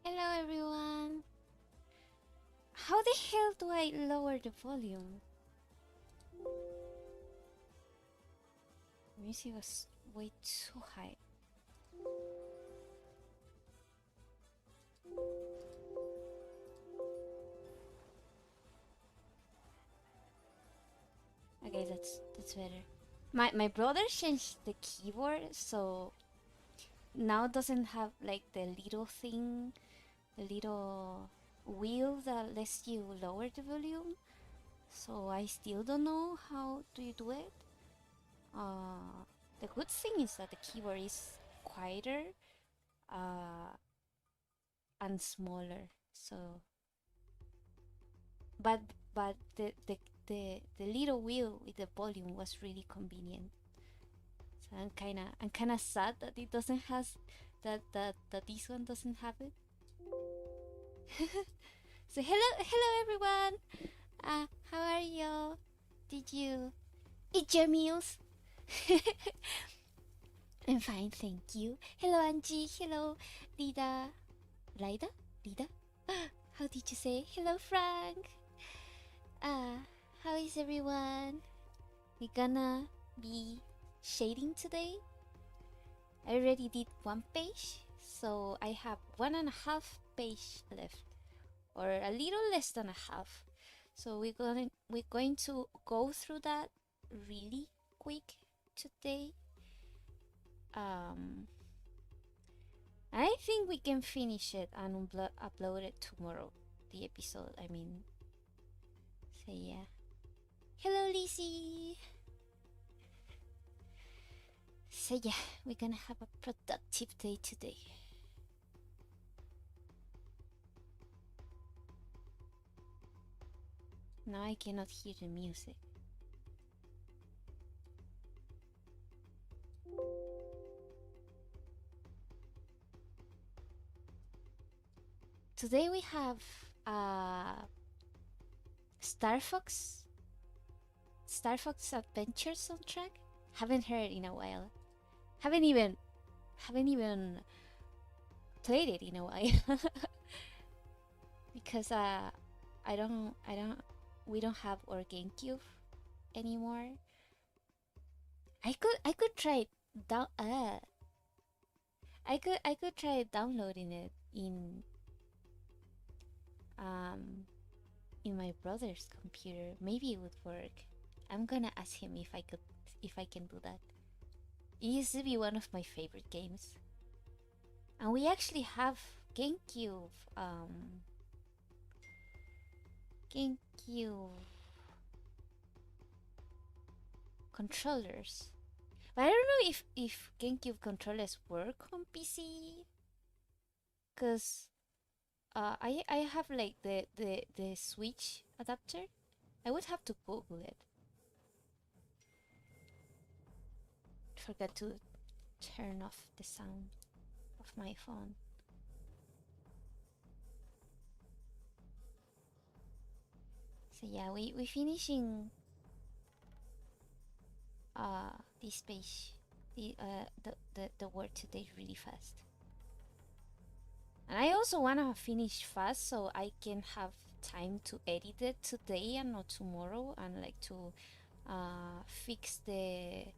Hello everyone! How the hell do I lower the volume? The music was way too high. Okay, that's better. My brother changed the keyboard, so now it doesn't have like the little thing, the little wheel that lets you lower the volume. So I still don't know how do you do it. The good thing is that the keyboard is quieter and smaller. So, but the little wheel with the volume was really convenient. So I'm kinda sad that it doesn't has that this one doesn't have it. So hello everyone. How are you? Did you eat your meals? I'm fine, thank you. Hello Angie. Hello Lida. Lida? Lida? How did you say? Hello Frank. How is everyone? We're gonna be shading today. I already did one page, so I have 1.5 page left, or a little less than a half. So we're going to go through that really quick today. I think we can finish it and upload it tomorrow. The episode, I mean. So yeah. Hello, Lizzie. So yeah, we're gonna have a productive day today. Now I cannot hear the music. Today we have Star Fox Adventure soundtrack. Haven't heard in a while. Haven't even played it in a while. Because we don't have our GameCube anymore. I could try down I could try downloading it in my brother's computer. Maybe it would work. I'm gonna ask him if I can do that. It used to be one of my favorite games. And we actually have GameCube controllers. But I don't know if GameCube controllers work on PC. Cause I have like the Switch adapter. I would have to Google it. Forgot to turn off the sound of my phone. So yeah, we finishing this page, the word today really fast. And I also wanna finish fast so I can have time to edit it today and not tomorrow, and like to fix the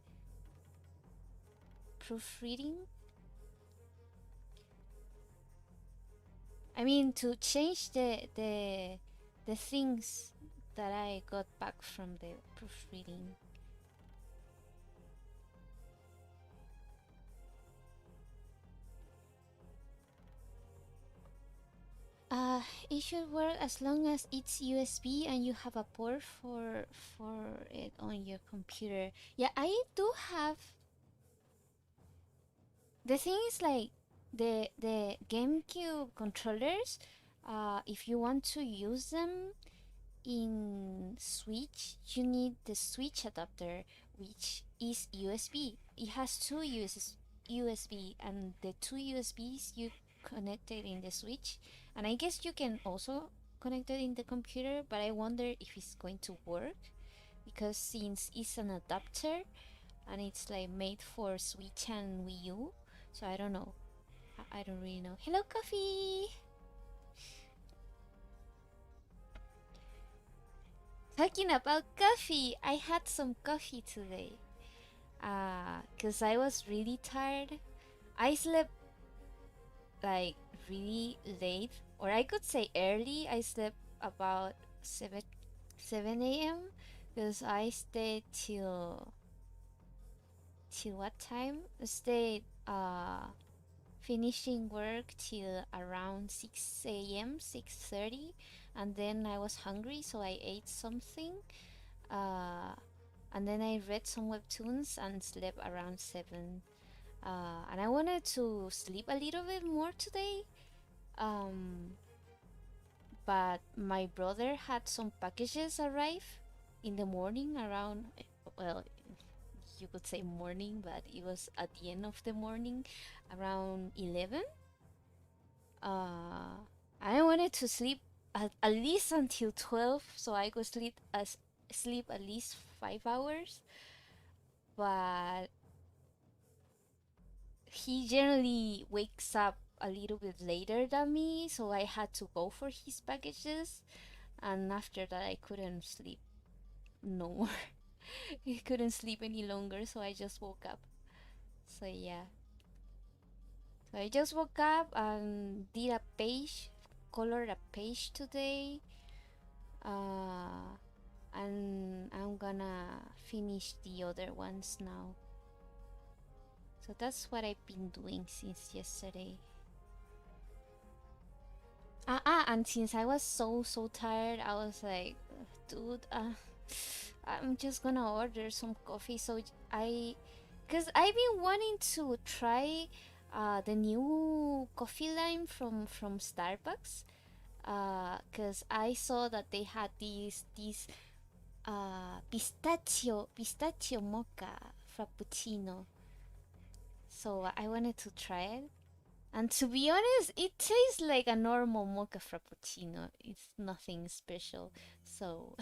proofreading. I mean, to change the things that I got back from the proofreading. it should work as long as it's USB and you have a port for it on your computer. Yeah, I do have. The thing is like the GameCube controllers. If you want to use them in Switch, you need the Switch adapter, which is USB. It has two USB, and the two USBs you connect it in the Switch, and I guess you can also connect it in the computer. But I wonder if it's going to work because since it's an adapter and it's like made for Switch and Wii U, so I don't know. I don't really know. Hello, Coffee. Talking about coffee, I had some coffee today. Cause I was really tired. I slept like really late, or I could say early. I slept about 7 a.m. Because I stayed till what time? I stayed finishing work till around 6 a.m., 6:30, and then I was hungry, so I ate something. Uh, and then I read some webtoons and slept around 7. And I wanted to sleep a little bit more today, um, but my brother had some packages arrive in the morning around, well, you could say morning, but it was at the end of the morning, around 11. I wanted to sleep at least until 12, so I could sleep at least 5 hours, but he generally wakes up a little bit later than me, so I had to go for his packages. And after that, I couldn't sleep no more. I couldn't sleep any longer, so I just woke up. So, yeah. So, I just woke up and did a page, colored a page today. Uh, and I'm gonna finish the other ones now. So, that's what I've been doing since yesterday. And since I was so tired, I was like, dude, I'm just gonna order some coffee. So cause I've been wanting to try the new coffee line from Starbucks. Cause I saw that they had these pistachio mocha frappuccino. So I wanted to try it. And to be honest, it tastes like a normal mocha frappuccino. It's nothing special. So,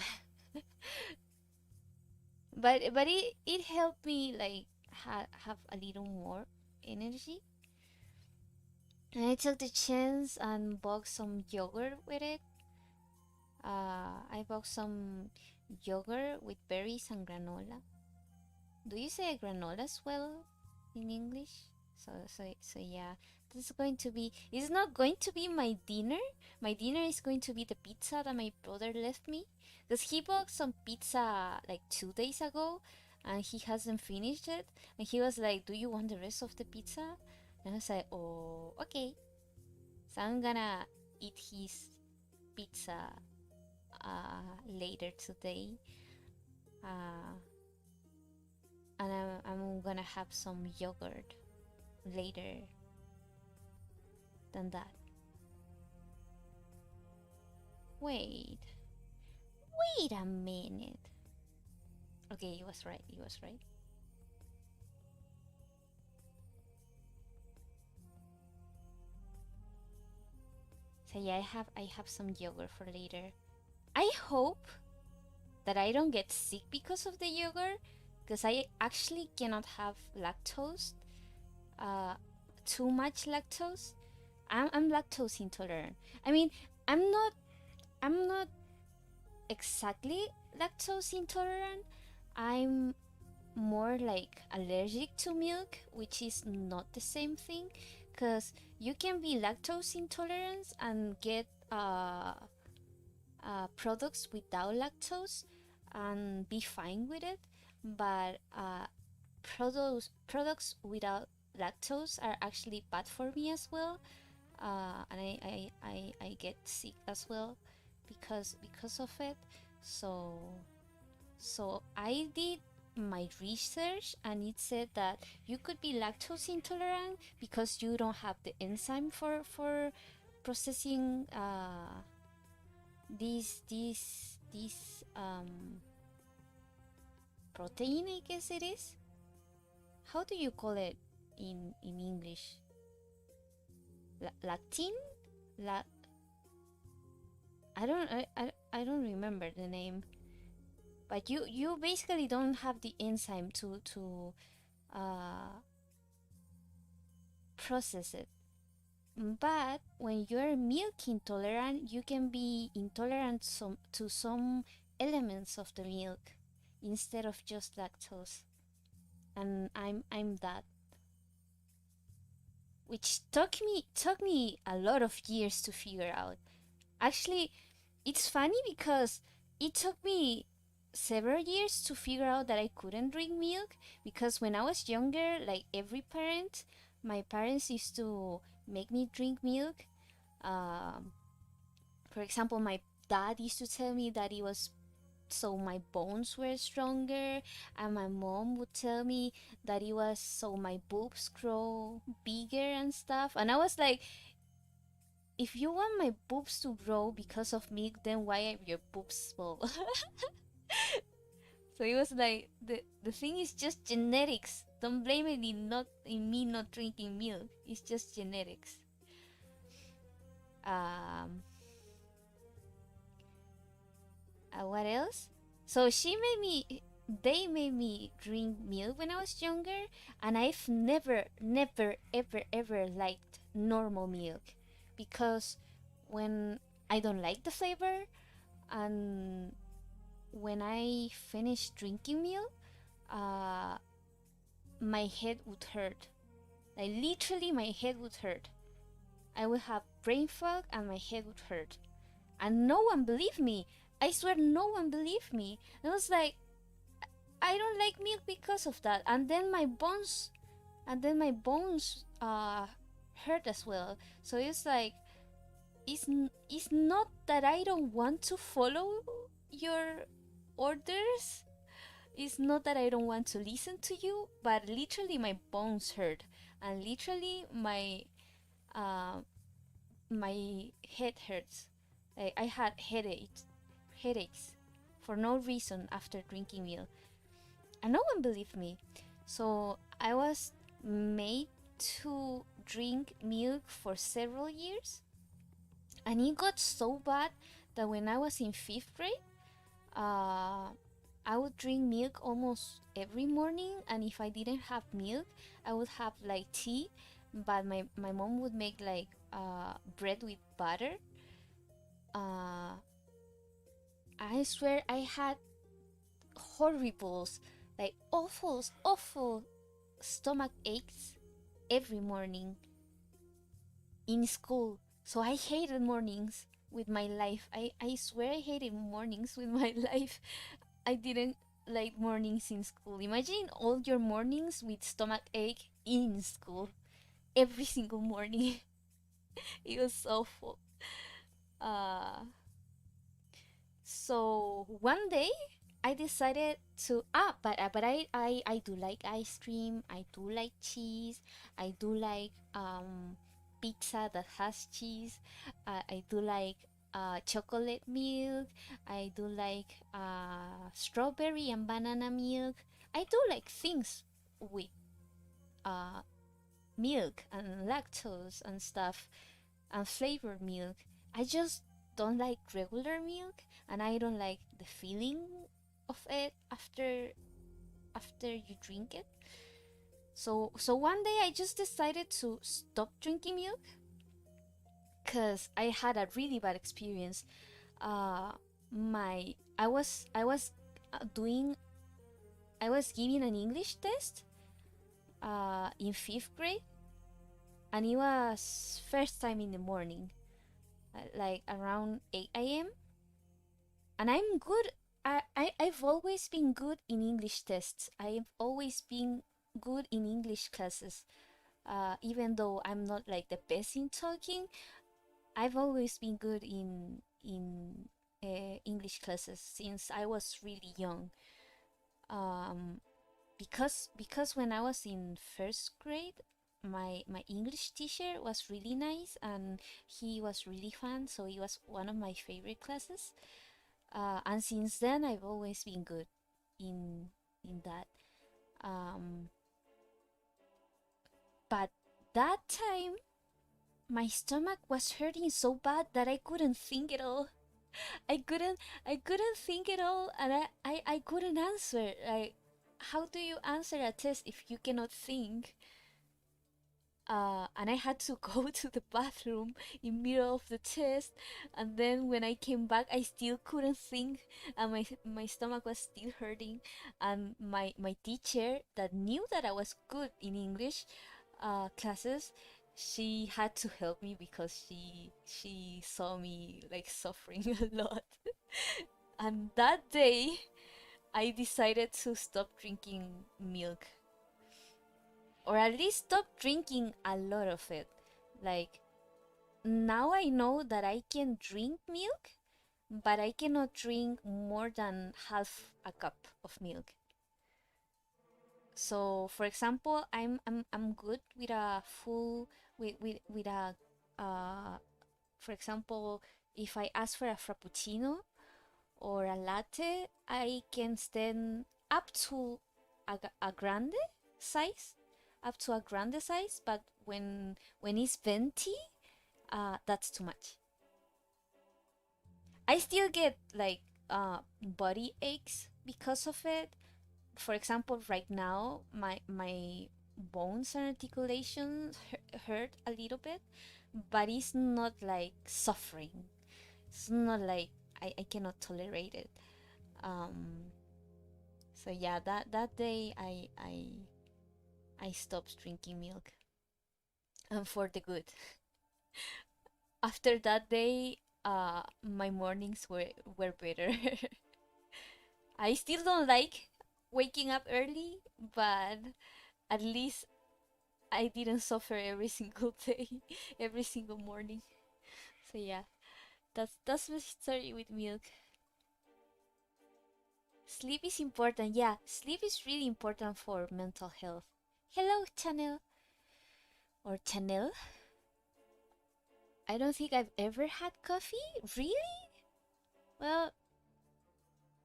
but it helped me like have a little more energy. And I took the chance and bought some yogurt with it. I bought some yogurt with berries and granola. Do you say granola as well in English? So yeah, this is going to be. It's not going to be my dinner. My dinner is going to be the pizza that my brother left me, because he bought some pizza like 2 days ago, and he hasn't finished it. And he was like, "Do you want the rest of the pizza?" And I was like, "Oh, okay." So I'm gonna eat his pizza later today. Uh, and I'm gonna have some yogurt later than that. Wait, wait a minute. Okay, he was right. He was right. So yeah, I have some yogurt for later. I hope that I don't get sick because of the yogurt, because I actually cannot have lactose. Uh, Too much lactose. I'm lactose intolerant. I mean, I'm not I'm not exactly lactose intolerant. I'm more like allergic to milk, which is not the same thing, because you can be lactose intolerant and get products without lactose and be fine with it, but products without lactose are actually bad for me as well. and I get sick as well because of it. So I did my research, and it said that you could be lactose intolerant because you don't have the enzyme for processing this protein, I guess it is. How do you call it in English? Lactin? La I don't remember the name. But you basically don't have the enzyme to uh, process it. But when you're milk intolerant, you can be intolerant to some elements of the milk instead of just lactose. And I'm that, which took me a lot of years to figure out. Actually, it's funny because it took me several years to figure out that I couldn't drink milk, because when I was younger, like every parent, my parents used to make me drink milk. Um, for example, my dad used to tell me that it was so my bones were stronger, and my mom would tell me that it was so my boobs grow bigger and stuff. And I was like, if you want my boobs to grow because of milk, then why are your boobs small? So it was like the thing is just genetics. Don't blame it in me not drinking milk. It's just genetics. Um, what else? So they made me drink milk when I was younger, and I've never, ever liked normal milk, because when I don't like the flavor, and when I finish drinking milk, uh, my head would hurt. Like literally, my head would hurt. I would have brain fog, and my head would hurt. And no one believed me. I swear, no one believed me. And I was like, I don't like milk because of that. And then my bones hurt as well. So it's like, it's not that I don't want to follow your orders. It's not that I don't want to listen to you, but literally my bones hurt, and literally uh, my head hurts. Like I had headaches for no reason after drinking milk, and no one believed me. So I was made to drink milk for several years, and it got so bad that when I was in fifth grade, uh, I would drink milk almost every morning, and if I didn't have milk, I would have like tea. But my mom would make like bread with butter. Uh, I swear I had horribles, like awful stomach aches every morning in school. So I hated mornings with my life. I swear I hated mornings with my life. I didn't like mornings in school. Imagine all your mornings with stomach ache in school. Every single morning. It was awful. Uh, so one day I decided to but I do like ice cream. I do like cheese. I do like pizza that has cheese. I do like chocolate milk. I do like strawberry and banana milk. I do like things with uh, milk and lactose and stuff, and flavored milk. I just don't like regular milk, and I don't like the feeling of it after you drink it. So one day I just decided to stop drinking milk because I had a really bad experience. My doing I was giving an English test in fifth grade, and it was first time in the morning, like around 8 a.m. And I'm good. I've always been good in English tests. I've always been good in English classes. Even though I'm not like the best in talking, I've always been good in English classes since I was really young. Um, because when I was in first grade, my English teacher was really nice and he was really fun, so it was one of my favorite classes. And since then, I've always been good in that. Um, but that time, my stomach was hurting so bad that I couldn't think at all. I couldn't I couldn't think at all, and I couldn't answer. Like, how do you answer a test if you cannot think? And I had to go to the bathroom in middle of the test, and then when I came back, I still couldn't think, and my stomach was still hurting, and my teacher that knew that I was good in English classes, she had to help me because she saw me like suffering a lot. And that day, I decided to stop drinking milk, or at least stop drinking a lot of it. Like, now I know that I can drink milk, but I cannot drink more than half a cup of milk. So, for example, I'm good with a full with a for example, if I ask for a frappuccino or a latte, I can stand up to a grande size, up to a grande size. But when it's venti, that's too much. I still get like body aches because of it. For example, right now my bones and articulations hurt a little bit, but it's not like suffering. It's not like I cannot tolerate it. Um, so yeah, that day I stopped drinking milk, and for the good. After that day, my mornings were better. I still don't like waking up early, but at least I didn't suffer every single day, every single morning. So yeah, that's my story with milk. Sleep is important. Yeah, sleep is really important for mental health. Hello, Chanel or Chanel. I don't think I've ever had coffee. Really? Well,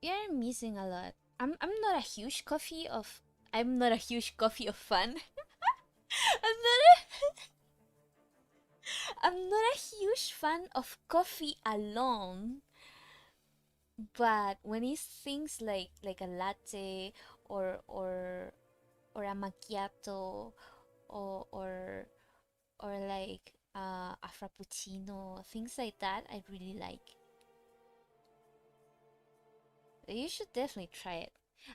you're missing a lot. I'm not a huge coffee of I'm not a huge coffee of fan. I'm not I'm not a huge fan of coffee alone, but when it's things like a latte or or or a macchiato or like a frappuccino, things like that, I really like. You should definitely try it.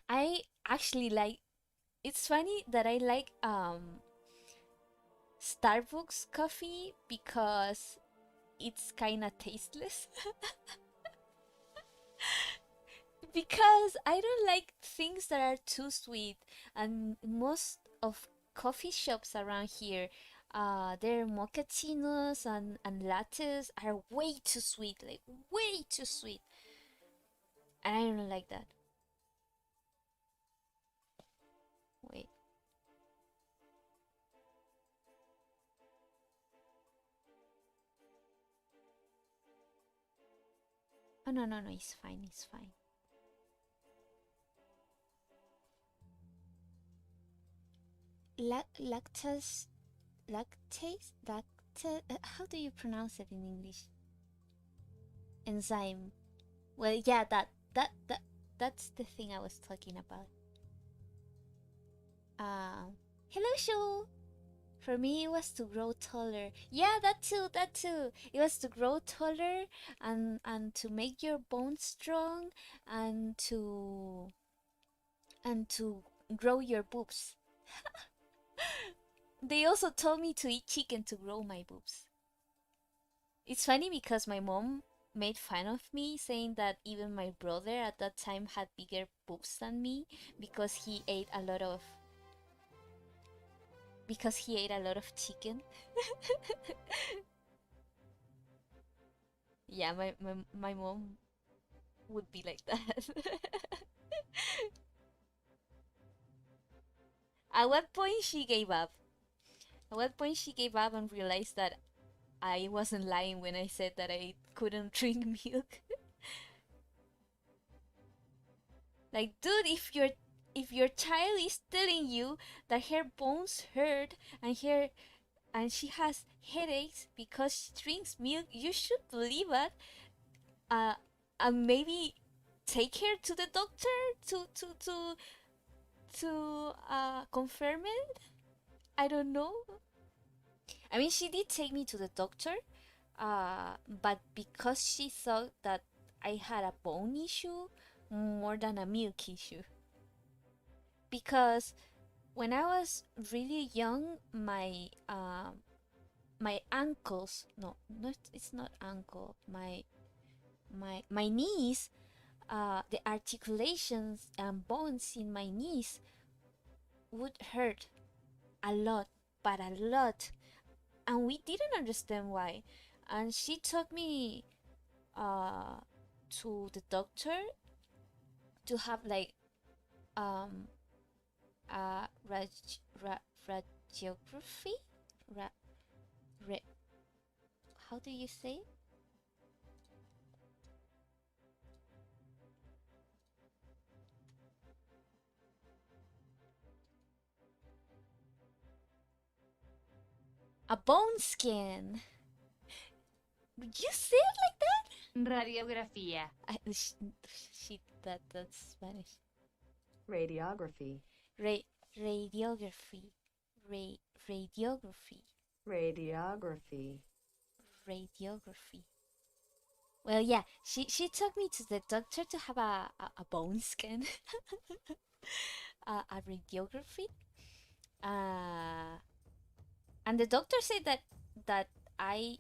I actually like. It's funny that I like Starbucks coffee because it's kind of tasteless. Because I don't like things that are too sweet, and most of coffee shops around here, their mochachinos and lattes are way too sweet, like way too sweet, and I don't like that. Wait, oh no no no, it's fine, it's fine. Lactose, lactase, how do you pronounce it in English? Enzyme. Well, yeah, that's the thing I was talking about. Um, hello, Shu. For me, it was to grow taller. Yeah, that too, that too. It was to grow taller and to make your bones strong and to grow your boobs. They also told me to eat chicken to grow my boobs. It's funny because my mom made fun of me saying that even my brother at that time had bigger boobs than me because he ate a lot of because he ate a lot of chicken. Yeah, my mom would be like that. At what point she gave up? At what point she gave up and realized that I wasn't lying when I said that I couldn't drink milk? Like, dude, if your child is telling you that her bones hurt and she has headaches because she drinks milk, you should believe it. Uh, and maybe take her to the doctor to confirm it. I don't know. I mean, she did take me to the doctor, but because she thought that I had a bone issue more than a milk issue. Because when I was really young, my ankles, no, not, it's not ankle, my knees, the articulations and bones in my knees would hurt a lot, but a lot, and we didn't understand why. And she took me uh to the doctor to have like um a radiography, ra, re, how do you say it? A bone scan. Would you say it like that? Radiografía. Shit, that's Spanish. Radiography. Ra- radiography. Ra- radiography. Radiography. Radiography. Well, yeah, she took me to the doctor to have a bone scan, a radiography. Uh, and the doctor said that I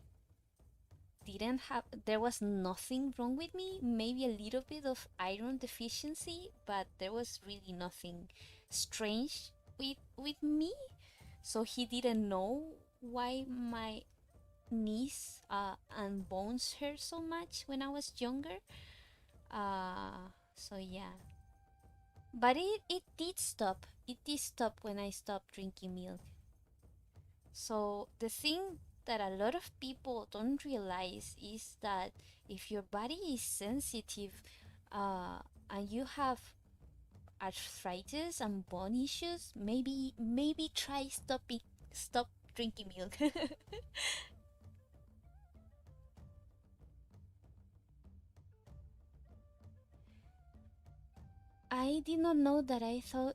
didn't have, there was nothing wrong with me, maybe a little bit of iron deficiency, but there was really nothing strange with me. So he didn't know why my knees and bones hurt so much when I was younger. So yeah, but it did stop. It did stop when I stopped drinking milk. So the thing that a lot of people don't realize is that if your body is sensitive, uh, and you have arthritis and bone issues, maybe try stop drinking milk. I did not know that. I thought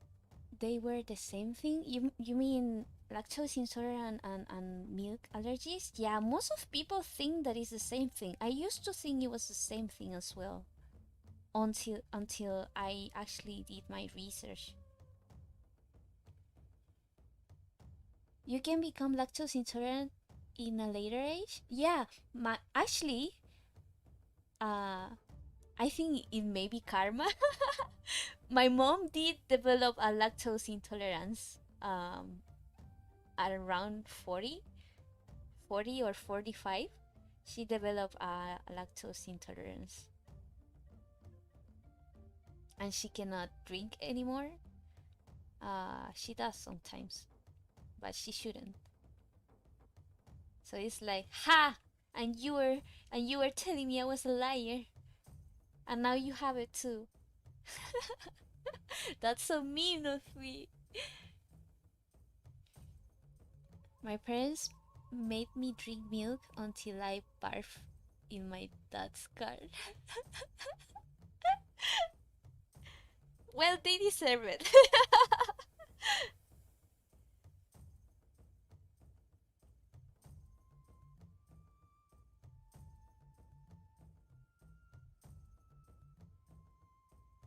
they were the same thing. You mean lactose intolerant and milk allergies? Yeah, most of people think that is the same thing. I used to think it was the same thing as well until I actually did my research. You can become lactose intolerant in a later age? Yeah, my actually uh I think it may be karma. My mom did develop a lactose intolerance at around 40 or 45. She developed a lactose intolerance and she cannot drink anymore. She does sometimes, but she shouldn't. So it's like, ha! And you were telling me I was a liar, and now you have it too. That's so mean of me. My parents made me drink milk until I barfed in my dad's car. Well, they deserve it.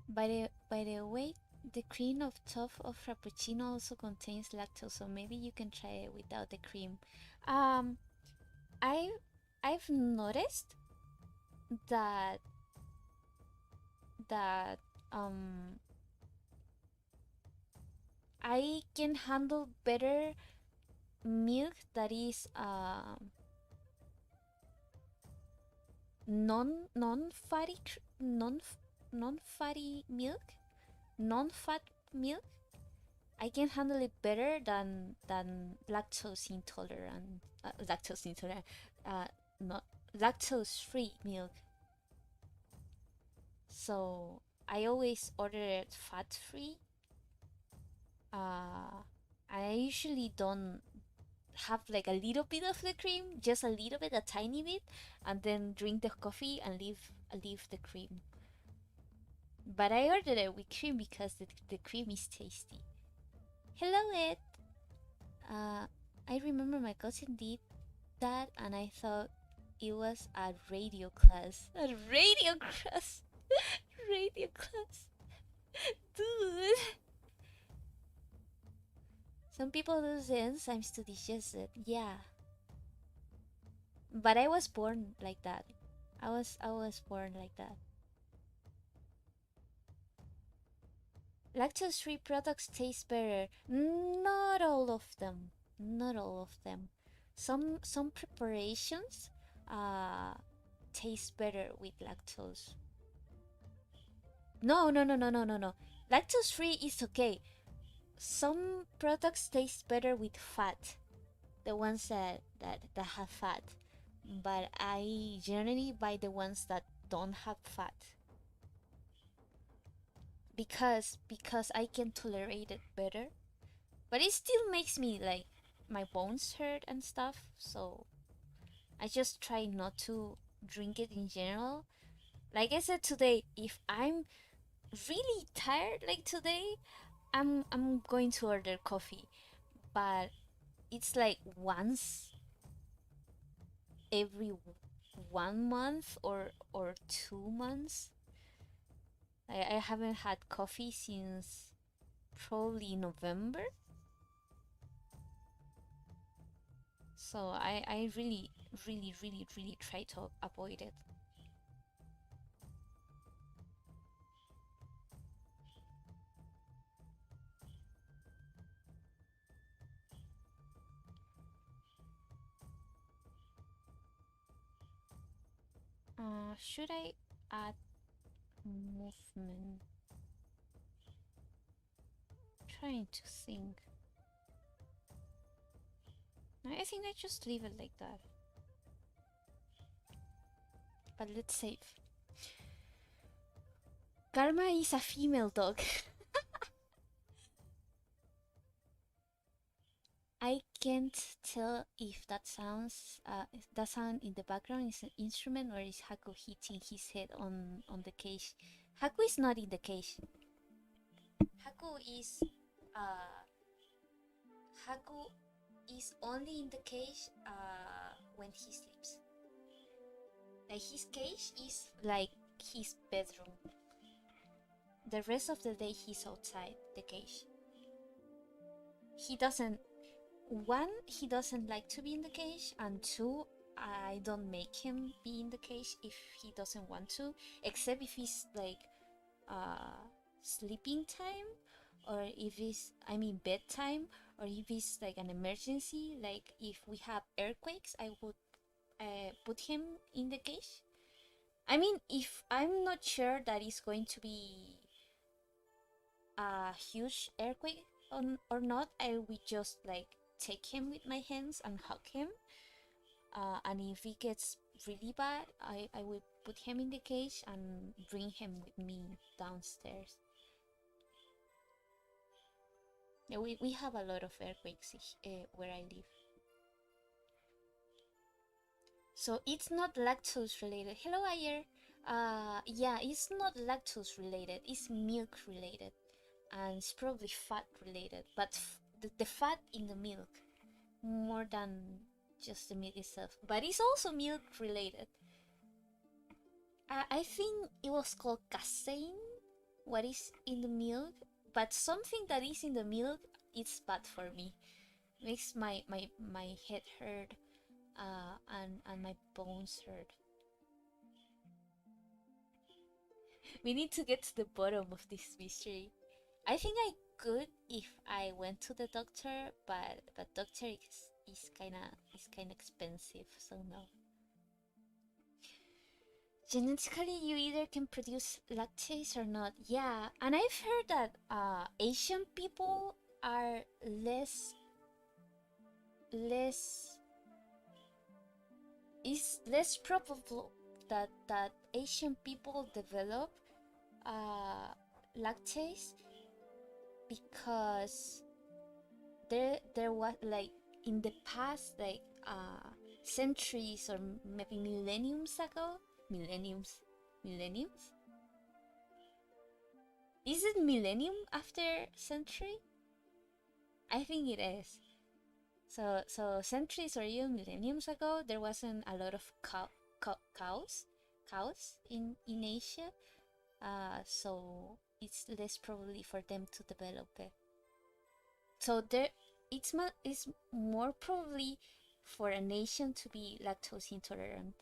By the way, the cream of top of frappuccino also contains lactose, so maybe you can try it without the cream. Um, I I've noticed that that um I can handle better milk that is non-fatty non-fatty milk, non-fat milk. I can handle it better than lactose intolerant, uh, not lactose free milk. So I always order it fat free. Uh, I usually don't have like a little bit of the cream, just a little bit, a tiny bit, and then drink the coffee and leave the cream. But I ordered it with cream because the cream is tasty. Hello, Ed. Uh, I remember my cousin did that, and I thought it was a radio class. A radio class. Radio class. Dude. Some people do the enzymes to digest it. Yeah. But I was born like that. I was born like that. Lactose free products taste better. Not all of them. Not all of them. Some preparations uh taste better with lactose. No. Lactose free is okay. Some products taste better with fat. The ones that have fat. But I generally buy the ones that don't have fat. Because I can tolerate it better. But it still makes me like my bones hurt and stuff, so I just try not to drink it in general. Like I said today, if I'm really tired like today, I'm going to order coffee, but it's like once every 1 month or 2 months. I haven't had coffee since probably November, so I really try to avoid it. Should I add movement? Trying to think. No, I think I just leave it like that. But let's save. Karma is a female dog. I can't tell if that sound in the background is an instrument or is Haku hitting his head on the cage. Haku is not in the cage. Haku is uh Haku is only in the cage when he sleeps. Like his cage is like his bedroom. The rest of the day he's outside the cage. He doesn't One, he doesn't like to be in the cage, and two, I don't make him be in the cage if he doesn't want to, except if it's like uh sleeping time, or if it's bedtime, or if it's like an emergency, like if we have earthquakes, I would put him in the cage. If I'm not sure that it's going to be a huge earthquake or not, I will just like take him with my hands and hug him. And if it gets really bad, I will put him in the cage and bring him with me downstairs. Yeah, we have a lot of earthquakes where I live. So it's not lactose related. Hello, Ayer. Yeah, it's not lactose related. It's milk related, and it's probably fat related. But the fat in the milk more than just the milk itself. But it's also milk related. I think it was called casein. What is in the milk? But something that is in the milk, it's bad for me. Makes my head hurt, and my bones hurt. We need to get to the bottom of this mystery. I think I could if I went to the doctor, but doctor is kind of expensive, so no. Genetically, you either can produce lactase or not. Yeah, and I've heard that Asian people are less is less probable that Asian people develop uh, lactase because there was like in the past like centuries or maybe millenniums. Is it millennium after century? I think it is. So centuries or even millenniums ago, there wasn't a lot of cows in Asia. So it's less probably for them to develop it. So it's more probably for a nation to be lactose intolerant,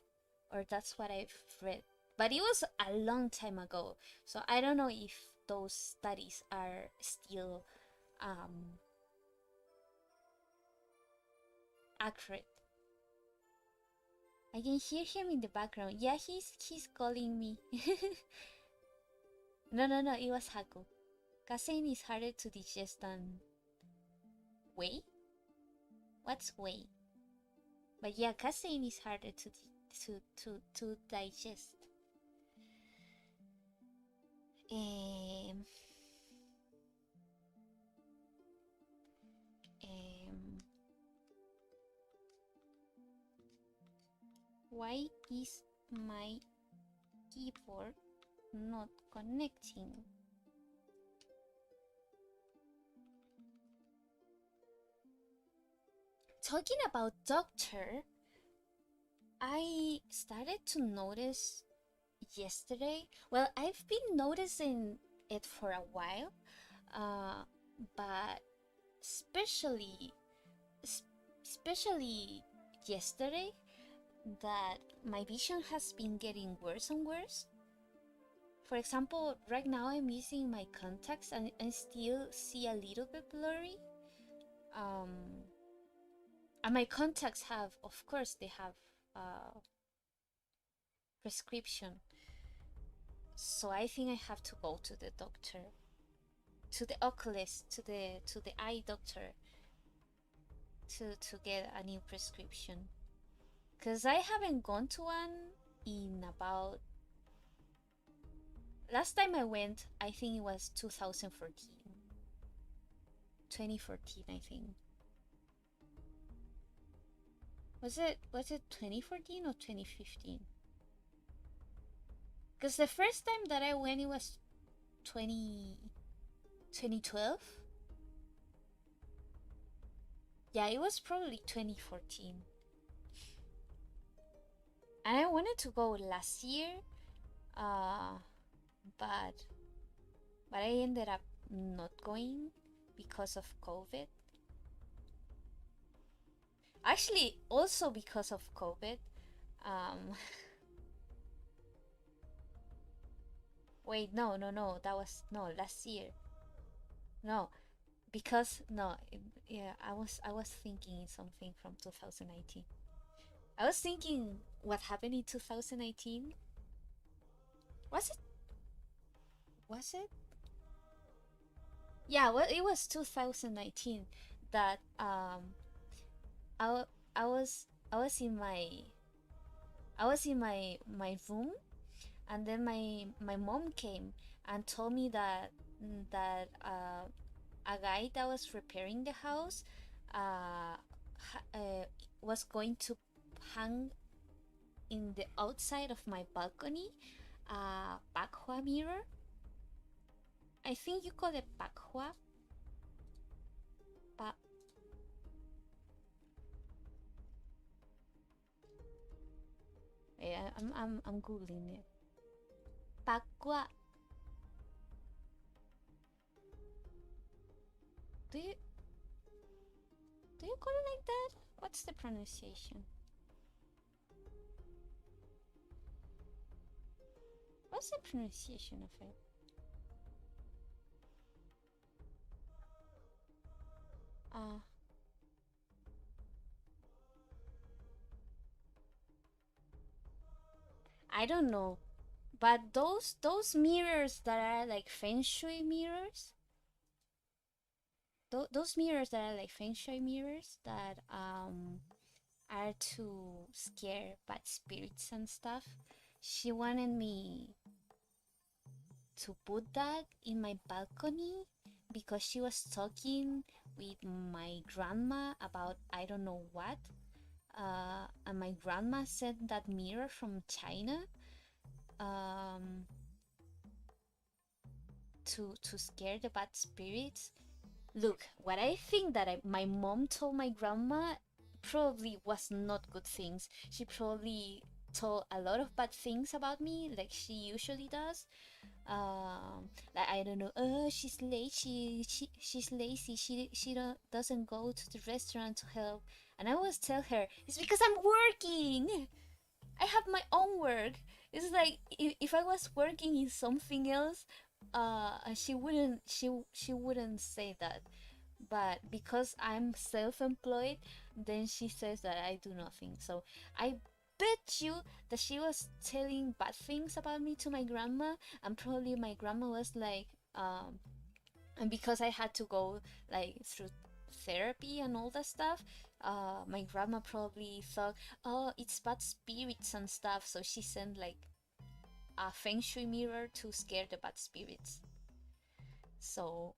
or that's what I've read. But it was a long time ago, so I don't know if those studies are still accurate. I can hear him in the background. Yeah, he's calling me. No, it was Haku. Casein is harder to digest than whey. What's whey? But yeah, casein is harder to digest. Um, um, why is my keyboard not connecting? Talking about doctor, I started to notice yesterday. Well, I've been noticing it for a while, but especially especially yesterday, that my vision has been getting worse and worse. For example, right now I'm using my contacts and I still see a little bit blurry. And my contacts have, of course, they have prescription. So I think I have to go to the doctor, to the oculist, to the eye doctor, to get a new prescription. Cause I haven't gone to one in about. Last time I went, I think it was 2014. 2014, I think. Was it 2014 or 2015? Because the first time that I went, it was 2012. Yeah, it was probably 2014. And I wanted to go last year, but I ended up not going because of COVID. Actually, also because of COVID. Wait, no, that was no last year. No, because no, yeah, I was thinking something from 2019. I was thinking what happened in 2019. Was it? Was it? Yeah, well, it was 2019 that I, I was I was in my room, and then my mom came and told me that a guy that was repairing the house was going to hang in the outside of my balcony a bakhua mirror. I think you call it bakhua. Ba- yeah, I'm googling it. Bakhua. Do you call it like that? What's the pronunciation? What's the pronunciation of it? Uh I don't know, but those mirrors that are like feng shui mirrors, those mirrors that are like feng shui mirrors that are to scare bad spirits and stuff. She wanted me to put that in my balcony because she was talking with my grandma about I don't know what. And my grandma sent that mirror from China um, to scare the bad spirits. Look, what I think that my mom told my grandma probably was not good things. She probably told a lot of bad things about me, like she usually does. Like I don't know. Oh, she's late. She's lazy. She don't doesn't go to the restaurant to help. And I always tell her it's because I'm working. I have my own work. It's like if I was working in something else, she wouldn't say that. But because I'm self-employed, then she says that I do nothing. So I bet you that she was telling bad things about me to my grandma, and probably my grandma was like, and because I had to go like through therapy and all that stuff, my grandma probably thought, oh, it's bad spirits and stuff, so she sent like a feng shui mirror to scare the bad spirits. So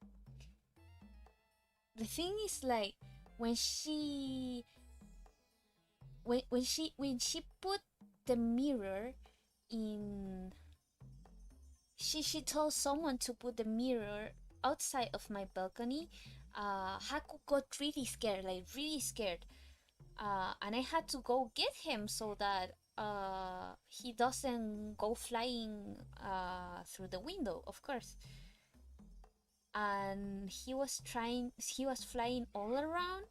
the thing is like when she when she put the mirror in, she told someone to put the mirror outside of my balcony. Haku got really scared, like really scared, and I had to go get him so that he doesn't go flying through the window, of course. And he was flying all around,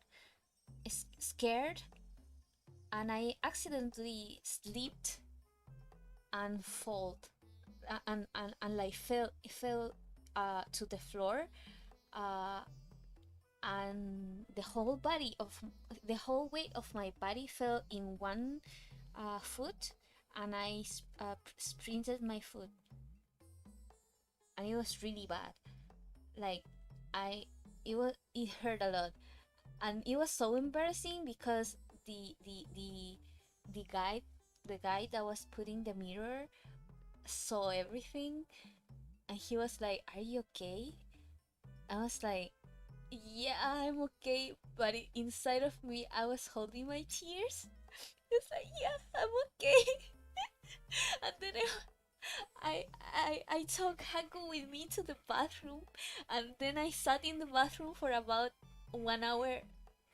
scared, and I accidentally slipped and fall, and like fell to the floor, uh, and the whole weight of my body fell in one foot, and I sprinted my foot, and it was really bad. Like I, it hurt a lot, and it was so embarrassing because the guy the guy that was putting the mirror saw everything, and he was like, "Are you okay?" I was like, "Yeah, I'm okay," but inside of me, I was holding my tears. It's like, "Yeah, I'm okay." And then I took Haku with me to the bathroom, and then I sat in the bathroom for about 1 hour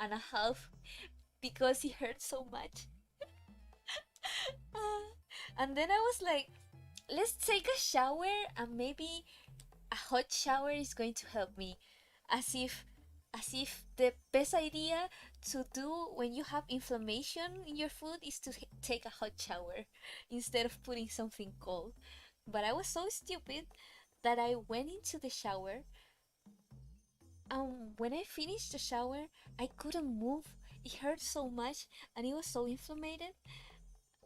and a half because it hurt so much. And then I was like, let's take a shower, and maybe a hot shower is going to help me. As if the best idea to do when you have inflammation in your food is to take a hot shower instead of putting something cold. But I was so stupid that I went into the shower, and when I finished the shower, I couldn't move. It hurt so much, and it was so inflamed.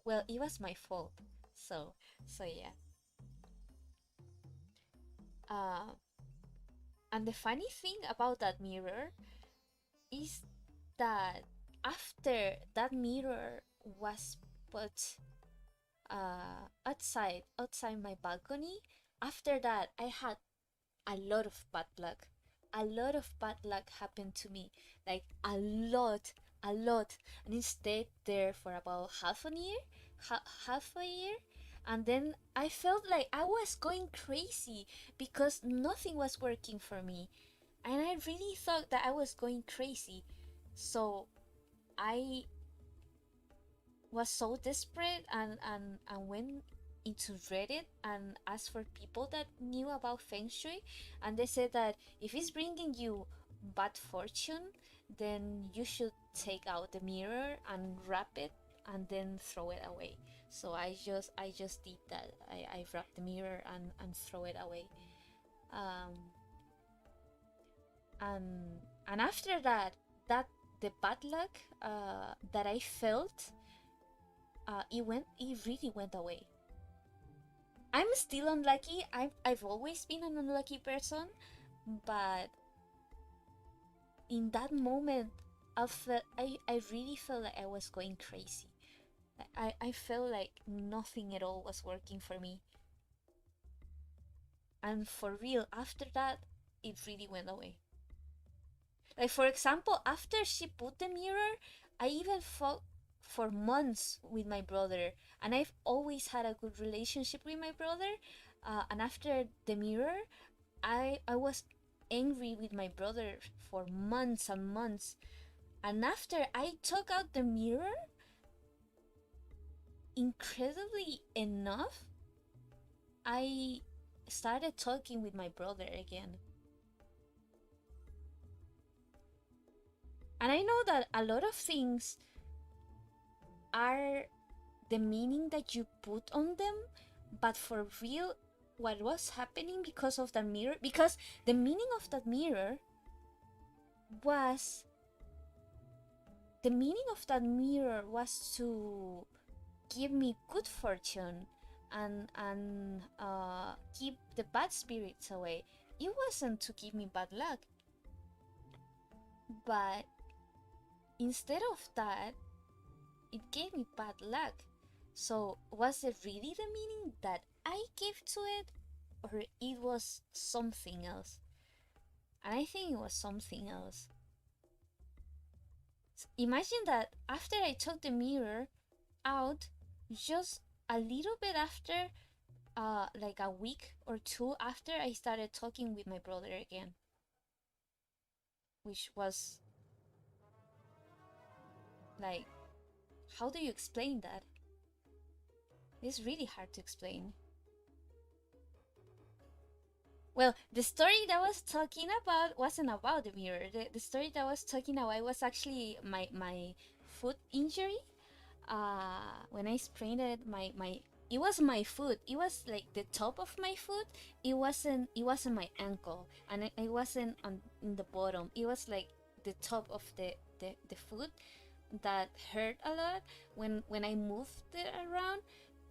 Well, it was my fault. So, so yeah. Uh, and the funny thing about that mirror is that after that mirror was put outside my balcony, after that I had a lot of bad luck. A lot of bad luck happened to me, like a lot, and it stayed there for about half a year, and then I felt like I was going crazy because nothing was working for me, and I really thought that I was going crazy. So I was so desperate, and went into Reddit and asked for people that knew about Feng Shui, and they said that if it's bringing you bad fortune, then you should take out the mirror and wrap it and then throw it away. So I just did that. I wrapped the mirror and throw it away. Um, and after that, that the bad luck that I felt, it really went away. I'm still unlucky. I've always been an unlucky person, but in that moment, I really felt like I was going crazy. I felt like nothing at all was working for me. And for real, after that, it really went away. Like, for example, after she put the mirror, I even fought for months with my brother. And I've always had a good relationship with my brother. And after the mirror, I was angry with my brother for months and months. And after I took out the mirror, incredibly enough, I started talking with my brother again. And I know that a lot of things are the meaning that you put on them, but for real, what was happening because of the mirror, because the meaning of that mirror was to give me good fortune and keep the bad spirits away. It wasn't to give me bad luck, but instead of that, it gave me bad luck. So was it really the meaning that I gave to it, or it was something else? And I think it was something else. Imagine that after I took the mirror out, just a little bit after, like a week or two after, I started talking with my brother again, which was like, how do you explain that? It's really hard to explain. Well, the story that I was talking about wasn't about the mirror. The story that I was talking about was actually my foot injury. When I sprained it, my it was my foot. It was like the top of my foot. It wasn't my ankle, and it wasn't on in the bottom. It was like the top of the foot that hurt a lot. When I moved it around,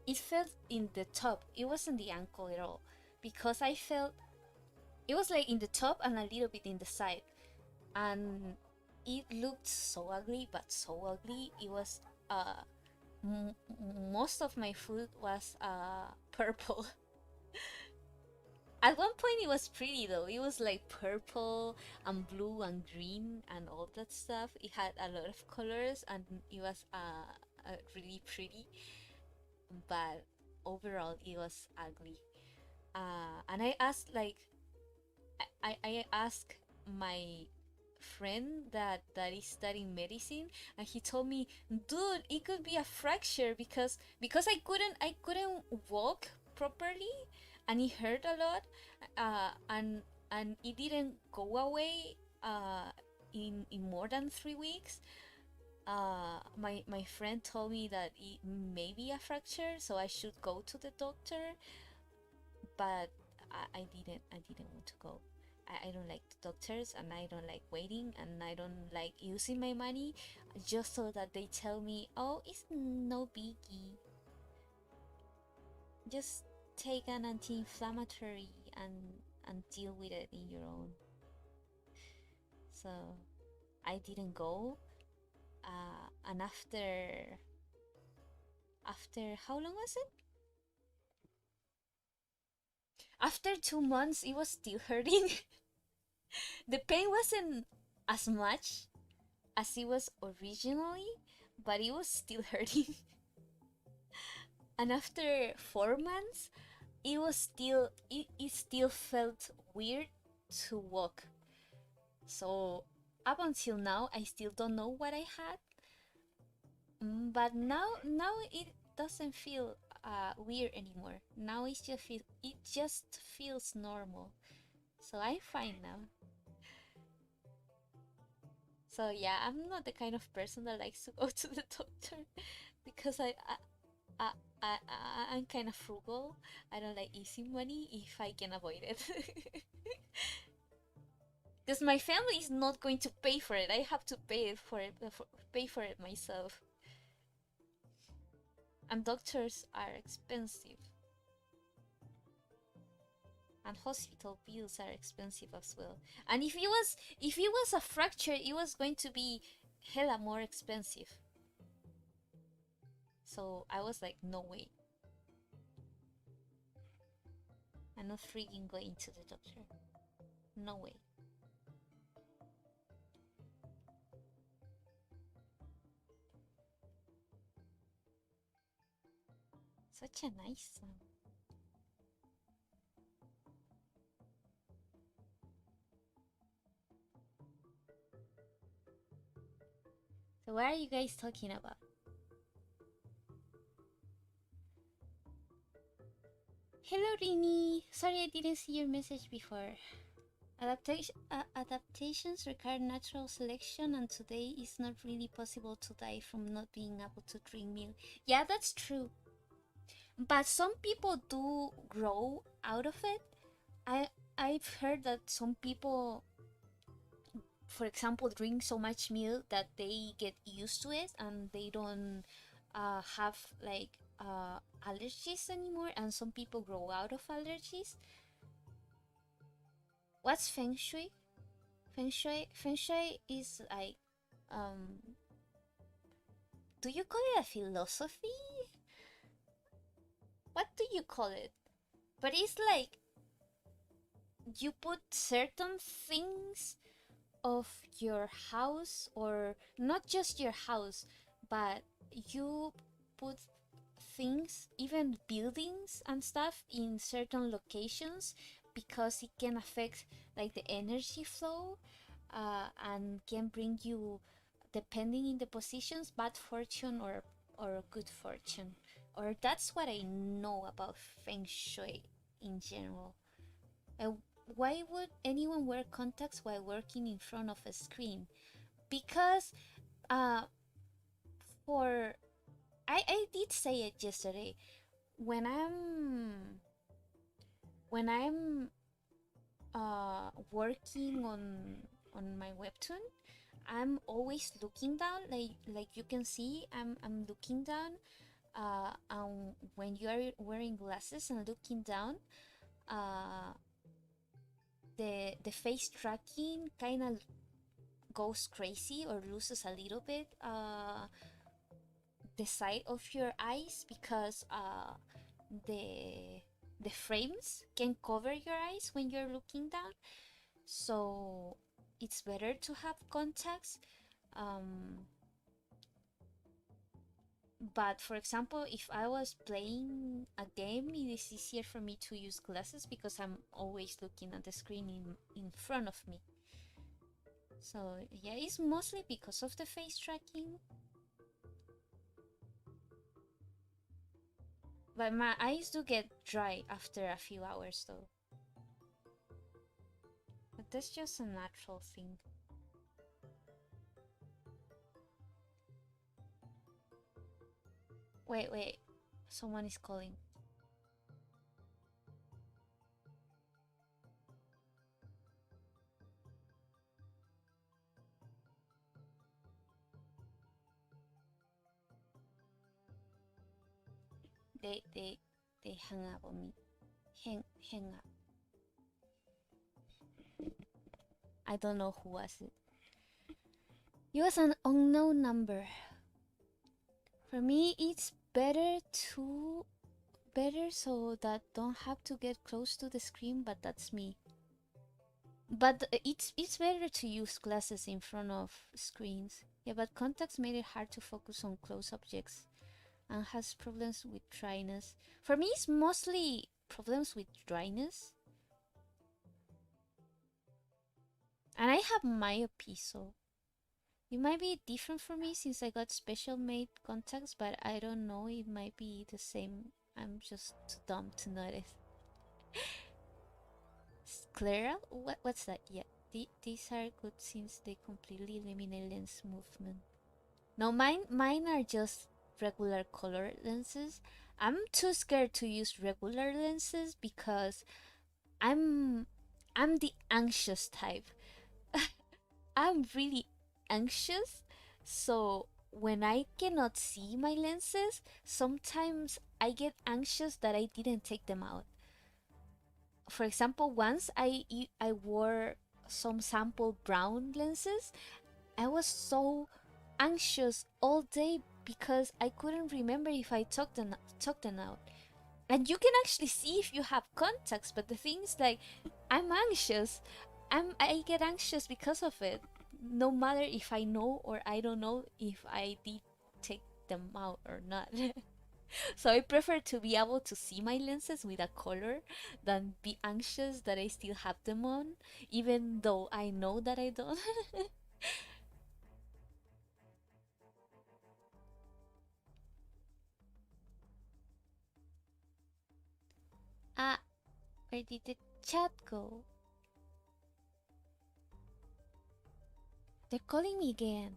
it felt in the top. It wasn't the ankle at all, because I felt it was like in the top and a little bit in the side, and it looked so ugly, but so ugly. It was m- most of my food was purple. At one point, it was pretty though. It was like purple and blue and green and all that stuff. It had a lot of colors and it was really pretty. But overall, it was ugly. And I asked like I asked my friend that is studying medicine, and he told me, dude, it could be a fracture because I couldn't walk properly, and it hurt a lot, and it didn't go away in more than 3 weeks. My friend told me that it may be a fracture, so I should go to the doctor, but I didn't want to go. I don't like the doctors, and I don't like waiting, and I don't like using my money just so that they tell me, oh, it's no biggie. Just take an anti-inflammatory and deal with it in your own. So I didn't go, and after how long was it? After 2 months, it was still hurting. The pain wasn't as much as it was originally, but it was still hurting. And after 4 months, it still felt weird to walk. So up until now, I still don't know what I had. But now it doesn't feel weird anymore. Now it just feels normal. So I'm fine now. So yeah, I'm not the kind of person that likes to go to the doctor because I, I'm kind of frugal. I don't like easy money if I can avoid it. Because my family is not going to pay for it. I have to pay for it myself. And doctors are expensive. And hospital bills are expensive as well. And if it was a fracture, it was going to be hella more expensive. So I was like, no way. I'm not freaking going to the doctor. No way. Such a nice song. So what are you guys talking about? Hello, Rini. Sorry I didn't see your message before. Adaptations require natural selection, and today it's not really possible to die from not being able to drink milk. Yeah, that's true. But some people do grow out of it. I I've heard that some people, for example, drink so much milk that they get used to it and they don't have like allergies anymore. And some people grow out of allergies. What's feng shui? Feng shui is like, um, do you call it a philosophy? What do you call it? But it's like you put certain things of your house, or not just your house, but you put things, even buildings and stuff, in certain locations because it can affect like the energy flow, and can bring you, depending in the positions, bad fortune or good fortune. Or that's what I know about feng shui in general. uh, why would anyone wear contacts while working in front of a screen? Because uh for I did say it yesterday. When I'm working on my webtoon, I'm always looking down, like you can see, I'm looking down. And when you are wearing glasses and looking down, uh the face tracking kind of goes crazy or loses a little bit the side of your eyes, because the the frames can cover your eyes when you're looking down. So it's better to have contacts. um, but for example, if I was playing a game, it is easier for me to use glasses because I'm always looking at the screen in front of me. So yeah, it's mostly because of the face tracking. But my eyes do get dry after a few hours though. But that's just a natural thing. Wait, wait. Someone is calling. They hung up on me. Hang up. I don't know who was it. It was an unknown number. For me, it's better so that don't have to get close to the screen, but that's me. But it's better to use glasses in front of screens. Yeah, but contacts made it hard to focus on close objects and has problems with dryness. For me, it's mostly problems with dryness. And I have myopia, so it might be different for me since I got special made contacts, but I don't know, it might be the same. I'm just too dumb to notice. Scleral? What's that? Yeah, these are good since they completely eliminate lens movement. No, mine are just regular color lenses. I'm too scared to use regular lenses because I'm I'm the anxious type. I'm really anxious, so when I cannot see my lenses, sometimes I get anxious that I didn't take them out. For example, once I wore some sample brown lenses. I was so anxious all day because I couldn't remember if I took them out. And you can actually see if you have contacts, but the thing is like I'm anxious. I get anxious because of it. No matter if I know or I don't know if I did take them out or not. So I prefer to be able to see my lenses with a color than be anxious that I still have them on, even though I know that I don't. Ah, where did the chat go? They're calling me again.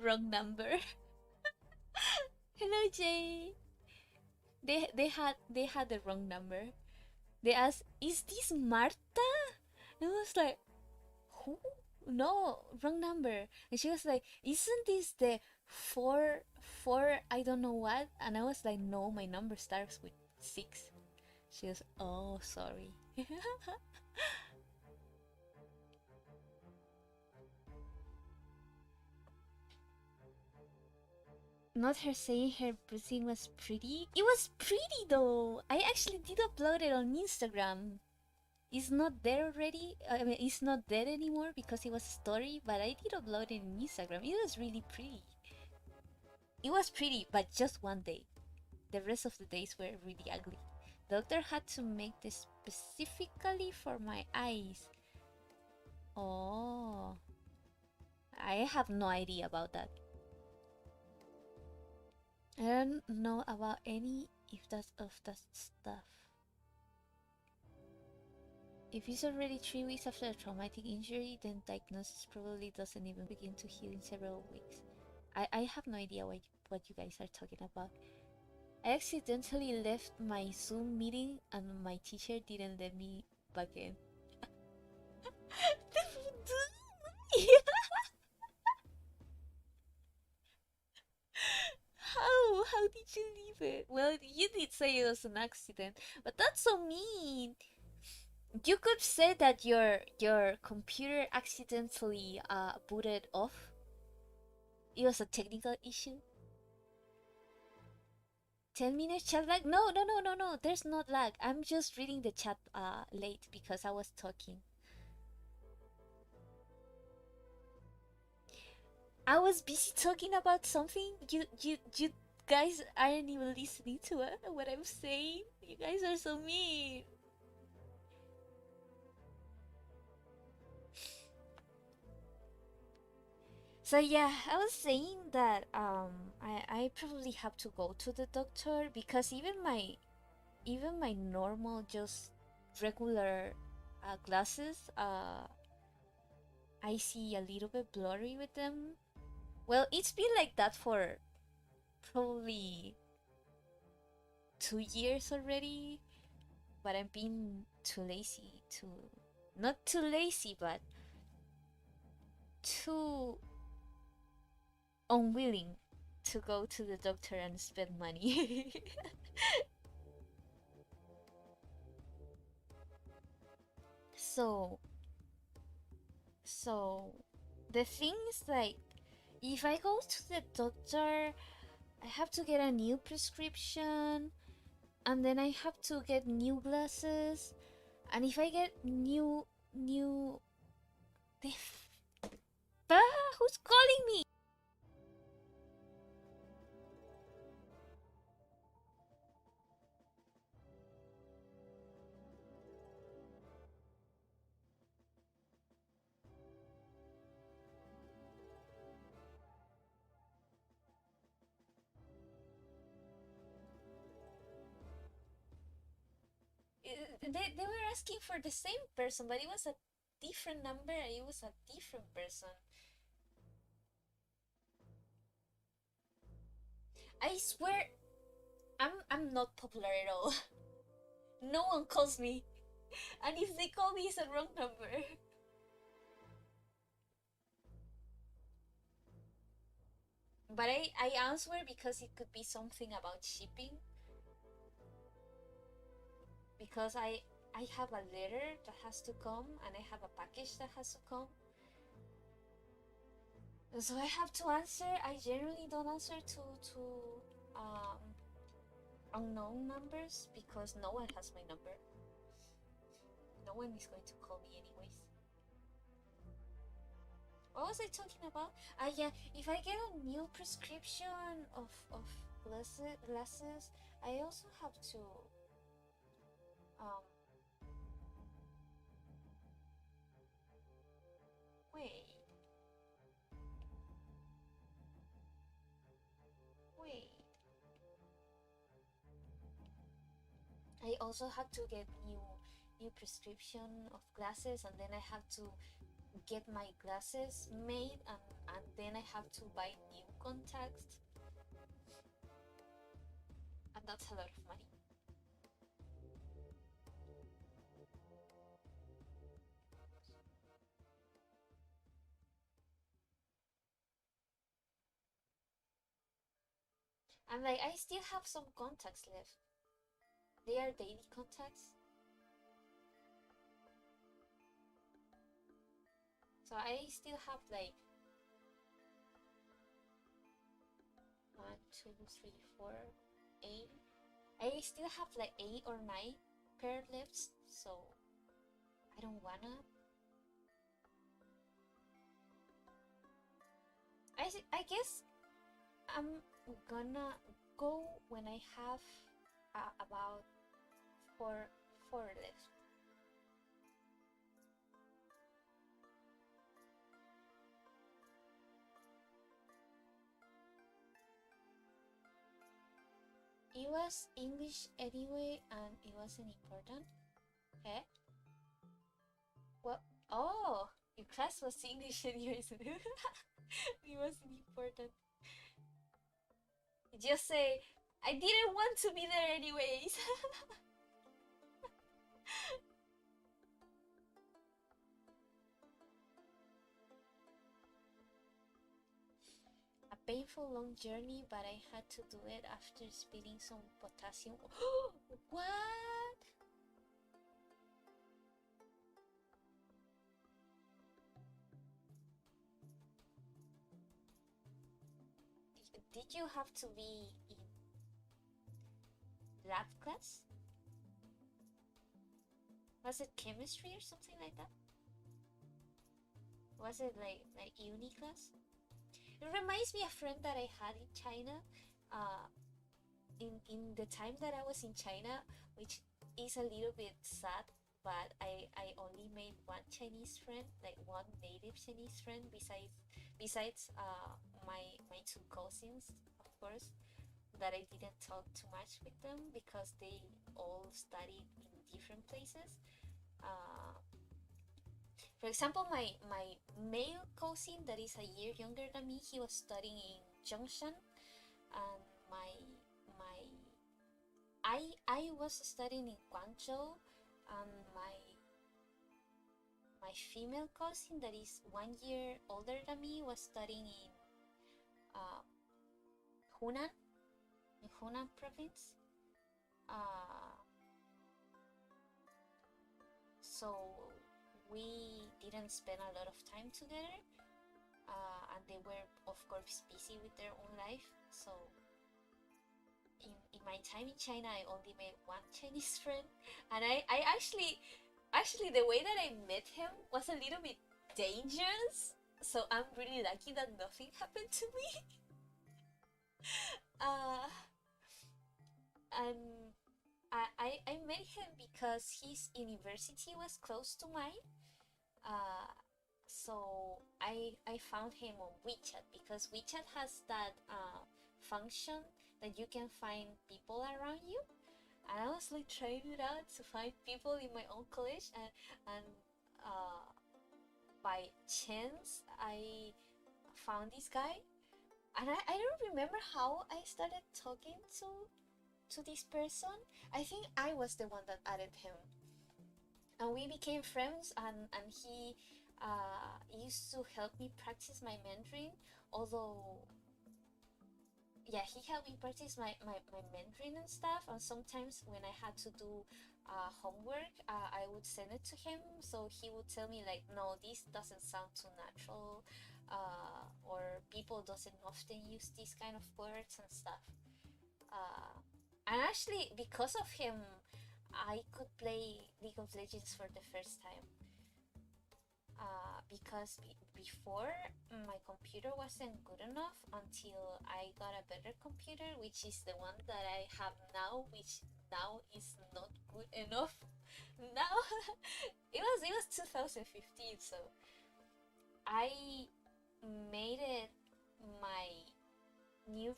Wrong number. Hello, Jay. They had the wrong number. They asked, "Is this Marta?" And I was like, "Who? No, wrong number." And she was like, "Isn't this the four? I don't know what." And I was like, "No, my number starts with 6." She was, "Oh, sorry." Not her saying her pussy was pretty. It was pretty though. I actually did upload it on Instagram. It's not there already. I mean, it's not there anymore because it was a story. But I did upload it on Instagram. It was really pretty. It was pretty, but just one day. The rest of the days were really ugly. The doctor had to make this specifically for my eyes. Oh, I have no idea about that. I don't know about any if that's of that stuff. If it's already 3 weeks after a traumatic injury, then diagnosis probably doesn't even begin to heal in several weeks. I have no idea what you guys are talking about. I accidentally left my Zoom meeting and my teacher didn't let me back in. How did you leave it? Well, you did say it was an accident, but that's so mean. You could say that your computer accidentally booted off. It was a technical issue. 10 minutes chat lag? No, no, no, no, no. There's not lag. I'm just reading the chat late because I was talking. I was busy talking about something. You guys aren't even listening to what I'm saying. You guys are so mean. So yeah, I was saying that I probably have to go to the doctor because even my normal just regular glasses I see a little bit blurry with them. Well, it's been like that for probably 2 years already, but I'm being too lazy to, not too lazy, but too unwilling to go to the doctor and spend money. so so the thing is like if I go to the doctor, I have to get a new prescription and then I have to get new glasses. And if I get new the who's calling me? They were asking for the same person, but it was a different number. It was a different person. I swear, I'm not popular at all. No one calls me, and if they call me, it's a wrong number. But I answer because it could be something about shipping. Because I have a letter that has to come, and I have a package that has to come. So I have to answer. I generally don't answer to um, unknown numbers because no one has my number. No one is going to call me anyways. What was I talking about? Yeah, if I get a new prescription of glasses, I also have to um wait wait. I also had to get new prescription of glasses, and then I have to get my glasses made, and then I have to buy new contacts, and that's a lot of money. And like I still have some contacts left. They are daily contacts. So I still have like 1, 2, 3, 4, 8. I still have like 8 or 9 pair left, so I don't wanna. I guess I'm gonna go when I have about four left. It was English anyway, and it wasn't important. Okay. Well, oh, your class was English anyway, so it wasn't important. Just say, I didn't want to be there anyways. A painful long journey, but I had to do it after spilling some potassium. What? Did you have to be in lab class? Was it chemistry or something like that? Was it like uni class? It reminds me of a friend that I had in China. In the time that I was in China, which is a little bit sad, but I only made one Chinese friend, like one native Chinese friend, besides my two cousins, of course, that I didn't talk too much with them because they all studied in different places. Uh, for example, my male cousin that is a year younger than me, he was studying in Zhongshan, and my I was studying in Guangzhou, and my female cousin that is 1 year older than me was studying in uh, Hunan, in Hunan province. Uh, so we didn't spend a lot of time together, and they were of course busy with their own life. So in my time in China, I only made one Chinese friend, and I actually the way that I met him was a little bit dangerous. So I'm really lucky that nothing happened to me. uh, and I met him because his university was close to mine. Uh, so I found him on WeChat because WeChat has that function that you can find people around you, And I was like trying it out to find people in my own college, and uh, by chance I found this guy, and I don't remember how I started talking to this person. I think I was the one that added him, and we became friends. And he used to help me practice my Mandarin, although yeah, he helped me practice my Mandarin and stuff. And sometimes when I had to do homework, I would send it to him. So he would tell me like, no, this doesn't sound too natural, or people doesn't often use these kind of words and stuff. Uh, and actually, because of him, I could play League of Legends for the first time. Because before my computer wasn't good enough until I got a better computer, which is the one that I have now, which now is not good enough. Now it was 2015, so I made it my New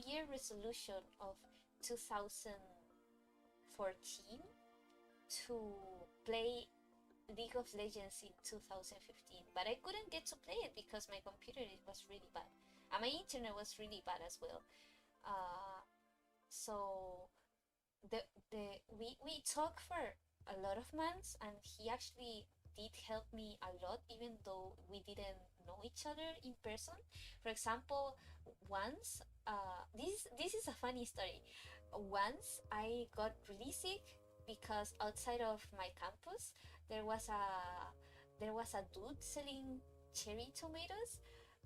Year resolution of 2014 to play League of Legends in 2015, but I couldn't get to play it because my computer was really bad, and my internet was really bad as well. Uh, so we talked for a lot of months, and he actually did help me a lot, even though we didn't know each other in person. For example, once this is a funny story. Once I got really sick because outside of my campus there was a dude selling cherry tomatoes,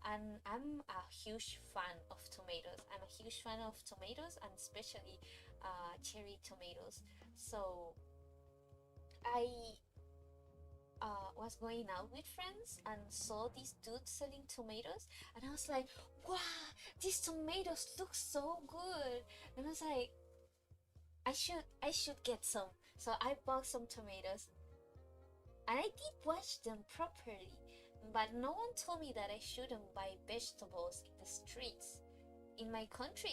and I'm a huge fan of tomatoes. I'm a huge fan of tomatoes, and especially cherry tomatoes. So I was going out with friends and saw this dude selling tomatoes, and I was like, wow, these tomatoes look so good. And I was like, I should get some. So I bought some tomatoes, and I did wash them properly, but no one told me that I shouldn't buy vegetables in the streets. In my country,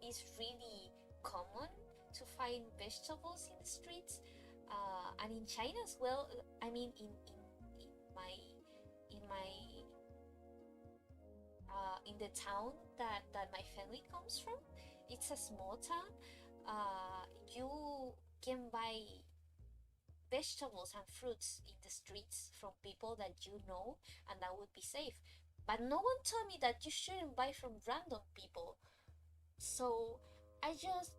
is really common to find vegetables in the streets, and in China as well. I mean, in my in my in the town that my family comes from, it's a small town. You can buy vegetables and fruits in the streets from people that you know, and that would be safe. But no one told me that you shouldn't buy from random people. So I just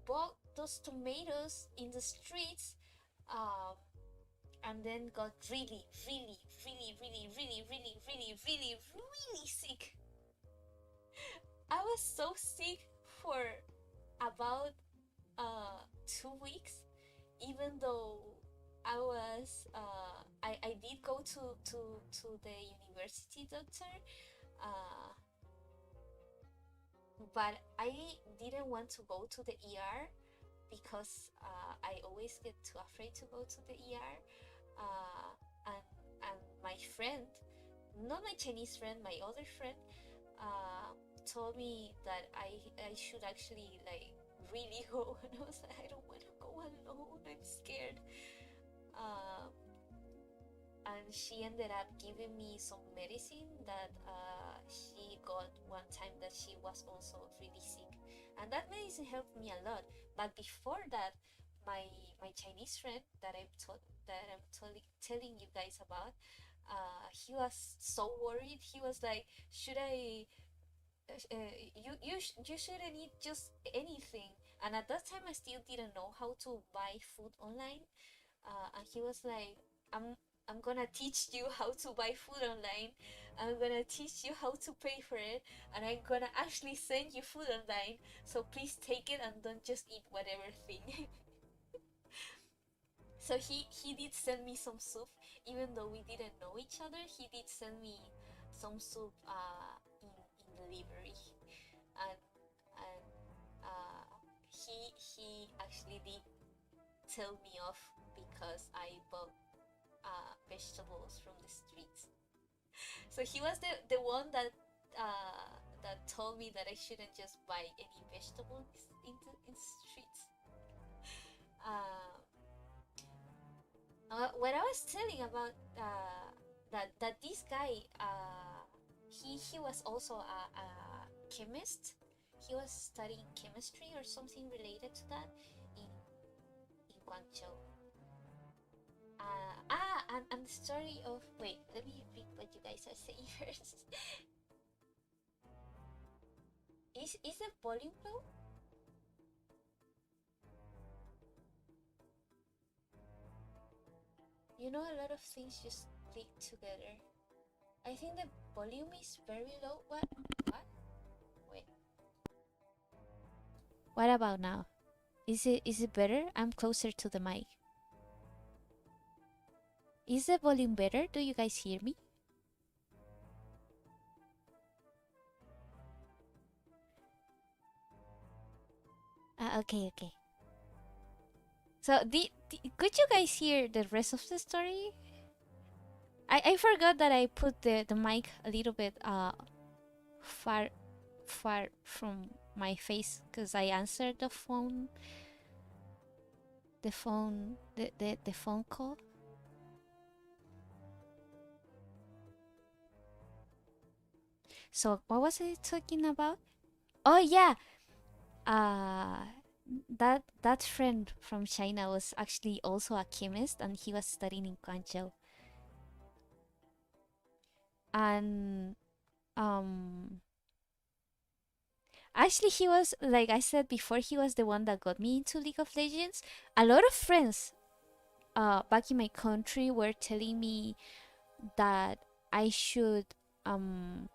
bought those tomatoes in the streets, um, and then got really, really, really, really, really, really, really, really, really sick. I was so sick for about 2 weeks, even though I did go to the university doctor, uh, but I didn't want to go to the ER because I always get too afraid to go to the ER. Uh, and my friend, not my Chinese friend, my other friend, uh, told me that I should actually like really go, and I was like, I don't want to go alone. I'm scared. Um, and she ended up giving me some medicine that she got one time that she was also really sick, and that medicine helped me a lot. But before that, my Chinese friend that I'm telling you guys about, he was so worried. He was like, should I you shouldn't eat just anything. And at that time I still didn't know how to buy food online, and he was like, I'm gonna teach you how to buy food online. I'm gonna teach you how to pay for it, and I'm gonna actually send you food online. So please take it and don't just eat whatever thing. So he did send me some soup, even though we didn't know each other. He did send me some soup in delivery, and and he actually did tell me off because I bought vegetables from the streets. So he was the one that told me that I shouldn't just buy any vegetables in the streets. Uh, what I was telling about that this guy he was also a chemist. He was studying chemistry or something related to that in Guangzhou. And the story of wait, let me read what you guys are saying first. Is the volume low? You know, a lot of things just click together. I think the volume is very low. What? What? Wait. What about now? Is it better? I'm closer to the mic. Is the volume better? Do you guys hear me? Okay, okay. So could you guys hear the rest of the story? I forgot that I put the mic a little bit far far from my face because I answered the phone call. So what was I talking about? Oh yeah, uh, that friend from China was actually also a chemist, and he was studying in Guangzhou. And um, actually, he was like I said before, he was the one that got me into League of Legends. A lot of friends back in my country were telling me that I should um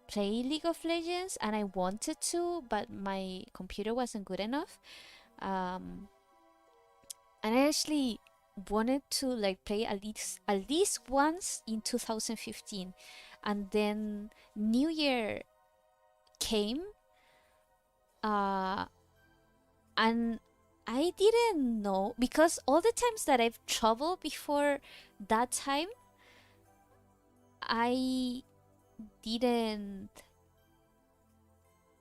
play League of Legends, and I wanted to, but my computer wasn't good enough. Um, and I actually wanted to like play at least once in 2015, and then New Year came, uh, and I didn't know because all the times that I've traveled before that time, I didn't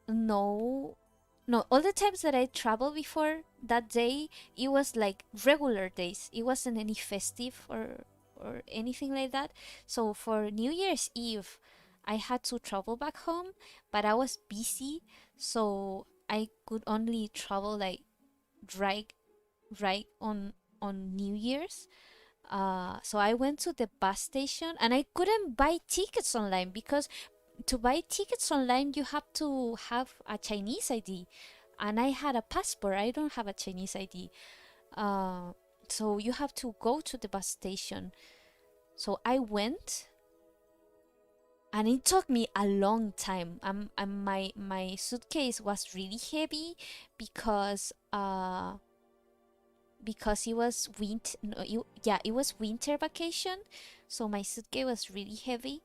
know. No, all the times that I traveled before that day, it was like regular days. It wasn't any festive or anything like that. So for New Year's Eve, I had to travel back home, but I was busy, so I could only travel like right right on New Year's. So I went to the bus station and I couldn't buy tickets online because to buy tickets online you have to have a Chinese ID, and I had a passport. I don't have a Chinese ID. Uh, so you have to go to the bus station. So I went, and it took me a long time. My suitcase was really heavy because because it was winter. No, yeah, it was winter vacation, so my suitcase was really heavy.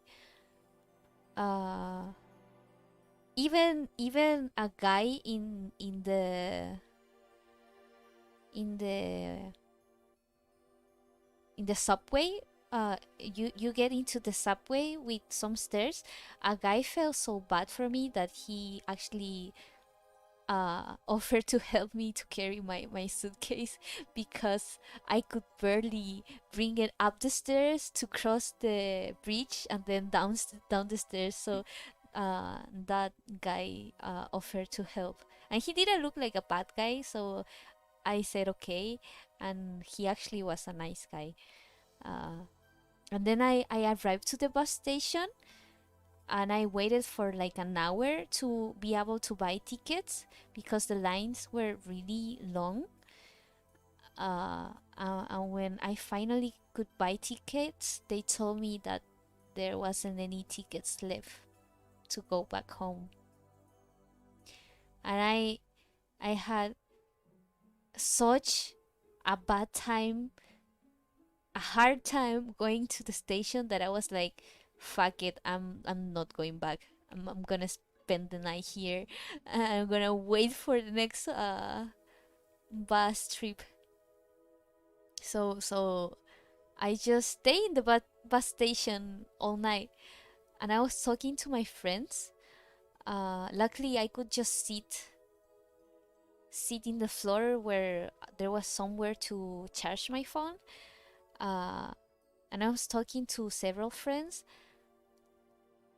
Uh, even a guy in the in the subway, you get into the subway with some stairs. A guy felt so bad for me that he actually offered to help me to carry my suitcase because I could barely bring it up the stairs to cross the bridge and then down the stairs. So that guy offered to help, and he didn't look like a bad guy. So I said okay, and he actually was a nice guy. Uh, and then I arrived to the bus station, and I waited for like an hour to be able to buy tickets because the lines were really long. And when I finally could buy tickets, they told me that there wasn't any tickets left to go back home. And I had such a bad time, a hard time going to the station that I was like, fuck it, I'm not going back. I'm gonna spend the night here. I'm gonna wait for the next bus trip. So I just stay in the bus station all night, and I was talking to my friends. Luckily, I could just sit sit in the floor where there was somewhere to charge my phone. Uh, and I was talking to several friends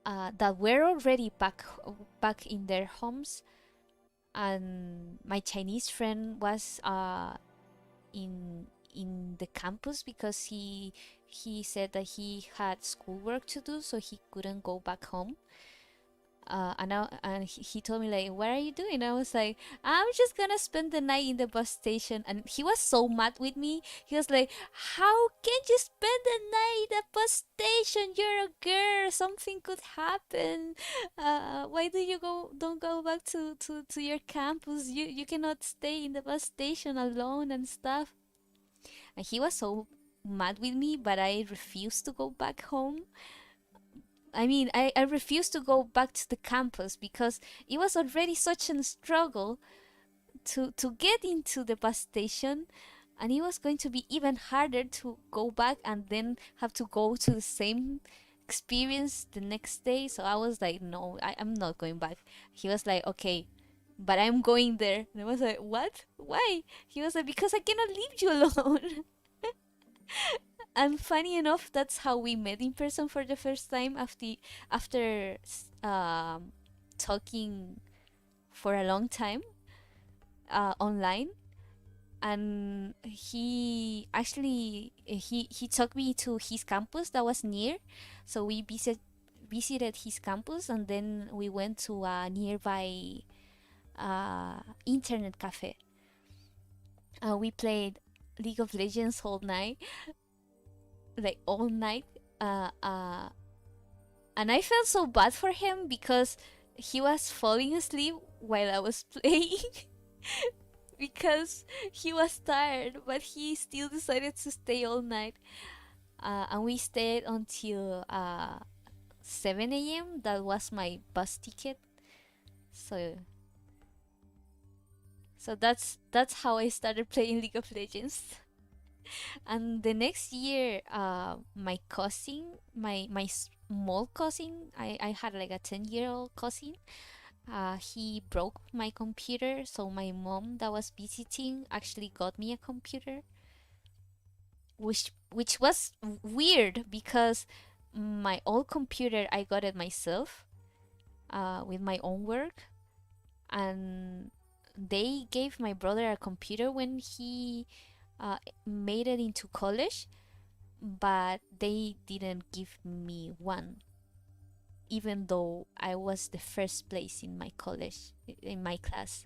that were already back in their homes, and my Chinese friend was in the campus because he said that he had schoolwork to do, so he couldn't go back home. And he told me like, "What are you doing?" I was like, "I'm just gonna spend the night in the bus station." And he was so mad with me. He was like, "How can you spend the night in the bus station? You're a girl. Something could happen. Why do you don't go back to your campus? You cannot stay in the bus station alone and stuff." And he was so mad with me, but I refused to go back home. I mean, I refused to go back to the campus because it was already such a struggle to get into the bus station, and it was going to be even harder to go back and then have to go to the same experience the next day. So I was like, no, I'm not going back. He was like, okay, but I'm going there. And I was like, what? Why? He was like, because I cannot leave you alone. And funny enough, that's how we met in person for the first time after talking for a long time online. And he actually he took me to his campus that was near, so we visited his campus, and then we went to a nearby internet cafe. We played League of Legends all night, like all night. Uh, uh, and I felt so bad for him because he was falling asleep while I was playing because he was tired, but he still decided to stay all night. And we stayed until 7 a.m. That was my bus ticket. So that's how I started playing League of Legends. And the next year, my cousin, my small cousin, I had like a 10-year-old cousin. He broke my computer, so my mom that was visiting actually got me a computer, which was weird because my old computer I got it myself, with my own work, and they gave my brother a computer when he made it into college, but they didn't give me one, even though I was the first place in my college, in my class.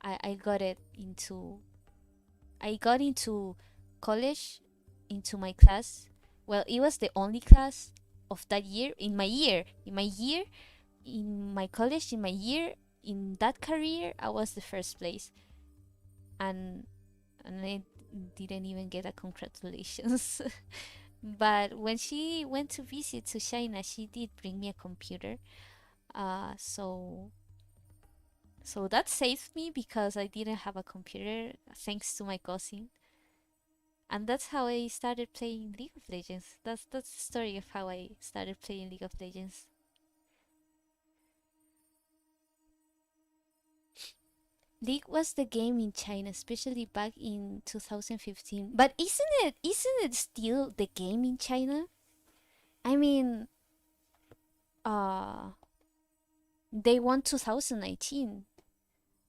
I got it into I got into college, into my class. Well, it was the only class of that year, in my college, in my year, in that career. I was the first place, and I didn't even get a congratulations. But when she went to visit to China, she did bring me a computer. So that saved me because I didn't have a computer, thanks to my cousin. And that's how I started playing League of Legends. That's the story of how I started playing League of Legends. League was the game in China, especially back in 2015. But isn't it still the game in China? I mean, uh they won 2019.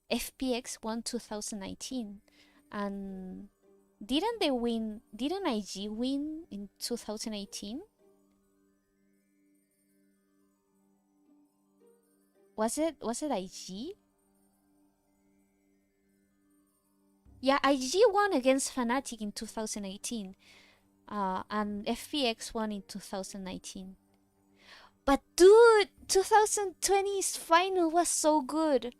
FPX won 2019. And didn't IG win in 2018? Was it IG? Yeah, IG won against Fnatic in 2018. And FPX won in 2019. But dude, 2020's final was so good.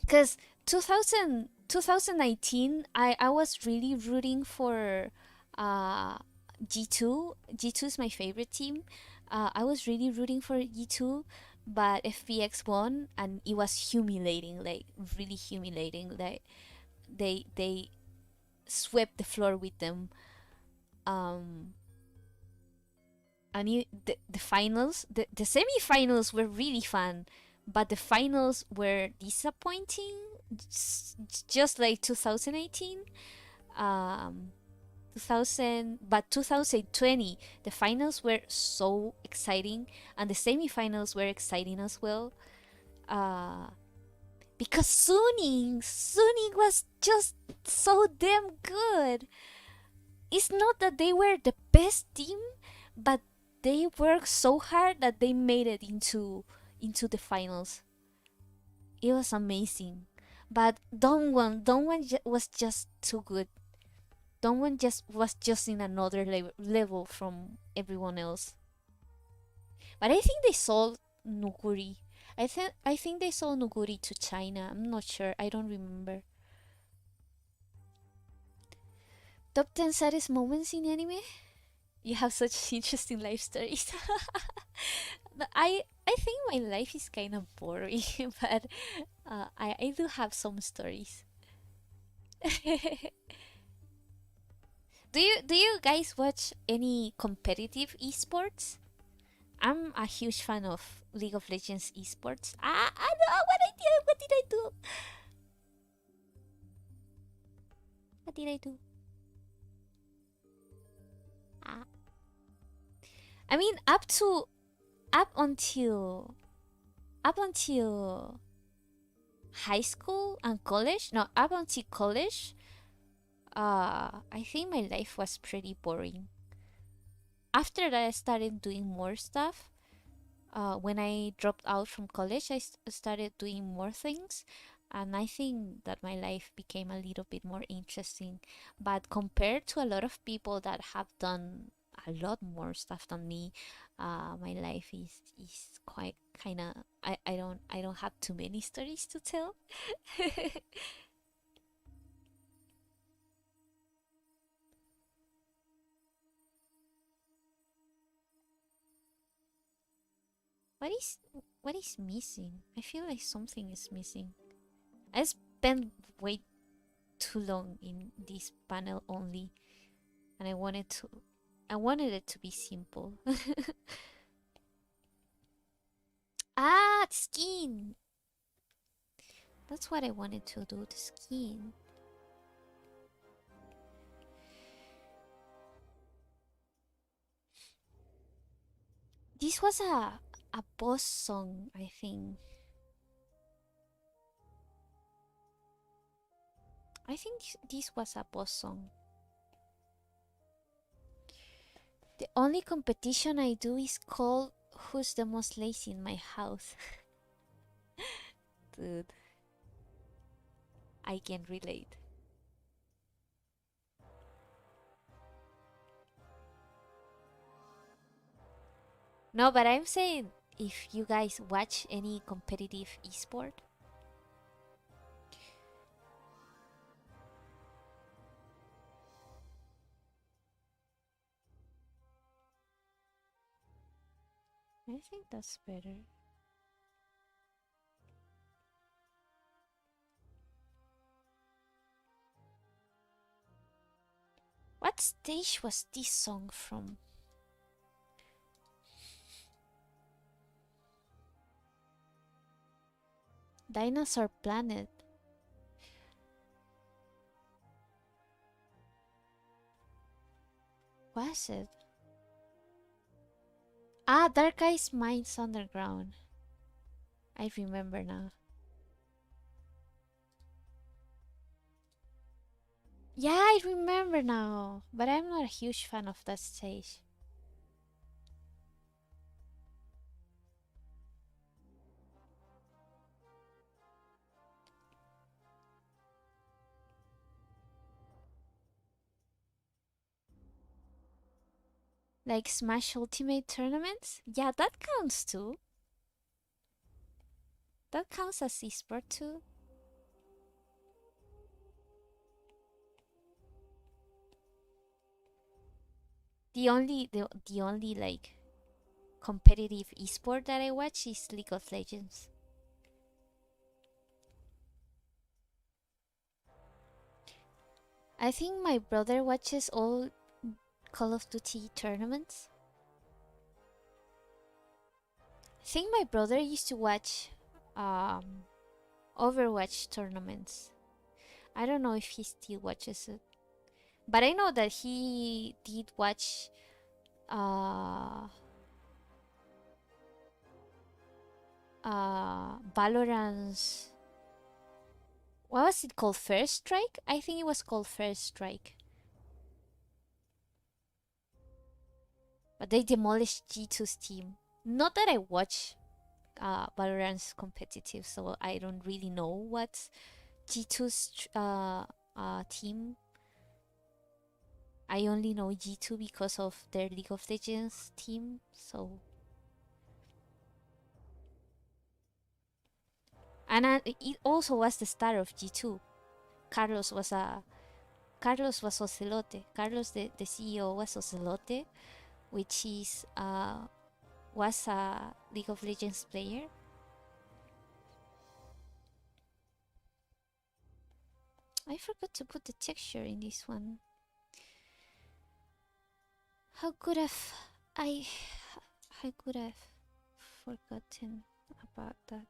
Because 2019, I was really rooting for uh, G2. G2 is my favorite team. I was really rooting for G2, but FPX won, and it was humiliating, like really humiliating. Like they swept the floor with them. Um, and the finals, the semifinals were really fun, but the finals were disappointing, just like 2018. Um, 2000, but 2020, the finals were so exciting, and the semifinals were exciting as well. Uh, because Suning was just so damn good. It's not that they were the best team, but they worked so hard that they made it into the finals. It was amazing. But Dongwon was just too good. Dongwon just was just in another level from everyone else. But I think they sold Nuguri. I think they sold Nuguri to China. I'm not sure. I don't remember. Top 10 saddest moments in anime? You have such interesting life stories. But I think my life is kind of boring, but I do have some stories. Do you guys watch any competitive esports? I'm a huge fan of League of Legends esports. I know what I did. What did I do? What did I do? Ah. I mean, up until up until high school and college. No, up until college. I think my life was pretty boring. After that, I started doing more stuff. When I dropped out from college, I started doing more things, and I think that my life became a little bit more interesting. But compared to a lot of people that have done a lot more stuff than me, my life is quite kind of I don't have too many stories to tell. What is what is missing? I feel like something is missing. I spent way too long in this panel only, and I wanted it to be simple. Ah, the skin. That's what I wanted to do. The skin. This was a boss song, I think. I think this was a boss song. The only competition I do is called "Who's the most lazy in my house?" Dude, I can relate. No, but I'm saying if you guys watch any competitive esport, I think that's better. What stage was this song from? Dinosaur Planet. Was it? Ah, Dark Eyes Mines Underground. I remember now. Yeah, I remember now. But I'm not a huge fan of that stage. Like Smash Ultimate tournaments? Yeah, that counts too. That counts as esport too. The only like competitive esport that I watch is League of Legends. I think my brother watches all Call of Duty tournaments. I think my brother used to watch um, Overwatch tournaments. I don't know if he still watches it, but I know that he did watch uh, Valorant's. What was it called? First Strike? I think it was called First Strike. But they demolished G2's team. Not that I watch Valorant's competitive, so I don't really know what's G2's team. I only know G2 because of their League of Legends team, so. And it also was the start of G2. Carlos was a Carlos was Ocelote. Carlos, the CEO, was Ocelote, which is was a League of Legends player. I forgot to put the texture in this one. How could have I? I could have forgotten about that.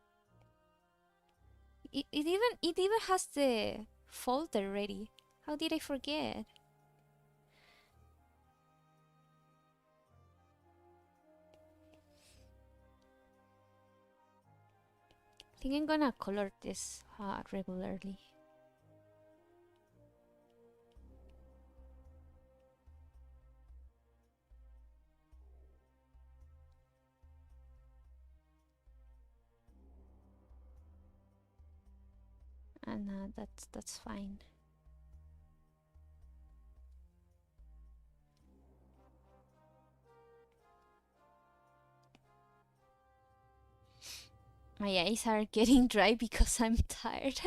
It even has the folder ready. How did I forget? I think I'm gonna color this regularly. And that's fine. My eyes are getting dry because I'm tired.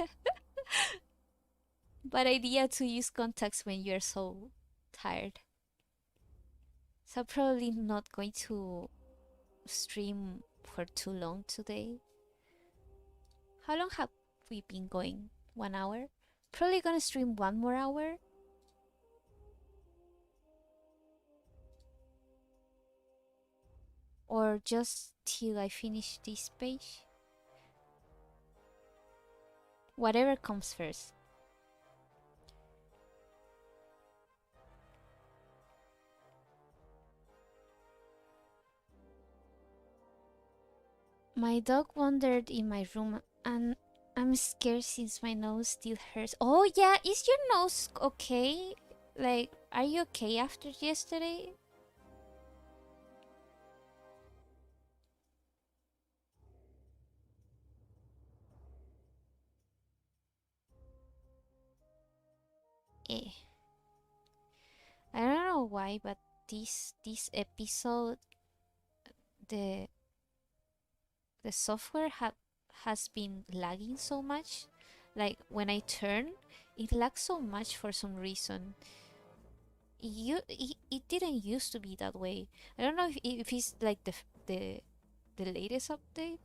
But idea to use contacts when you're so tired. So probably not going to stream for too long today. How long have we been going? 1 hour? Probably gonna stream 1 more hour. Or just till I finish this page. Whatever comes first. My dog wandered in my room and I'm scared since my nose still hurts. Oh yeah, is your nose okay? Like, are you okay after yesterday? Eh. I don't know why, but this episode the the software has been lagging so much. Like when I turn, it lags so much for some reason. It didn't used to be that way. I don't know if it's like the latest update,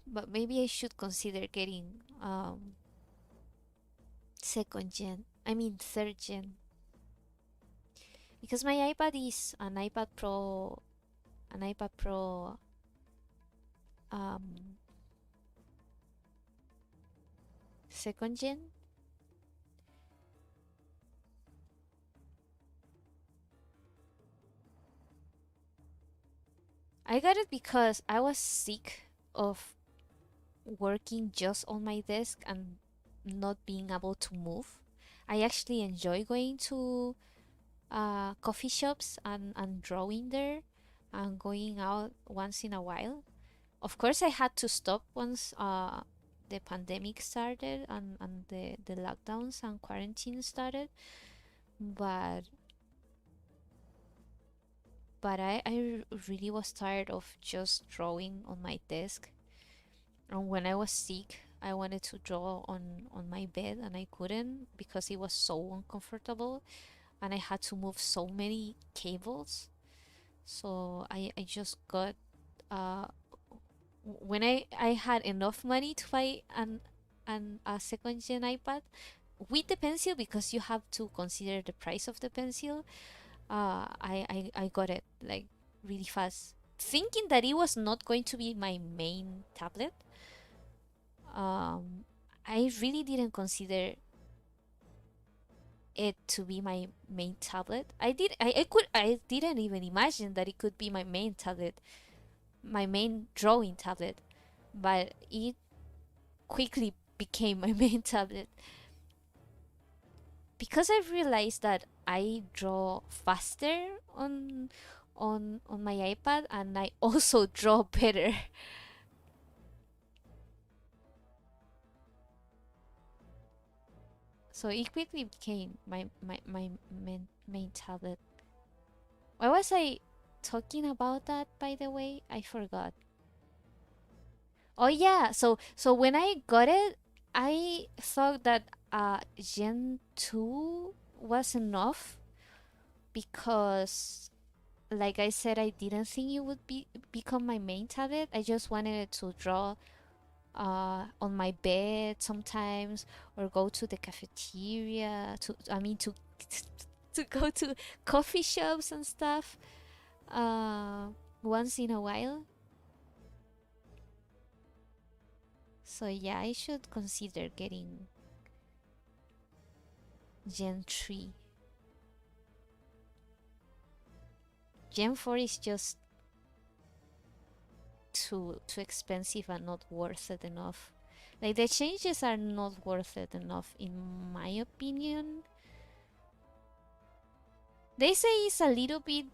but maybe I should consider getting second gen. I mean third gen, because my iPad is an iPad Pro um second gen. I got it because I was sick of working just on my desk and not being able to move. I actually enjoy going to coffee shops and drawing there and going out once in a while. Of course, I had to stop once the pandemic started and the lockdowns and quarantine started. But I really was tired of just drawing on my desk. And when I was sick, I wanted to draw on my bed and I couldn't because it was so uncomfortable and I had to move so many cables. So I just got uh when I had enough money to buy an a second gen iPad with the pencil, because you have to consider the price of the pencil. I got it like really fast. thinking that it was not going to be my main tablet. Um, I really didn't consider it to be my main tablet. I didn't even imagine that it could be my main tablet, my main drawing tablet, but it quickly became my main tablet because I realized that I draw faster on my iPad, and I also draw better. So it quickly became my main tablet. Why was I talking about that, by the way? I forgot. Oh yeah, so when I got it, I thought that Gen 2 was enough because like I said, I didn't think it would become my main tablet. I just wanted it to draw on my bed sometimes, or go to the cafeteria to I mean to go to coffee shops and stuff uh once in a while. So yeah, I should consider getting Gen 3. Gen 4 is just too expensive and not worth it enough. Like the changes are not worth it enough in my opinion. They say it's a little bit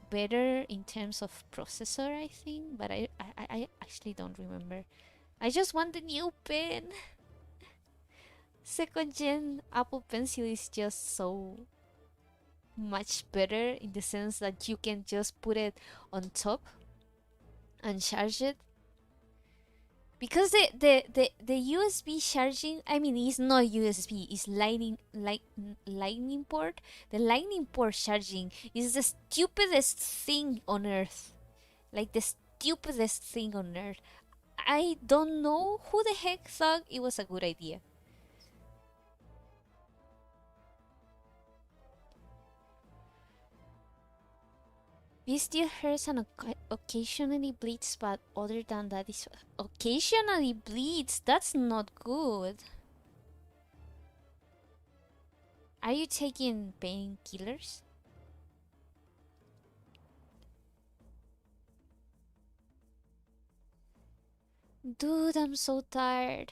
better in terms of processor, I think, but I actually don't remember. I just want the new pen. Second gen Apple Pencil is just so much better in the sense that you can just put it on top and charge it. Because the USB charging, I mean, it's not USB, it's lightning port. The lightning port charging is the stupidest thing on earth. Like the stupidest thing on earth. I don't know who the heck thought it was a good idea. It still hurts and occasionally bleeds, but other than that, it's occasionally bleeds. That's not good. Are you taking painkillers? Dude, I'm so tired.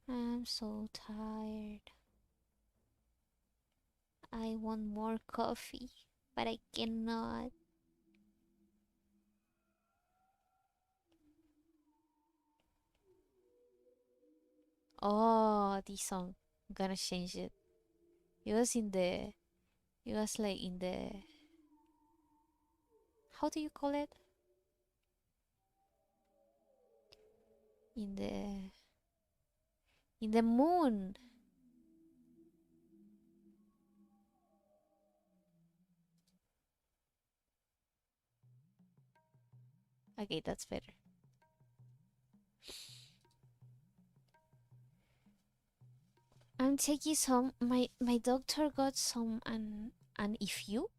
I'm so tired. I want more coffee, but I cannot. Oh, this song. I'm gonna change it. It was in the. It was like in the. How do you call it? In the. In the moon. Okay, that's better. I'm taking some. My doctor got some, and if you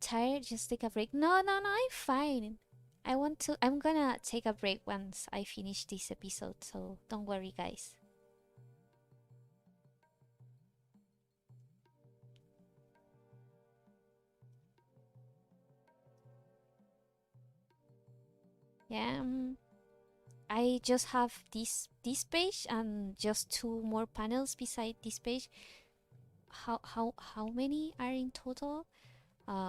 tired, just take a break. No, no, no, I'm fine. I'm gonna take a break once I finish this episode, so don't worry, guys. Yeah, I just have this page and just two more panels beside this page. How many are in total?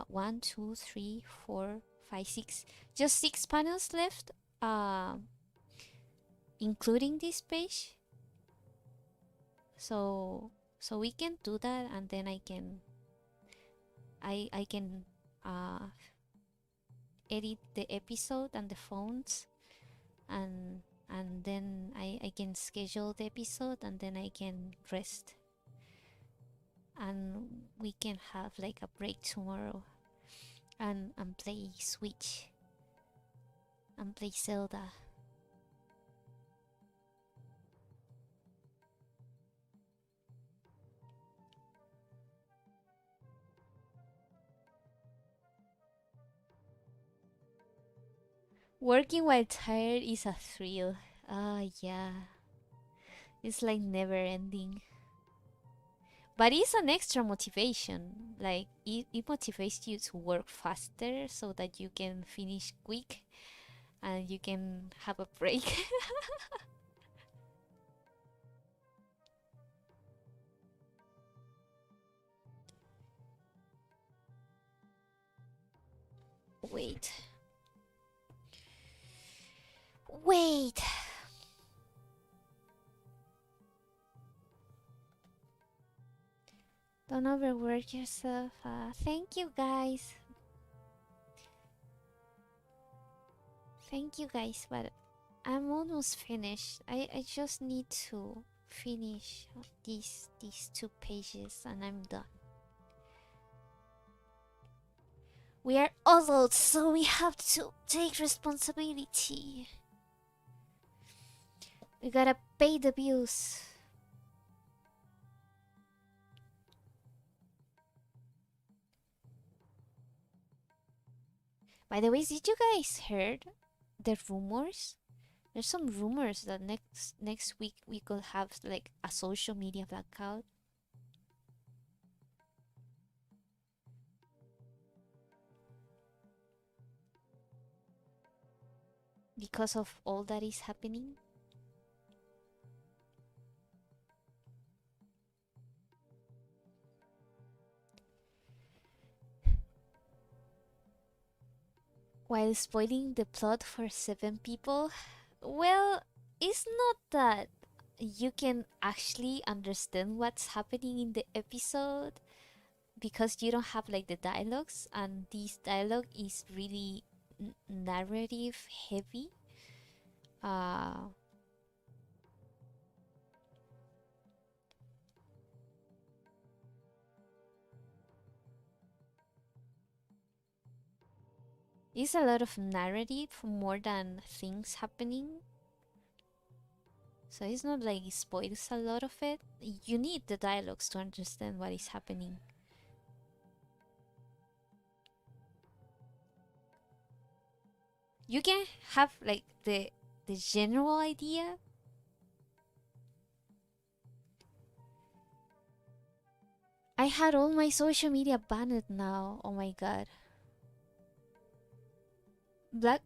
One, two, three, four, five, six. Just six panels left. Including this page. So we can do that, and then I can uh edit the episode and the phones, and then I can schedule the episode, and then I can rest, and we can have like a break tomorrow, and play Switch and play Zelda. Working while tired is a thrill. Ah, yeah. It's like never ending. But it's an extra motivation. Like, it motivates you to work faster so that you can finish quick and you can have a break. Wait. Wait. Don't overwork yourself. Thank you guys. Thank you guys, but I'm almost finished. I just need to finish these 2 pages and I'm done. We are adults, so we have to take responsibility. We gotta pay the bills. By the way, did you guys heard the rumors? There's some rumors that next week we could have like a social media blackout because of all that is happening. While spoiling the plot for 7 people? Well, it's not that you can actually understand what's happening in the episode because you don't have like the dialogues, and this dialogue is really narrative heavy. Uh, it's a lot of narrative more than things happening. So it's not like it spoils a lot of it. You need the dialogues to understand what is happening. You can have like the general idea. I had all my social media banned now. Oh my god. Black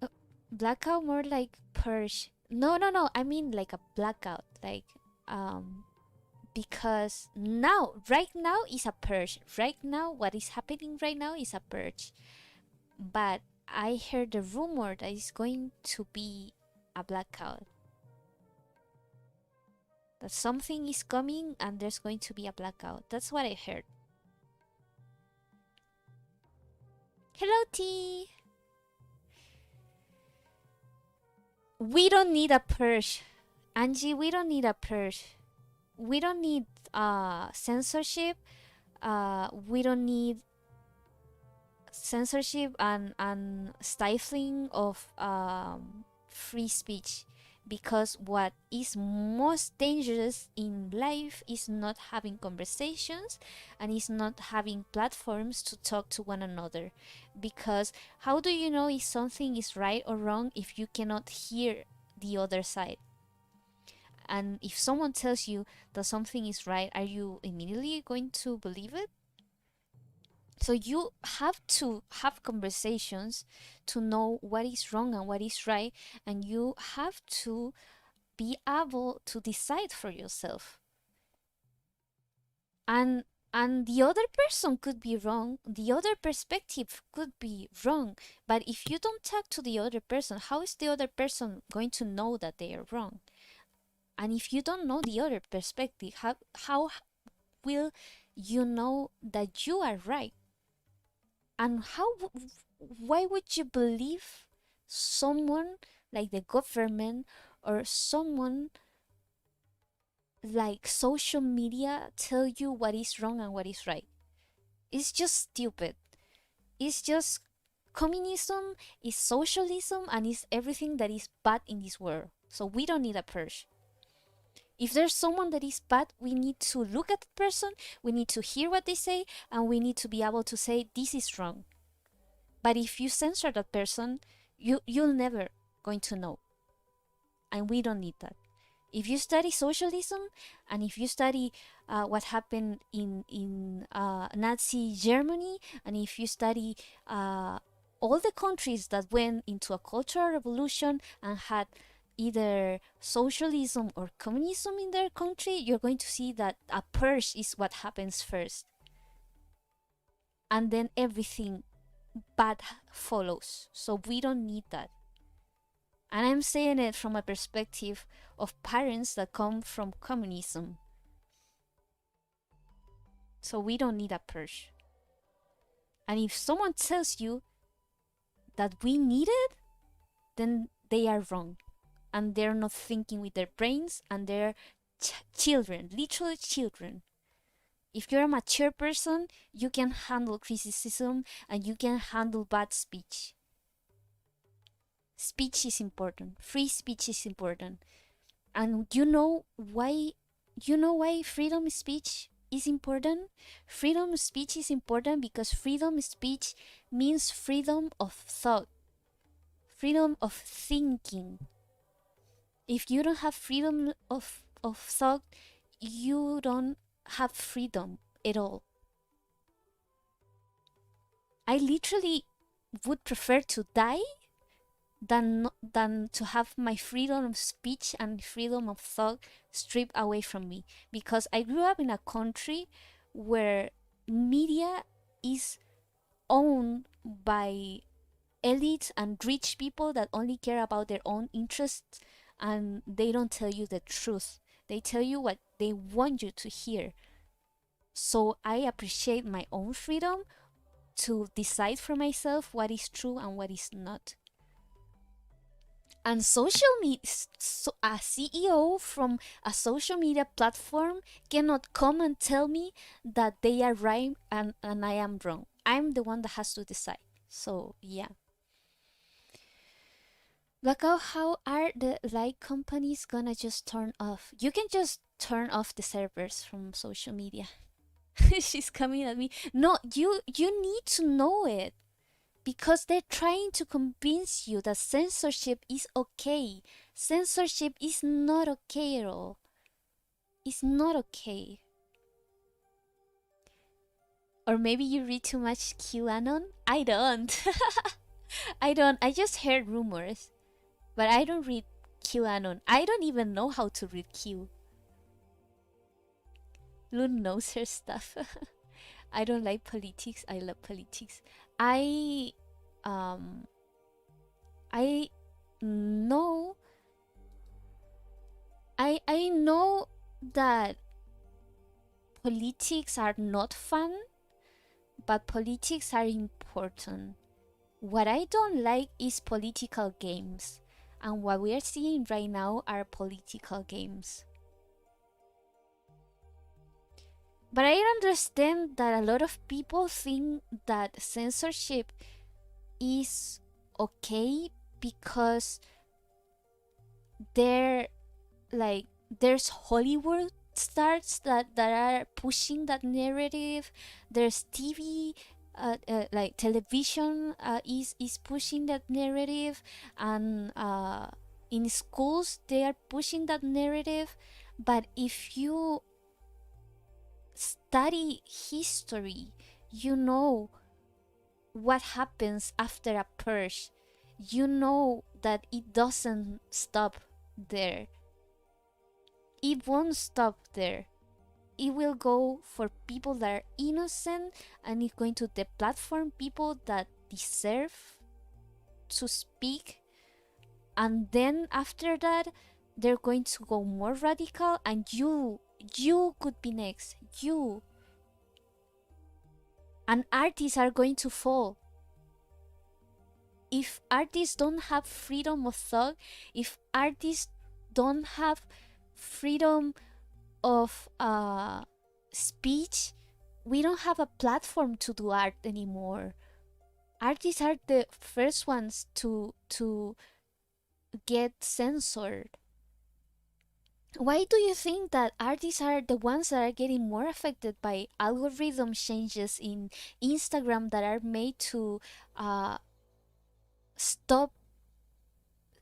blackout more like purge. No, no, no. I mean like a blackout. Like um because now right now is a purge. Right now what is happening right now is a purge. But I heard the rumor that it's going to be a blackout. That something is coming and there's going to be a blackout. That's what I heard. Hello, T. We don't need a purge. Angie, we don't need a purge. We don't need censorship. We don't need censorship and stifling of free speech, because what is most dangerous in life is not having conversations and is not having platforms to talk to one another. Because how do you know if something is right or wrong if you cannot hear the other side? And if someone tells you that something is right, are you immediately going to believe it? So you have to have conversations to know what is wrong and what is right, and you have to be able to decide for yourself. And the other person could be wrong, the other perspective could be wrong, but if you don't talk to the other person, how is the other person going to know that they are wrong? And if you don't know the other perspective, how will you know that you are right? And why would you believe someone like the government or someone like social media tell you what is wrong and what is right? It's just stupid. It's just communism, is socialism, and is everything that is bad in this world. So we don't need a purge. If there's someone that is bad, we need to look at the person, we need to hear what they say, and we need to be able to say this is wrong. But if you censor that person, you'll never going to know. And we don't need that. If you study socialism, and if you study what happened in Nazi Germany, and if you study all the countries that went into a cultural revolution and had either socialism or communism in their country, you're going to see that a purge is what happens first, and then everything bad follows. So we don't need that. And I'm saying it from a perspective of parents that come from communism. So we don't need a purge. And if someone tells you that we need it, then they are wrong. And they're not thinking with their brains, and they're children, literally children. If you're a mature person, you can handle criticism and you can handle bad speech. Speech is important. Free speech is important. And you know why freedom of speech is important? Freedom of speech is important because freedom of speech means freedom of thought, freedom of thinking. If you don't have freedom of thought, you don't have freedom at all. I literally would prefer to die than to have my freedom of speech and freedom of thought stripped away from me, because I grew up in a country where media is owned by elites and rich people that only care about their own interests, and they don't tell you the truth. They tell you what they want you to hear. So I appreciate my own freedom to decide for myself what is true and what is not. And social media, so a CEO from a social media platform cannot come and tell me that they are right and I am wrong. I'm the one that has to decide. So yeah. How are the like companies gonna just turn off? You can just turn off the servers from social media. She's coming at me. No, you need to know it, because they're trying to convince you that censorship is okay. Censorship is not okay at all. It's not okay. Or maybe you read too much QAnon? I don't. I don't. I just heard rumors. But I don't read QAnon. I don't even know how to read Q. Loon knows her stuff. I don't like politics. I love politics. I um I know I know that politics are not fun, but politics are important. What I don't like is political games, and what we are seeing right now are political games. But I understand that a lot of people think that censorship is okay because they're like there's Hollywood stars that are pushing that narrative. There's TV, like television, is pushing that narrative, and in schools they are pushing that narrative. But if you study history, you know what happens after a purge. You know that it doesn't stop there. It won't stop there. It will go for people that are innocent, and it's going to deplatform people that deserve to speak. And then after that, they're going to go more radical, and you could be next. You and artists are going to fall. If artists don't have freedom of thought, if artists don't have freedom of speech, we don't have a platform to do art anymore. Artists are the first ones to get censored. Why do you think that artists are the ones that are getting more affected by algorithm changes in Instagram that are made to stop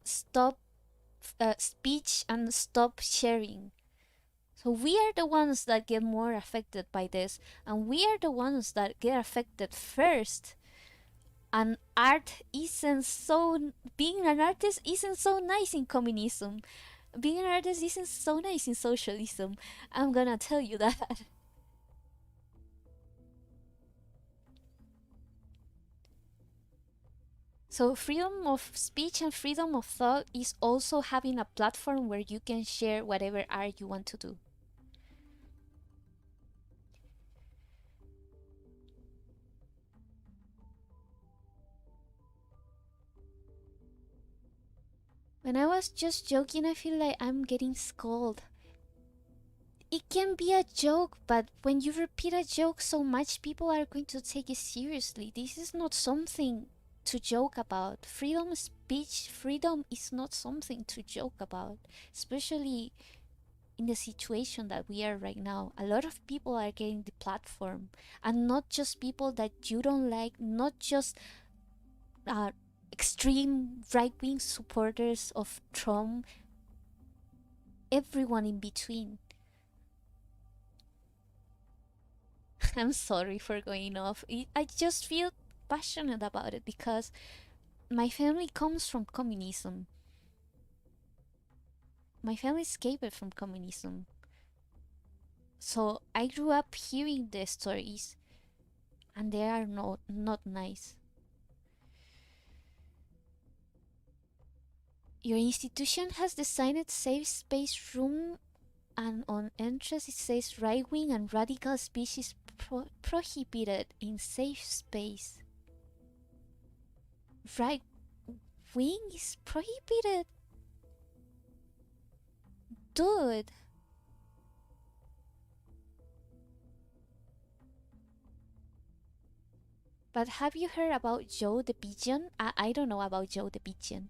stop speech and stop sharing. So we are the ones that get more affected by this, and we are the ones that get affected first. And art isn't so being an artist isn't so nice in communism. Being an artist isn't so nice in socialism. I'm gonna tell you that. So freedom of speech and freedom of thought is also having a platform where you can share whatever art you want to do. When I was just joking, I feel like I'm getting scolded. It can be a joke, but when you repeat a joke so much, people are going to take it seriously. This is not something to joke about. Freedom of speech, freedom is not something to joke about, especially in the situation that we are right now. A lot of people are getting the platform, and not just people that you don't like, not just uh, extreme right wing supporters of Trump, everyone in between. I'm sorry for going off. I just feel passionate about it because my family comes from communism. My family escaped from communism. So I grew up hearing the stories, and they are not nice. Your institution has designed safe space room, and on entrance it says right wing and radical speech is prohibited in safe space. Right wing is prohibited? Dude. But have you heard about Joe the Pigeon? I don't know about Joe the Pigeon.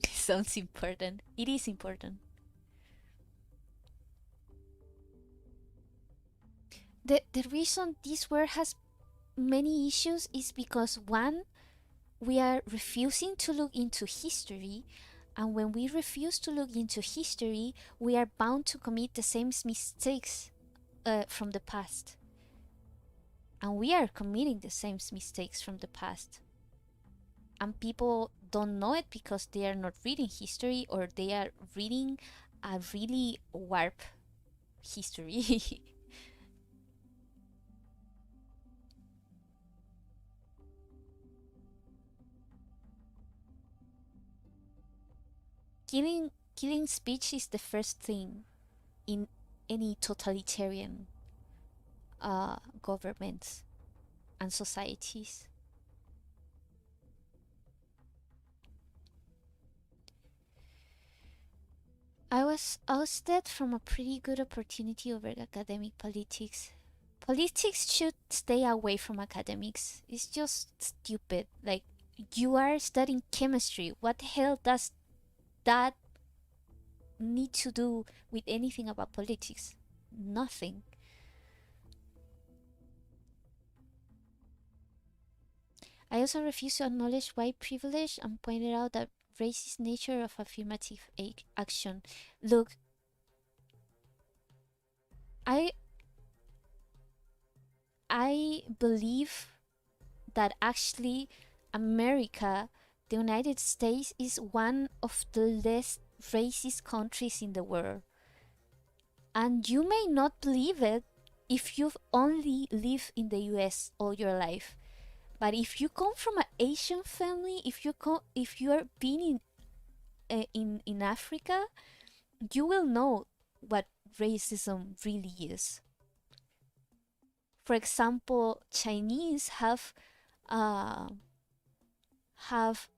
Sounds important. It is important. The reason this word has many issues is because one, we are refusing to look into history, and when we refuse to look into history, we are bound to commit the same mistakes from the past. And we are committing the same mistakes from the past. And people don't know it because they are not reading history, or they are reading a really warped history. Killing speech is the first thing in any totalitarian governments and societies. I was ousted from a pretty good opportunity over academic politics. Politics should stay away from academics. It's just stupid. Like, you are studying chemistry. What the hell does that need to do with anything about politics? Nothing. I also refuse to acknowledge white privilege and pointed out that racist nature of affirmative action. Look, I I believe that actually America, the United States, is one of the less racist countries in the world. And you may not believe it if you've only lived in the US all your life. But if you come from an Asian family, if you are being in Africa, you will know what racism really is. For example, Chinese uh, have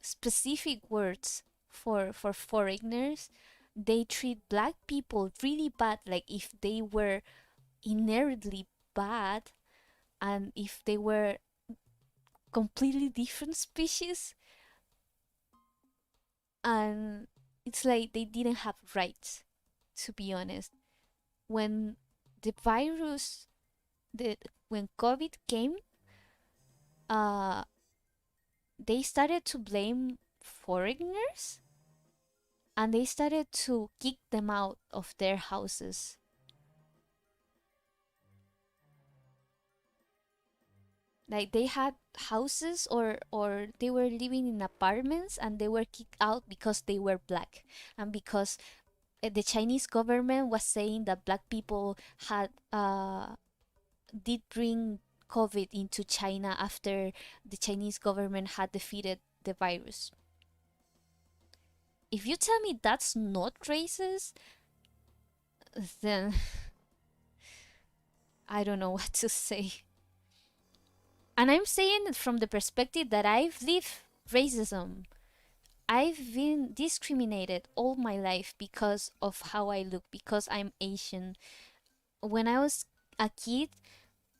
specific words for foreigners. They treat black people really bad, like if they were inherently bad, and if they were completely different species, and it's like they didn't have rights, to be honest. When the virus, the when COVID came, uh they started to blame foreigners and they started to kick them out of their houses. Like they had houses or they were living in apartments and they were kicked out because they were black and because the Chinese government was saying that black people had did bring COVID into China after the Chinese government had defeated the virus. If you tell me that's not racist, then I don't know what to say. And I'm saying it from the perspective that I've lived racism. I've been discriminated all my life because of how I look, because I'm Asian. When I was a kid,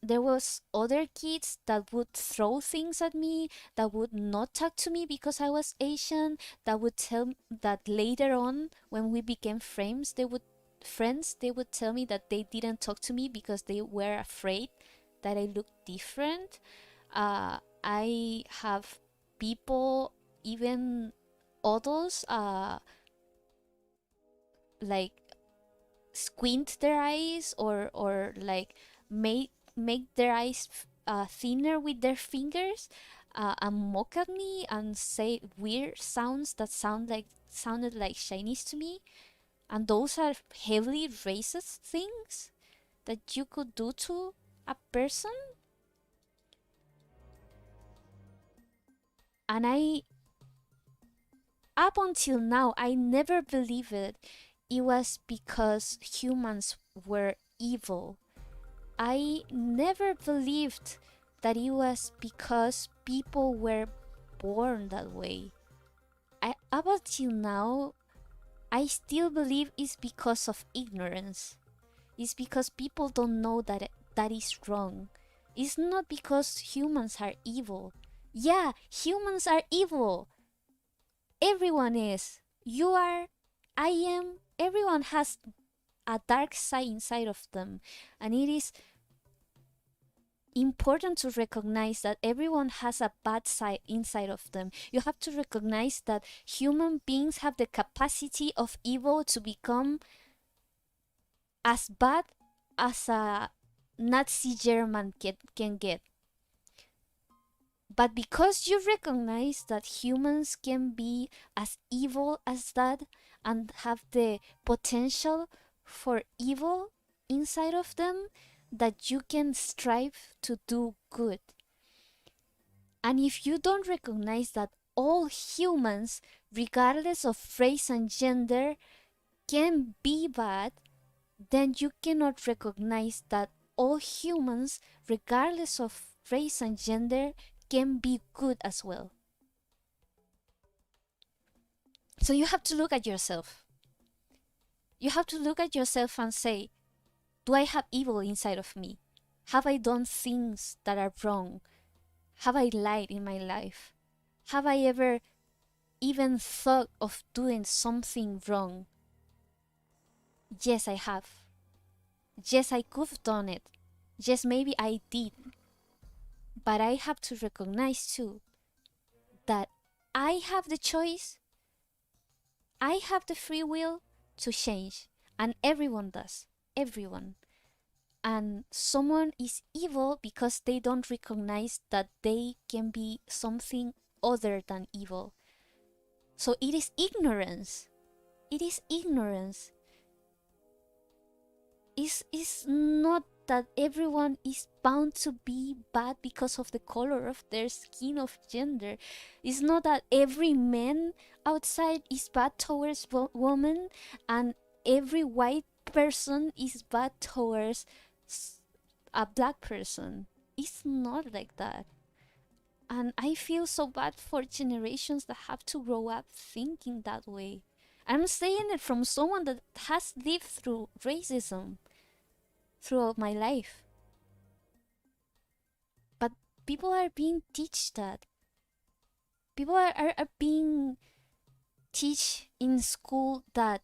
there was other kids that would throw things at me, that would not talk to me because I was Asian, that would tell that later on when we became friends, they would tell me that they didn't talk to me because they were afraid that I looked different. I have people, even adults, like squint their eyes or like make their eyes thinner with their fingers and mock at me and say weird sounds that sounded like Chinese to me, and those are heavily racist things that you could do to a person. And I, up until now, I never believed it was because humans were evil. I never believed that it was because people were born that way. Up until now, I still believe it's because of ignorance. It's because people don't know that that is wrong. It's not because humans are evil. Yeah, humans are evil. Everyone is. You are. I am. Everyone has a dark side inside of them. And it is important to recognize that everyone has a bad side inside of them. You have to recognize that human beings have the capacity of evil to become as bad as a Nazi German can get. But because you recognize that humans can be as evil as that and have the potential for evil inside of them, that you can strive to do good. And if you don't recognize that all humans, regardless of race and gender, can be bad, then you cannot recognize that all humans, regardless of race and gender, can be good as well. So you have to look at yourself. You have to look at yourself and say, do I have evil inside of me? Have I done things that are wrong? Have I lied in my life? Have I ever even thought of doing something wrong? Yes, I have. Yes, I could have done it. Yes, maybe I did. But I have to recognize too that I have the choice, I have the free will to change. And everyone does. Everyone. And someone is evil because they don't recognize that they can be something other than evil. So it is ignorance. It is ignorance. It's not that everyone is bound to be bad because of the color of their skin, of gender. It's not that every man outside is bad towards women and every white person is bad towards a black person. It's not like that. And I feel so bad for generations that have to grow up thinking that way. I'm saying it from someone that has lived through racism throughout my life. But people are being taught that. People are being taught in school that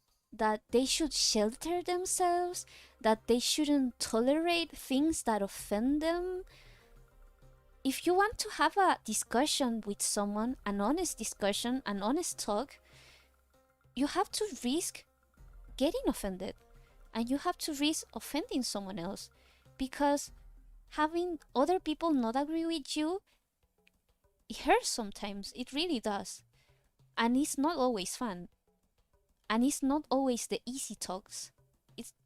they should shelter themselves, that they shouldn't tolerate things that offend them. if you want to have a discussion with someone, an honest discussion, an honest talk, you have to risk getting offended, and you have to risk offending someone else, because having other people not agree with you, it hurts sometimes. It really does. And it's not always fun. And it's not always the easy talks.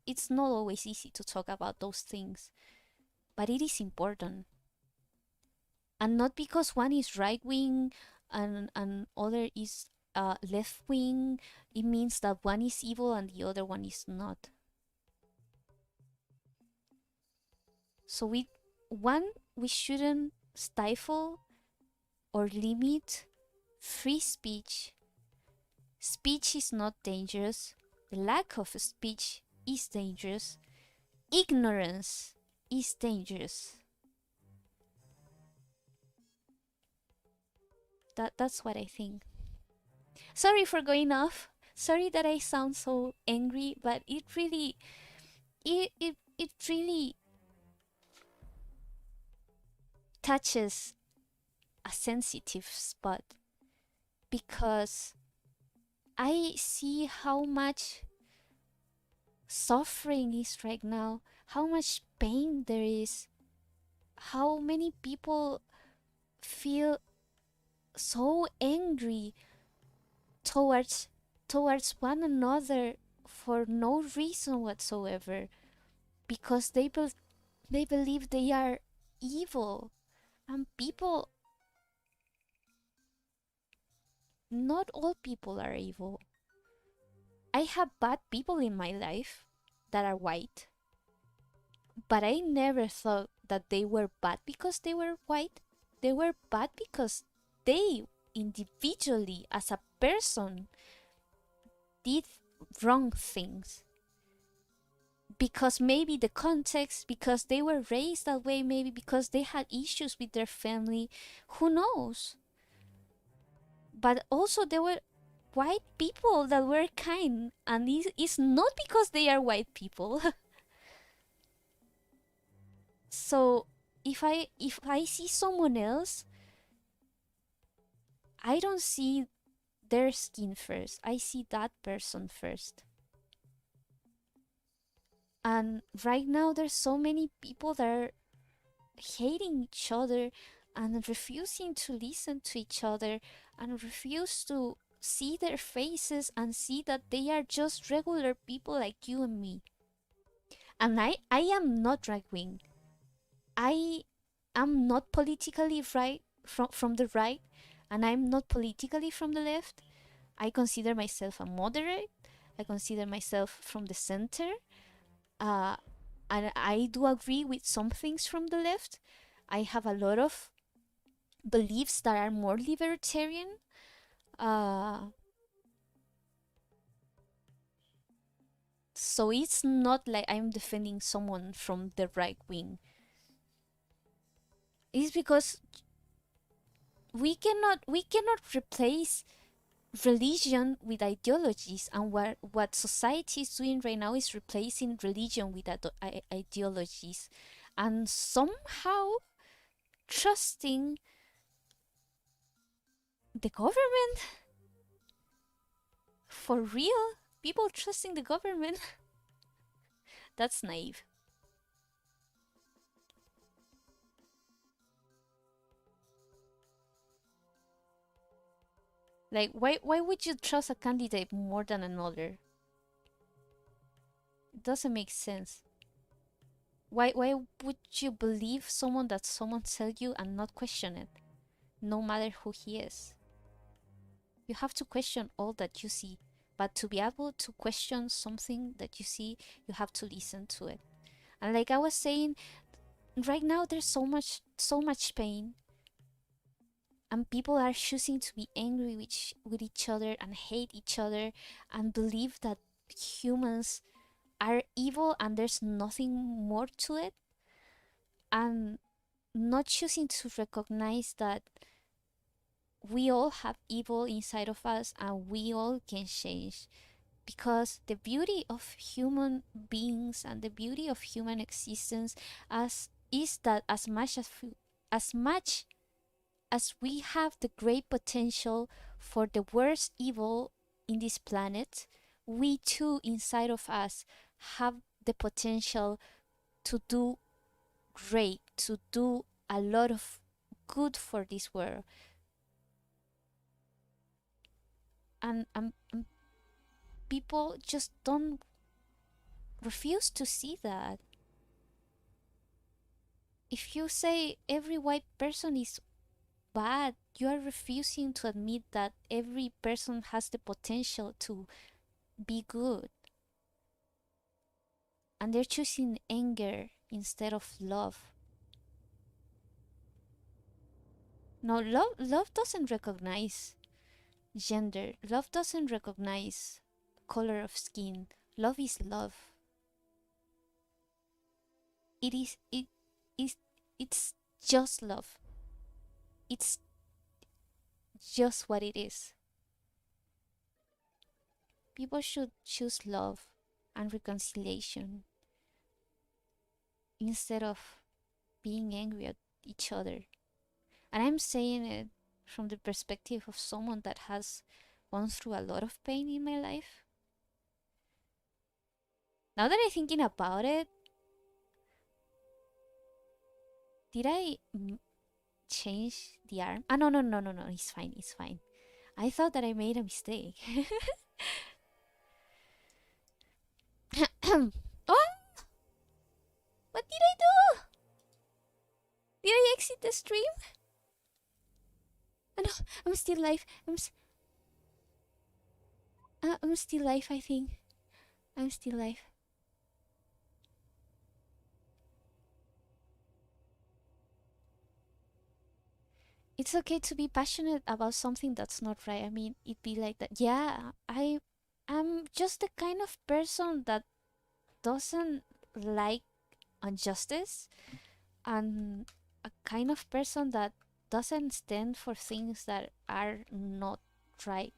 It's not always easy to talk about those things. But it is important. And not because one is right wing and other is left wing, it means that one is evil and the other one is not. So we shouldn't stifle or limit free speech. Speech is not dangerous. The lack of speech is dangerous. Ignorance is dangerous. That's what I think. Sorry for going off. Sorry that I sound so angry, but it really touches a sensitive spot, because I see how much suffering is right now, how much pain there is, how many people feel so angry towards one another for no reason whatsoever, because they believe they are evil. And people, not all people are evil. I have bad people in my life that are white, but I never thought that they were bad because they were white. They were bad because they individually, as a person, did wrong things. Because maybe the context, because they were raised that way, maybe because they had issues with their family, who knows? But also, there were white people that were kind, and it's not because they are white people. So if I see someone else, I don't see their skin first. I see that person first. And right now there's so many people that are hating each other and refusing to listen to each other and refuse to see their faces and see that they are just regular people like you and me. And I am not right wing. I am not politically right from the right, and I'm not politically from the left. I consider myself a moderate. I consider myself from the center. Uh, and I do agree with some things from the left. I have a lot of beliefs that are more libertarian. Uh, so it's not like I'm defending someone from the right wing. It's because we cannot replace religion with ideologies, and what society is doing right now is replacing religion with ideologies, and somehow trusting the government. For real, people trusting the government. That's naive. Like, why would you trust a candidate more than another? It doesn't make sense. Why would you believe someone that someone tell you and not question it, no matter who he is? You have to question all that you see, but to be able to question something that you see, you have to listen to it. And like I was saying, right now there's so much pain, and people are choosing to be angry with each other and hate each other and believe that humans are evil and there's nothing more to it, and not choosing to recognize that we all have evil inside of us and we all can change, because the beauty of human beings and the beauty of human existence as is that as much as as much as we have the great potential for the worst evil in this planet, we too inside of us have the potential to do great, to do a lot of good for this world. And people just don't refuse to see that. If you say every white person is bad, you are refusing to admit that every person has the potential to be good. And they're choosing anger instead of love. No, love doesn't recognize gender. Love doesn't recognize color of skin. Love is love. It is it's just love. It's just what it is. People should choose love and reconciliation instead of being angry at each other. And I'm saying it from the perspective of someone that has gone through a lot of pain in my life. Now that I'm thinking about it, did I change the arm? Ah, no, no, no, no, no. It's fine. It's fine. I thought that I made a mistake. Oh, what did I do? Did I exit the stream? Oh, no, I'm still alive. I'm still alive, I think. I'm still alive. It's okay to be passionate about something that's not right. I mean, it'd be like that. Yeah, I'm just the kind of person that doesn't like injustice, and a kind of person that doesn't stand for things that are not right.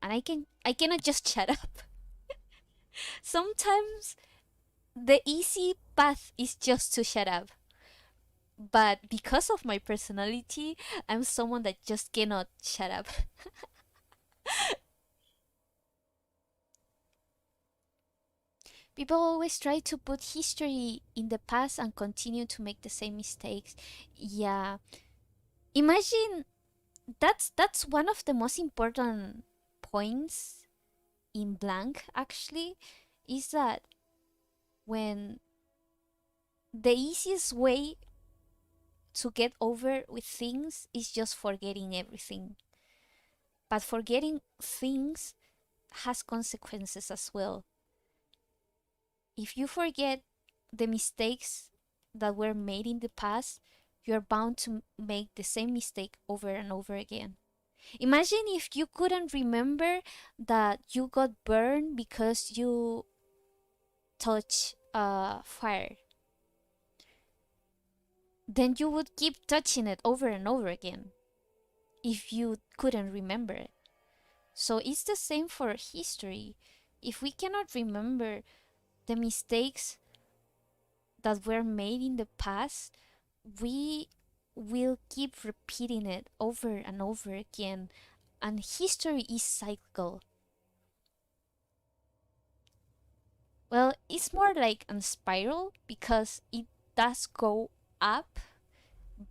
And I cannot just shut up. Sometimes the easy path is just to shut up. But because of my personality, I'm someone that just cannot shut up. People always try to put history in the past and continue to make the same mistakes. Yeah. Imagine that's one of the most important points in blank actually, is that when the easiest way to get over with things is just forgetting everything. But forgetting things has consequences as well. If you forget the mistakes that were made in the past, you're bound to make the same mistake over and over again. Imagine if you couldn't remember that you got burned because you touched fire. Then you would keep touching it over and over again if you couldn't remember it. So it's the same for history. If we cannot remember the mistakes that were made in the past, we will keep repeating it over and over again. And history is cyclical. Well, it's more like a spiral because it does go up,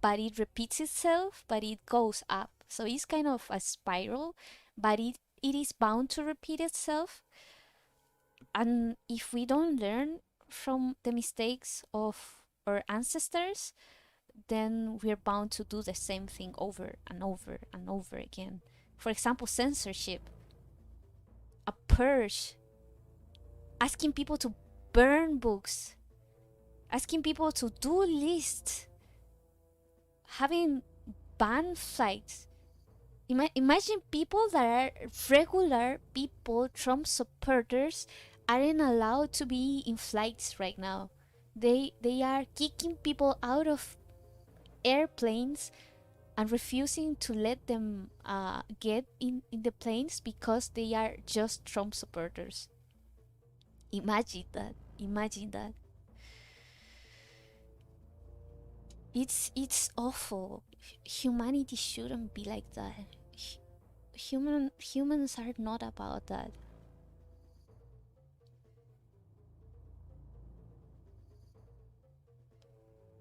but it repeats itself, but it goes up. So it's kind of a spiral, but it is bound to repeat itself. And if we don't learn from the mistakes of our ancestors, then we're bound to do the same thing over and over and over again. For example, censorship, a purge, asking people to burn books, asking people to do lists, having ban flights. Imagine people that are regular people, Trump supporters, aren't allowed to be in flights right now. They are kicking people out of airplanes and refusing to let them get in the planes because they are just Trump supporters. Imagine that. Imagine that. It's awful. Humanity shouldn't be like that. Humans are not about that.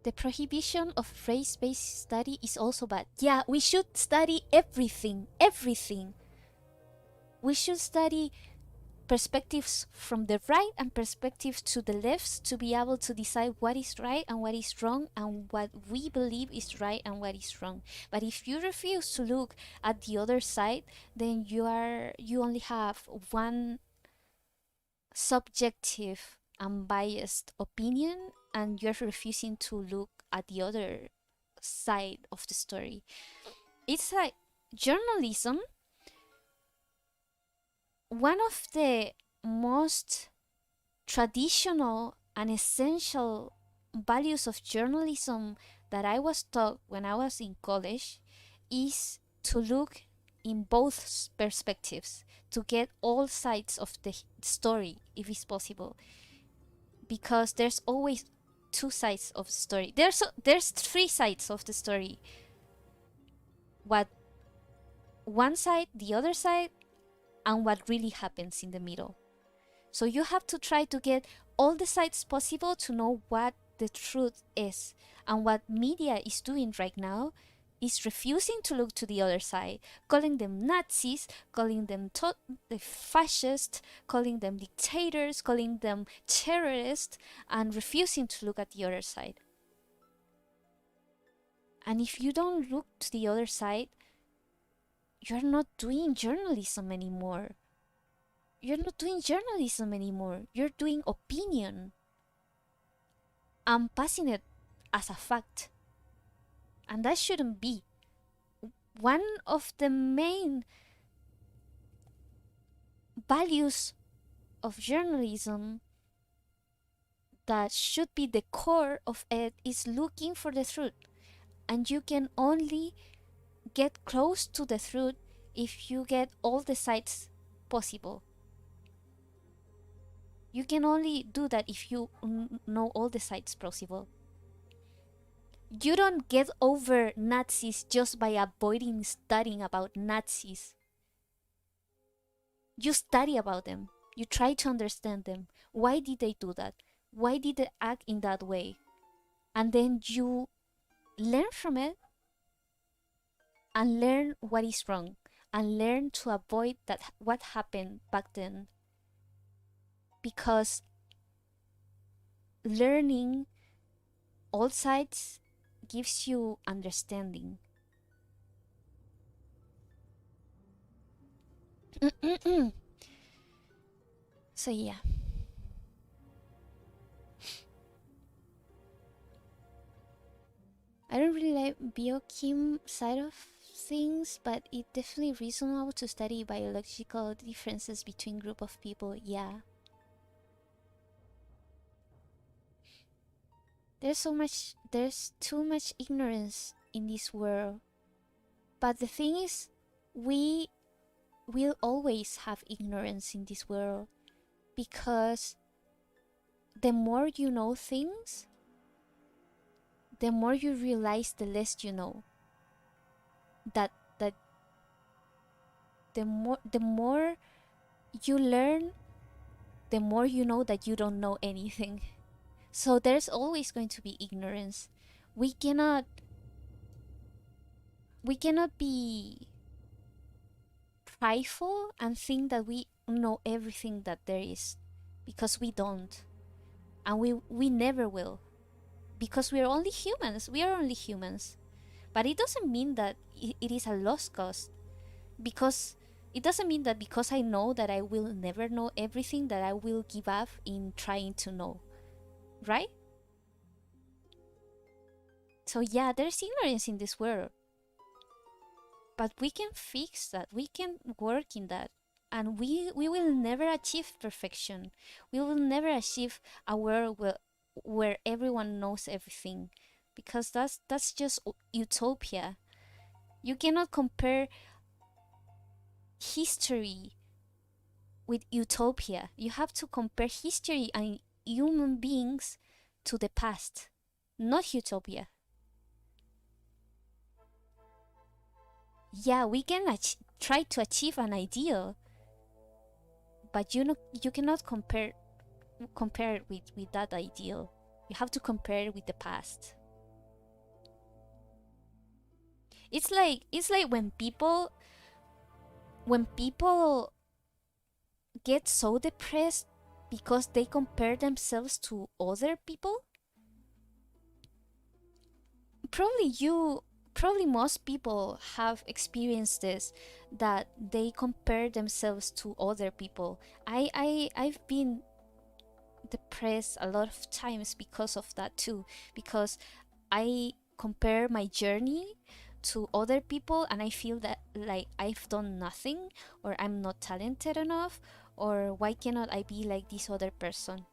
The prohibition of race-based study is also bad. Yeah, we should study everything, everything. We should study perspectives from the right and perspectives to the left to be able to decide what is right and what is wrong and what we believe is right and what is wrong. But if you refuse to look at the other side, then you only have one subjective and biased opinion, and you're refusing to look at the other side of the story. It's like journalism, one of the most traditional and essential values of journalism that I was taught when I was in college is to look in both perspectives, to get all sides of the story if it's possible, because there's always two sides of the story. There's three sides of the story. What one side, the other side, and what really happens in the middle. So you have to try to get all the sides possible to know what the truth is. And what media is doing right now is refusing to look to the other side, calling them Nazis, calling them the fascists, calling them dictators, calling them terrorists, and refusing to look at the other side. And if you don't look to the other side, you're not doing journalism anymore. You're not doing journalism anymore. You're doing opinion. I'm passing it as a fact. And that shouldn't be. One of the main values of journalism that should be the core of it is looking for the truth. And you can only get close to the truth if you get all the sides possible. You can only do that if you know all the sides possible. You don't get over Nazis just by avoiding studying about Nazis. You study about them. You try to understand them. Why did they do that? Why did they act in that way? And then you learn from it and learn what is wrong and learn to avoid that what happened back then. Because learning all sides gives you understanding. So yeah. I don't really like biochem side of things, but it definitely reasonable to study biological differences between group of people. Yeah. There's too much ignorance in this world. But the thing is, we will always have ignorance in this world, because the more you know things, the more you realize the less you know. That the more you learn, the more you know that you don't know anything. So there's always going to be ignorance. We cannot be prideful and think that we know everything that there is, because we don't. And we never will, because we are only humans. We are only humans. But it doesn't mean that it is a lost cause, because it doesn't mean that because I know that I will never know everything, that I will give up in trying to know, right? So yeah, there's ignorance in this world, but we can fix that. We can work in that, and we will never achieve perfection. We will never achieve a world where everyone knows everything, because that's just utopia. You cannot compare history with utopia. You have to compare history and human beings to the past, not utopia. Yeah, we can try to achieve an ideal, but you cannot compare it with that ideal. You have to compare it with the past. It's like when people get so depressed because they compare themselves to other people. Probably most people have experienced this, that they compare themselves to other people. I've been depressed a lot of times because of that too, because I compare my journey to other people and I feel that like I've done nothing, or I'm not talented enough, or why cannot I be like this other person.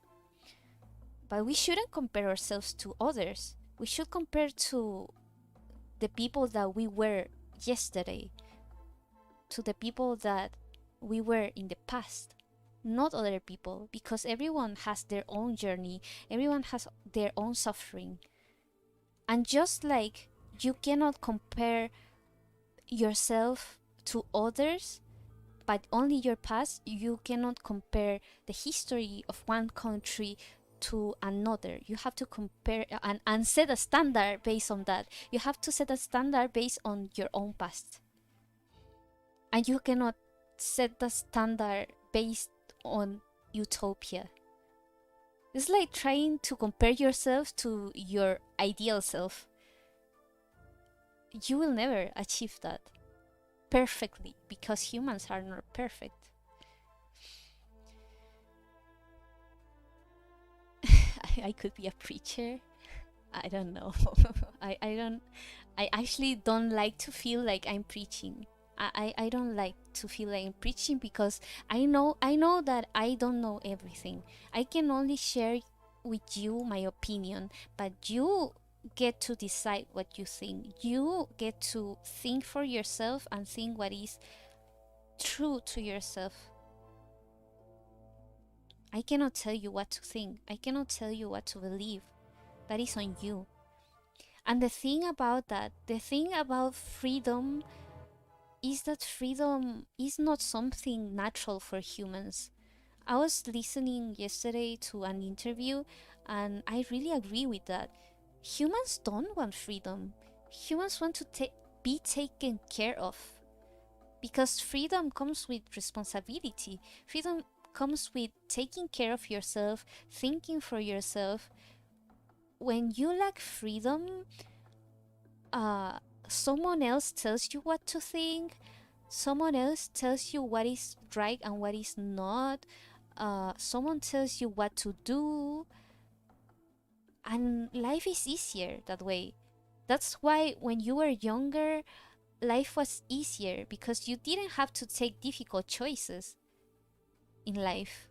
But we shouldn't compare ourselves to others. We should compare to the people that we were yesterday, to the people that we were in the past, not other people, because everyone has their own journey, everyone has their own suffering. And just like you cannot compare yourself to others, but only your past, you cannot compare the history of one country to another. You have to compare and set a standard based on that. You have to set a standard based on your own past. And you cannot set the standard based on utopia. It's like trying to compare yourself to your ideal self. You will never achieve that perfectly because humans are not perfect. I could be a preacher. I don't know. I don't. I actually don't like to feel like I'm preaching. I don't like to feel like I'm preaching because I know that I don't know everything. I can only share with you my opinion, but you get to decide what you think. You get to think for yourself and think what is true to yourself. I cannot tell you what to think. I cannot tell you what to believe. That is on you. And the thing about freedom is that freedom is not something natural for humans. I was listening yesterday to an interview and I really agree with that. Humans don't want freedom. Humans want to be taken care of, because freedom comes with responsibility. Freedom comes with taking care of yourself, thinking for yourself. When you lack freedom, uh, someone else tells you what to think, someone else tells you what is right and what is not, someone tells you what to do, and life is easier that way. That's why when you were younger, life was easier because you didn't have to take difficult choices in life.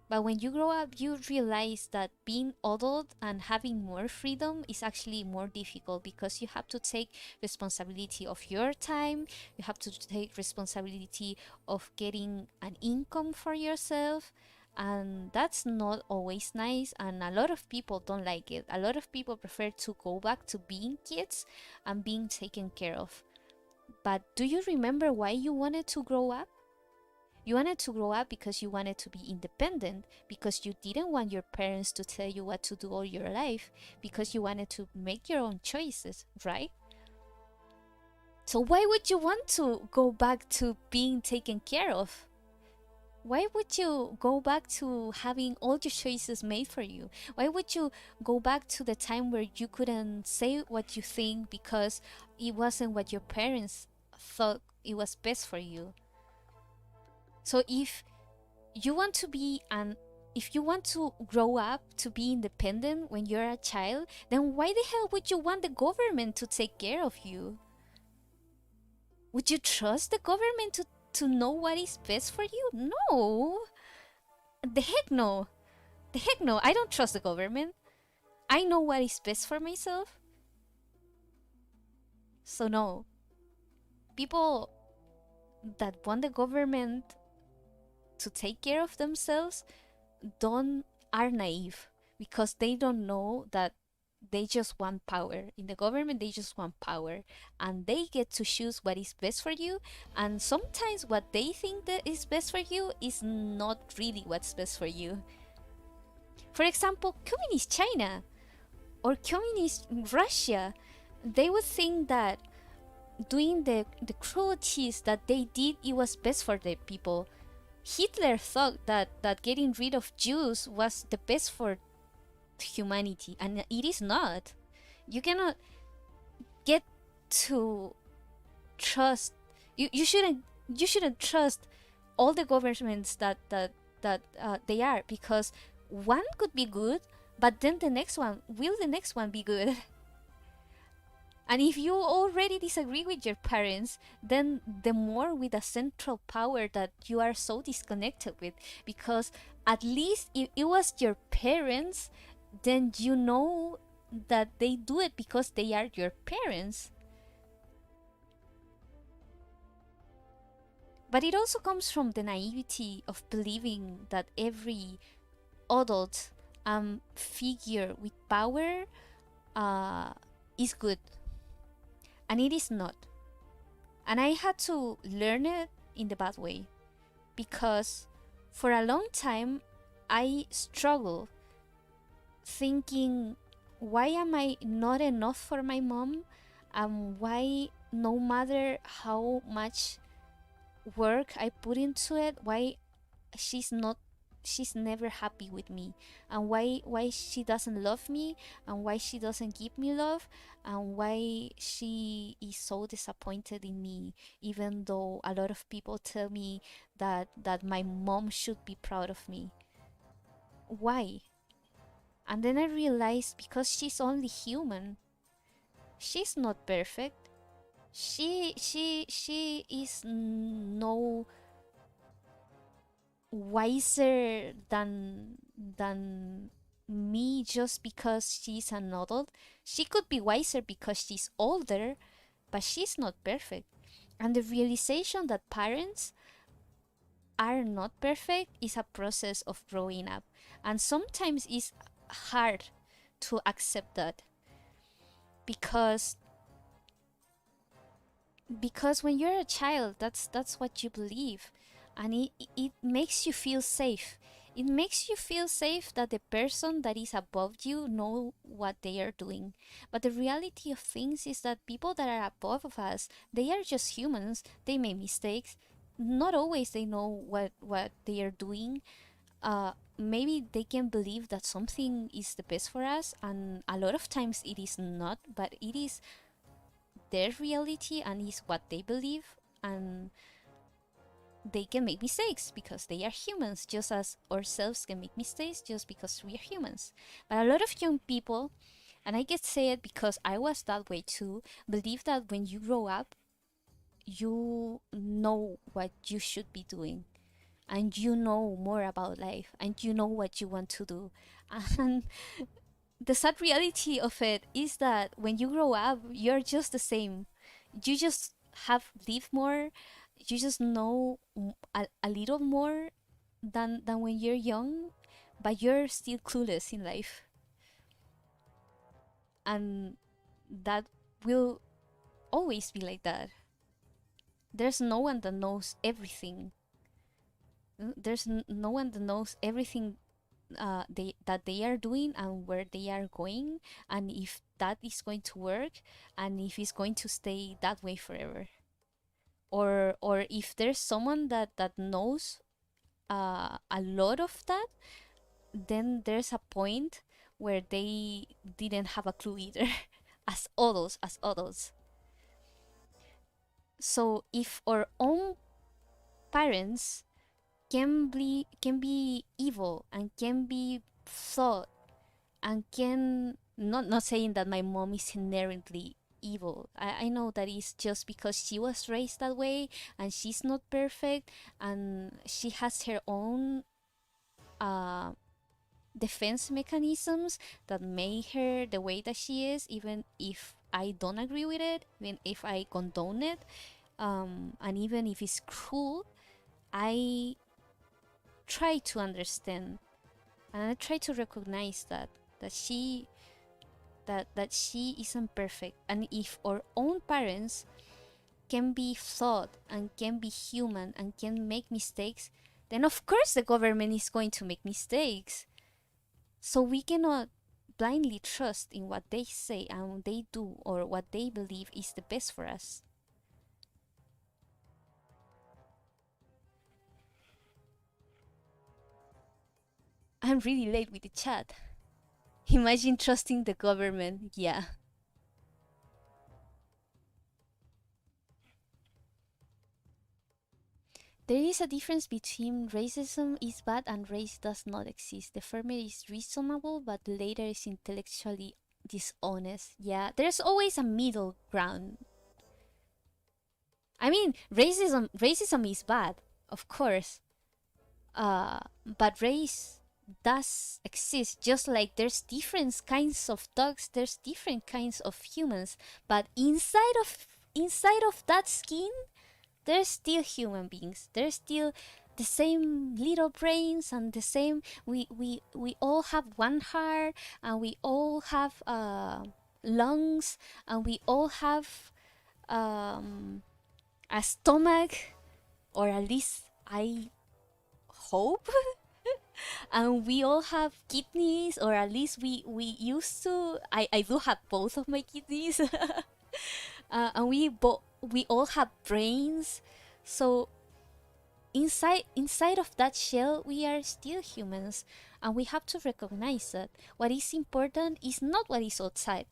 But when you grow up, you realize that being adult and having more freedom is actually more difficult because you have to take responsibility of your time, you have to take responsibility of getting an income for yourself. And that's not always nice, and a lot of people don't like it. A lot of people prefer to go back to being kids and being taken care of. But do you remember why you wanted to grow up? You wanted to grow up because you wanted to be independent, because you didn't want your parents to tell you what to do all your life, because you wanted to make your own choices, right? So why would you want to go back to being taken care of? Why would you go back to having all your choices made for you? Why would you go back to the time where you couldn't say what you think because it wasn't what your parents thought it was best for you? So you want to be an if you want to grow up to be independent when you're a child, then why the hell would you want the government to take care of you? Would you trust the government to know what is best for you? No. The heck no. The heck no. I don't trust the government. I know what is best for myself. So no. People that want the government to take care of themselves don't are naive, because they don't know that They just want power. In the government, they just want power. And they get to choose what is best for you. And sometimes what they think that is best for you is not really what's best for you. For example, communist China or communist Russia, they would think that doing the cruelties that they did, it was best for the people. Hitler thought that getting rid of Jews was the best for humanity, and it is not. You cannot get to trust. You shouldn't trust all the governments that they are, because one could be good, but then the next one be good? And if you already disagree with your parents, then the more with a central power that you are so disconnected with. Because at least if it was your parents, then you know that they do it because they are your parents. But it also comes from the naivety of believing that every adult figure with power is good. And it is not. And I had to learn it in the bad way, because for a long time I struggled thinking, why am I not enough for my mom? Why, no matter how much work I put into it, why she's not she's never happy with me, and why she doesn't love me, and why she doesn't give me love, and why she is so disappointed in me, even though a lot of people tell me that my mom should be proud of me. Why? And then I realized, because she's only human. She's not perfect. She is no wiser than me just because she's an adult. She could be wiser because she's older, but she's not perfect. And the realization that parents are not perfect is a process of growing up. And sometimes it's hard to accept that, because when you're a child, that's what you believe, and it makes you feel safe. It makes you feel safe that the person that is above you know what they are doing. But the reality of things is that people that are above of us, they are just humans. They make mistakes. Not always they know what they are doing. Maybe they can believe that something is the best for us, and a lot of times it is not, but it is their reality and is what they believe. And they can make mistakes because they are humans, just as ourselves can make mistakes just because we are humans. But a lot of young people, and I can say it because I was that way too, believe that when you grow up, you know what you should be doing, and you know more about life, and you know what you want to do. And the sad reality of it is that when you grow up, you're just the same. You just have lived more. You just know a little more than when you're young, but you're still clueless in life. And that will always be like that. There's no one that knows everything. There's no one that knows everything that they are doing and where they are going, and if that is going to work, and if it's going to stay that way forever, or if there's someone that knows a lot of that, then there's a point where they didn't have a clue either. As adults. So if our own parents can be evil and can be flawed, and can not saying that my mom is inherently evil. I know that it's just because she was raised that way, and she's not perfect, and she has her own uh, defense mechanisms that make her the way that she is, even if I don't agree with it, even if I condone it, and even if it's cruel. I try to understand, and I try to recognize that she that she isn't perfect. And if our own parents can be flawed and can be human and can make mistakes, then of course the government is going to make mistakes. So we cannot blindly trust in what they say and they do or what they believe is the best for us. I'm really late with the chat. Imagine trusting the government. Yeah. There is a difference between racism is bad and race does not exist. The former is reasonable, but the later is intellectually dishonest. Yeah, there's always a middle ground. I mean, racism is bad, of course. But race does exist, just like there's different kinds of dogs, there's different kinds of humans, but inside of that skin there's still human beings. There's still the same little brains and the same. We all have one heart, and we all have lungs, and we all have um, a stomach, or at least I hope. And we all have kidneys, or at least we used to. I do have both of my kidneys. And we all have brains. So inside of that shell we are still humans, and we have to recognize that what is important is not what is outside.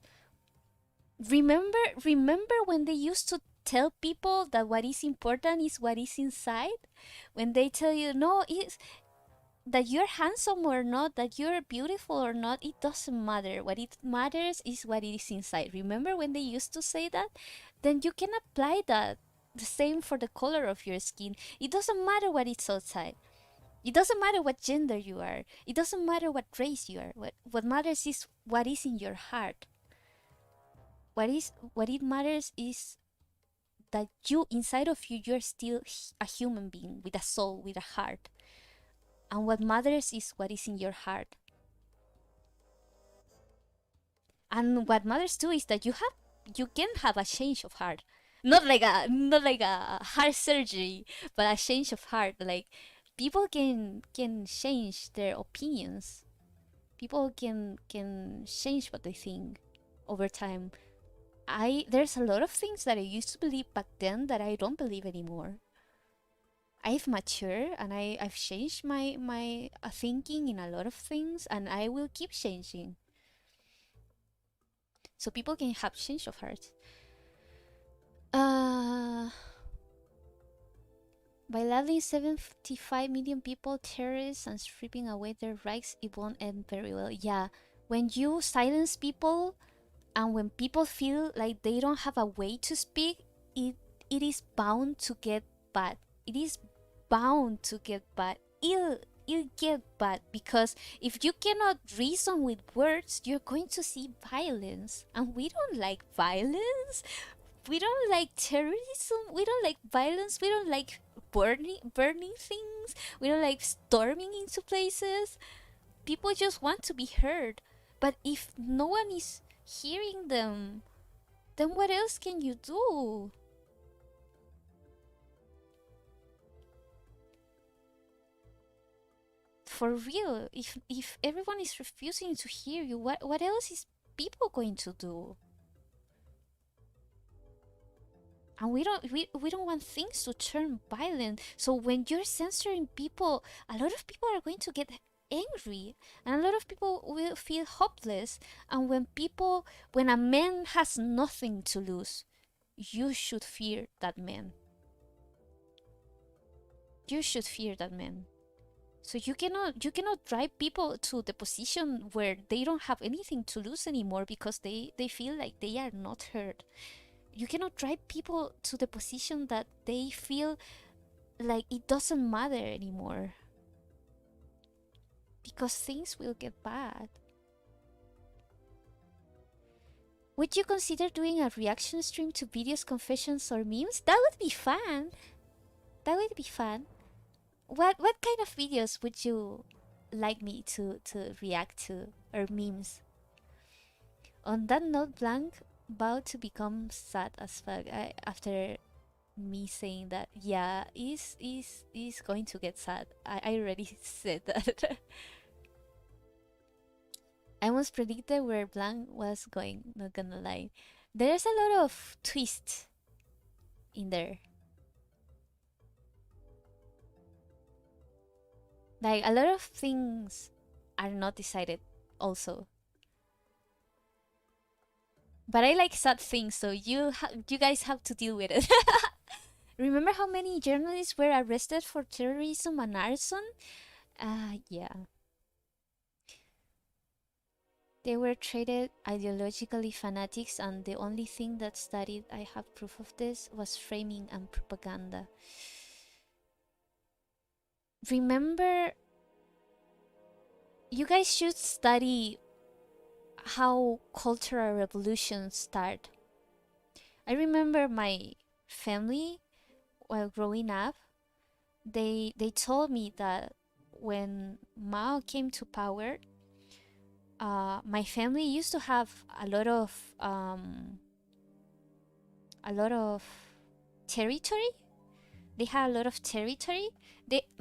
Remember when they used to tell people that what is important is what is inside? When they tell you, no, it's that you're handsome or not, that you're beautiful or not, it doesn't matter. What it matters is what is inside. Remember when they used to say that? Then you can apply that the same for the color of your skin. It doesn't matter what is outside. It doesn't matter what gender you are. It doesn't matter what race you are. What matters is what is in your heart. What it matters is that you inside of you you're still a human being with a soul, with a heart. And what matters is what is in your heart. And what matters too is that you can have a change of heart. Not like a heart surgery, but a change of heart. Like people can change their opinions. People can change what they think over time. I There's a lot of things that I used to believe back then that I don't believe anymore. I've matured and I've changed my thinking in a lot of things, and I will keep changing. So people can have change of heart. Uh, by labeling 75 million people terrorists and stripping away their rights, it won't end very well. Yeah, when you silence people and when people feel like they don't have a way to speak, it is bound to get bad. It is bound to get bad. It'll get bad, because if you cannot reason with words, you're going to see violence, and we don't like violence. We don't like terrorism. We don't like violence. We don't like burning things. We don't like storming into places. People just want to be heard. But if no one is hearing them, then what else can you do? For real, if everyone is refusing to hear you, what else is people going to do? And we don't want things to turn violent. So when you're censoring people, a lot of people are going to get angry, and a lot of people will feel hopeless. And when a man has nothing to lose, you should fear that man. You should fear that man. So you cannot drive people to the position where they don't have anything to lose anymore because they feel like they are not heard. You cannot drive people to the position that they feel like it doesn't matter anymore, because things will get bad. Would you consider doing a reaction stream to videos, confessions, or memes? That would be fun. That would be fun. What kind of videos would you like me to react to, or memes? On that note, Blank vowed to become sad as fuck after me saying that. Yeah, is going to get sad. I already said that. I almost predicted where Blanc was going, not gonna lie. There's a lot of twist in there. Like a lot of things are not decided also. But I like sad things, so you guys have to deal with it. Remember how many journalists were arrested for terrorism and arson? Yeah. They were treated ideologically fanatics, and the only thing that studied I have proof of this was framing and propaganda. Remember, you guys should study how cultural revolutions start. I remember my family while growing up, they told me that when Mao came to power, my family used to have a lot of territory. They had a lot of territory.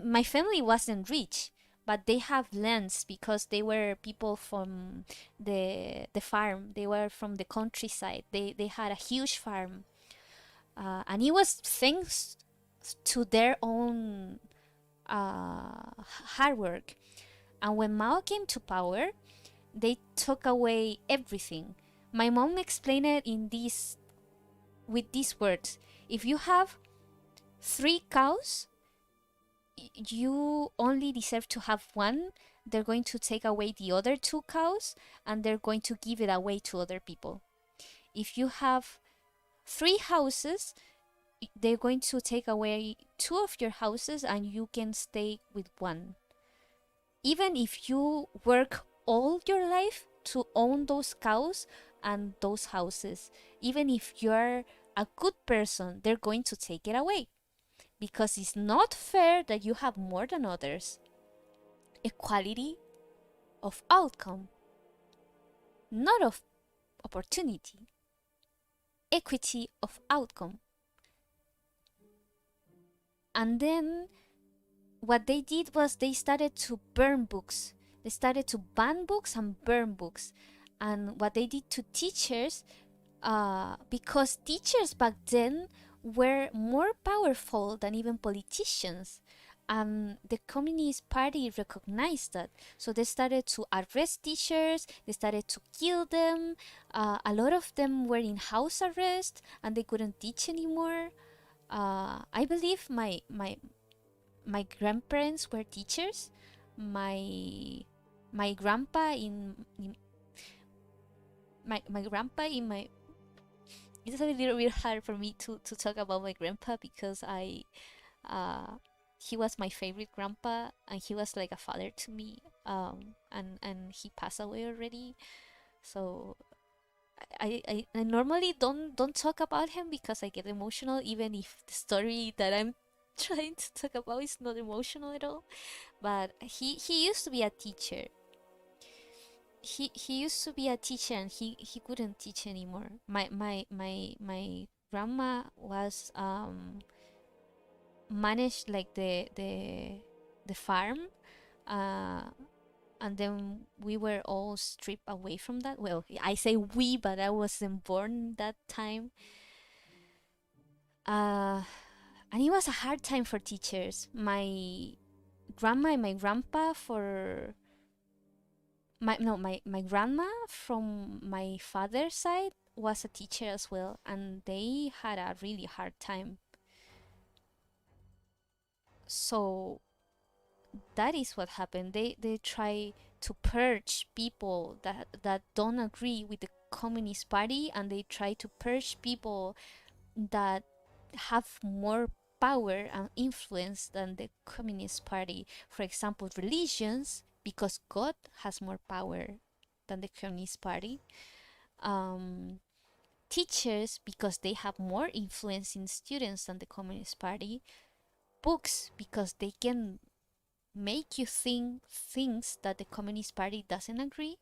My family wasn't rich, but they have lands because they were people from the farm. They were from the countryside. They had a huge farm, and it was thanks to their own hard work. And when Mao came to power, they took away everything. My mom explained it in these with these words: if you have 3 cows, you only deserve to have one. They're going to take away the other 2 cows and they're going to give it away to other people. If you have 3 houses, they're going to take away 2 of your houses and you can stay with one. Even if you work all your life to own those cows and those houses, even if you're a good person, they're going to take it away because it's not fair that you have more than others. Equality of outcome, not of opportunity. Equity of outcome. And then what they did was they started to burn books. They started to ban books and burn books. And what they did to teachers, because teachers back then were more powerful than even politicians. And the Communist Party recognized that. So they started to arrest teachers, they started to kill them. A lot of them were in house arrest and they couldn't teach anymore. I believe my grandparents were teachers. My grandpa in my grandpa in my it's a little bit hard for me to talk about my grandpa because uh he was my favorite grandpa and he was like a father to me, and he passed away already. So I normally don't talk about him because I get emotional even if the story that I'm trying to talk about is not emotional at all. But he used to be a teacher. He used to be a teacher and he couldn't teach anymore. My grandma was managed like the farm, uh and then we were all stripped away from that. Well, I say we, but I wasn't born that time. uh and it was a hard time for teachers. My grandma and my grandpa for my no my grandma from my father's side was a teacher as well, and they had a really hard time. So that is what happened. They try to purge people that don't agree with the Communist Party, and they try to purge people that have more power and influence than the Communist Party. For example, religions, because God has more power than the Communist Party. Um, Teachers, because they have more influence in students than the Communist Party. Books, because they can make you think things that the Communist Party doesn't agree.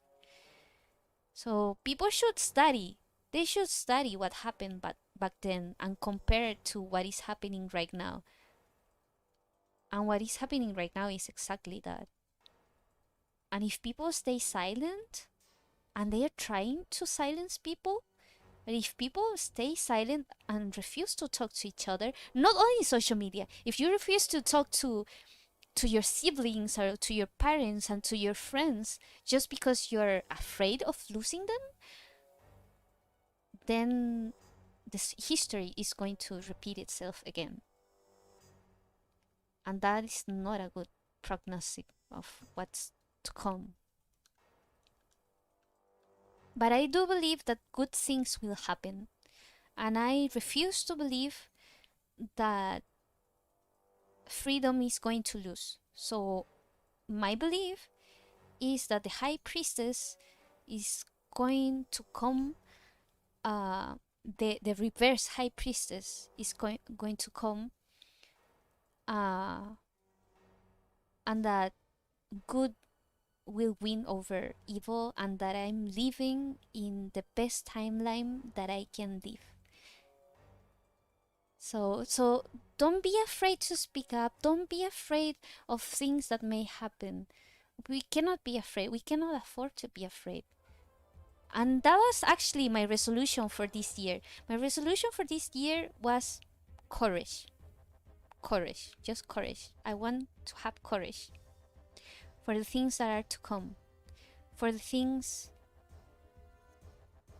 So people should study. They should study what happened back then and compare it to what is happening right now. And what is happening right now is exactly that. And if people stay silent, and they are trying to silence people, but if people stay silent and refuse to talk to each other, not only social media, if you refuse to talk to your siblings or to your parents and to your friends just because you're afraid of losing them, then this history is going to repeat itself again. And that is not a good prognostic of what's to come. But I do believe that good things will happen. And I refuse to believe that freedom is going to lose. So my belief is that the high priestess is going to come, the reverse high priestess is going to come, uh, and that good will win over evil, and that I'm living in the best timeline that I can live. So don't be afraid to speak up. Don't be afraid of things that may happen. We cannot be afraid. We cannot afford to be afraid. And that was actually my resolution for this year. My resolution for this year was courage. Courage. Just courage. I want to have courage for the things that are to come, for the things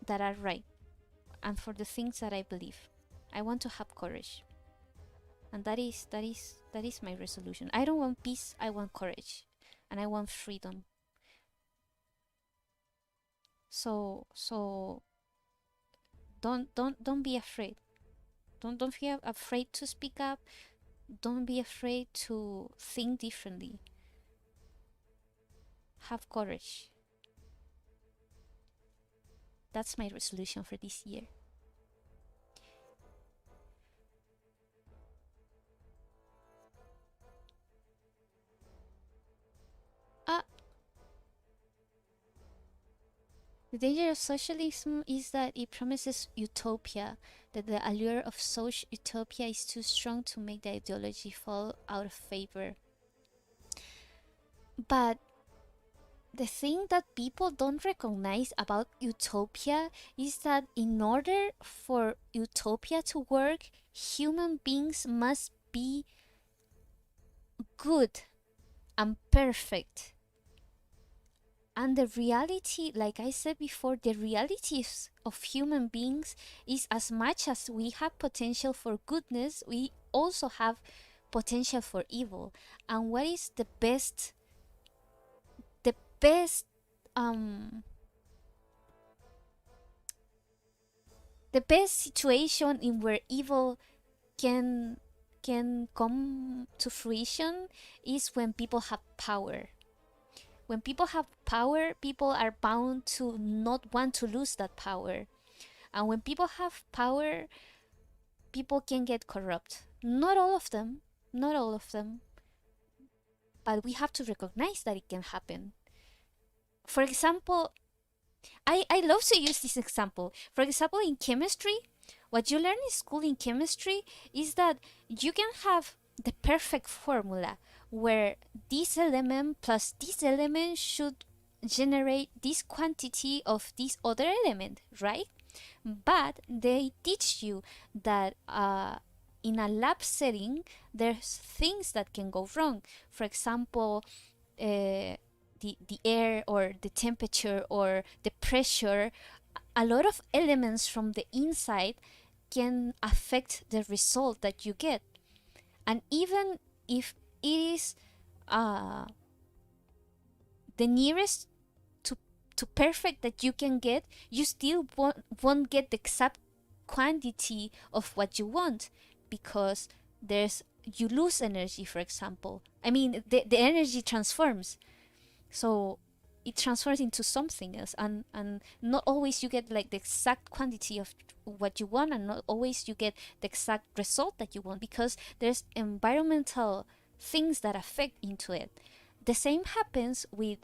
that are right, and for the things that I believe. I want to have courage. And that is my resolution. I don't want peace, I want courage. And I want freedom. So don't be afraid. Don't be afraid to speak up. Don't be afraid to think differently. Have courage. That's my resolution for this year. Uh, the danger of socialism is that it promises utopia, that the allure of social utopia is too strong to make the ideology fall out of favor. But the thing that people don't recognize about utopia is that in order for utopia to work, human beings must be good and perfect. And the reality, like I said before, the realities of human beings is as much as we have potential for goodness, we also have potential for evil. And what is the best um the best situation in where evil can can come to fruition is when people have power. When people have power, people are bound to not want to lose that power. And when people have power, people can get corrupt. Not all of them, not all of them, but we have to recognize that it can happen. For example, I love to use this example. For example, in chemistry, what you learn in school in chemistry is that you can have the perfect formula where this element plus this element should generate this quantity of this other element, right? But they teach you that in a lab setting, there's things that can go wrong. For example, the air or the temperature or the pressure, a lot of elements from the inside can affect the result that you get. And even if it is uh, the nearest to, to perfect that you can get, you still won't get the exact quantity of what you want, because you lose energy, for example. I mean, the energy transforms. So it transfers into something else, and not always you get like the exact quantity of what you want, and not always you get the exact result that you want, because there's environmental things that affect into it. The same happens with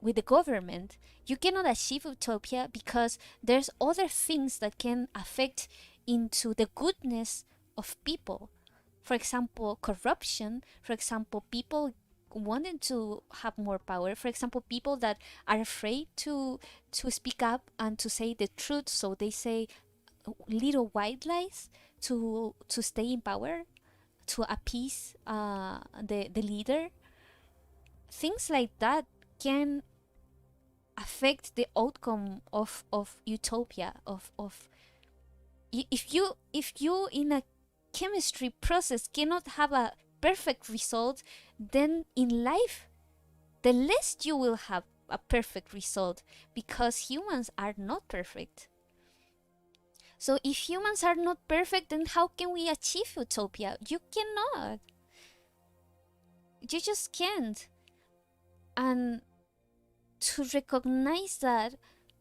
with the government. You cannot achieve utopia because there's other things that can affect into the goodness of people. For example, corruption. For example, people wanting to have more power. For example, people that are afraid to speak up and to say the truth, so they say little white lies to stay in power, to appease the leader. Things like that can affect the outcome of utopia of if you in a chemistry process cannot have a perfect result, then in life the less you will have a perfect result, because humans are not perfect. So if humans are not perfect, then how can we achieve utopia? You cannot. You just can't. And to recognize that,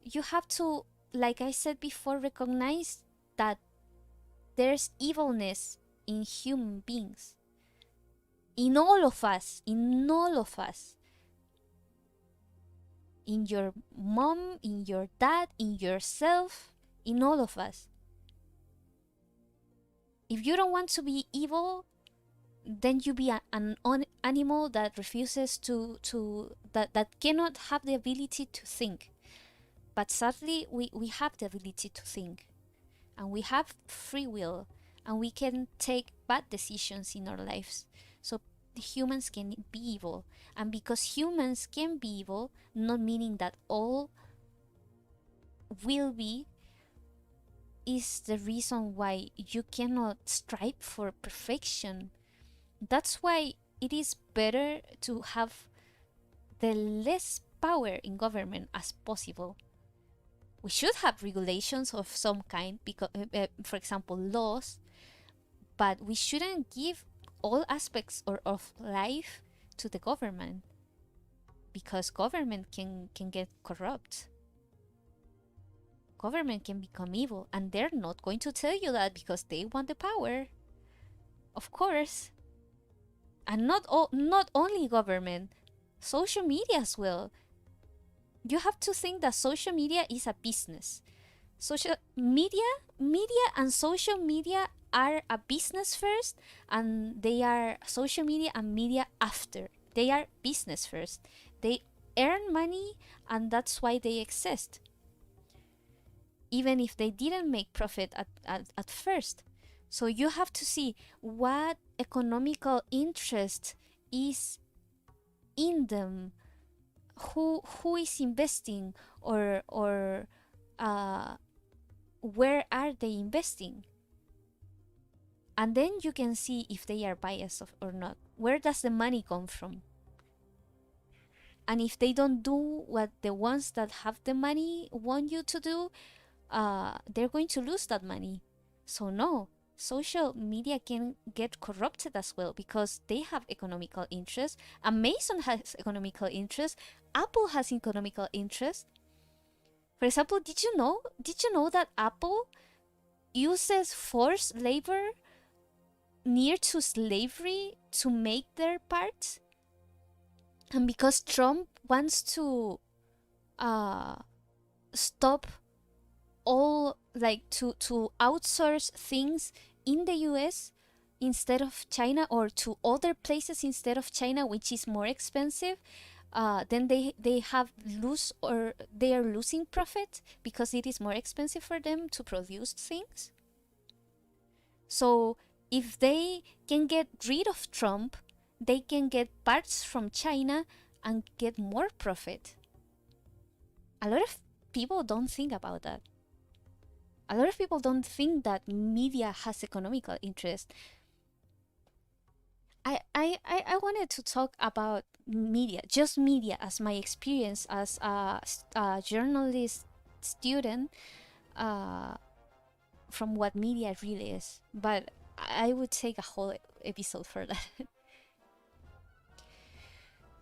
you have to, like I said before, recognize that there's evilness in human beings. In all of us. In all of us. In your mom, in your dad, in yourself, in all of us. If you don't want to be evil, then you be an animal that refuses that cannot have the ability to think. But sadly, we have the ability to think, and we have free will, and we can take bad decisions in our lives. So the humans can be evil, and because humans can be evil, not meaning that all will be, is the reason why you cannot strive for perfection. That's why it is better to have the less power in government as possible. We should have regulations of some kind, because, for example, laws, but we shouldn't give all aspects of life to the government, because government can get corrupt. Government can become evil, and they're not going to tell you that because they want the power. Of course. And not only government, social media as well. You have to think that social media is a business. Social media and social media are a business first, and they are social media and media after. They are business first. They earn money, and that's why they exist. Even if they didn't make profit at first. So you have to see what economical interest is in them, who is investing, or where are they investing, and then you can see if they are biased or not. Where does the money come from? And if they don't do what the ones that have the money want you to do, they're going to lose that money. So no, social media can get corrupted as well, because they have economical interest. Amazon has economical interest. Apple has economical interest. For example, did you know that Apple uses forced labor near to slavery to make their parts? And because Trump wants to stop all, like, to outsource things in the US instead of China, or to other places instead of China, which is more expensive, then they are losing profit because it is more expensive for them to produce things. So if they can get rid of Trump, they can get parts from China and get more profit. A lot of people don't think about that. A lot of people don't think that media has economical interest. I wanted to talk about media, just media, as my experience as a journalist student, from what media really is. But I would take a whole episode for that.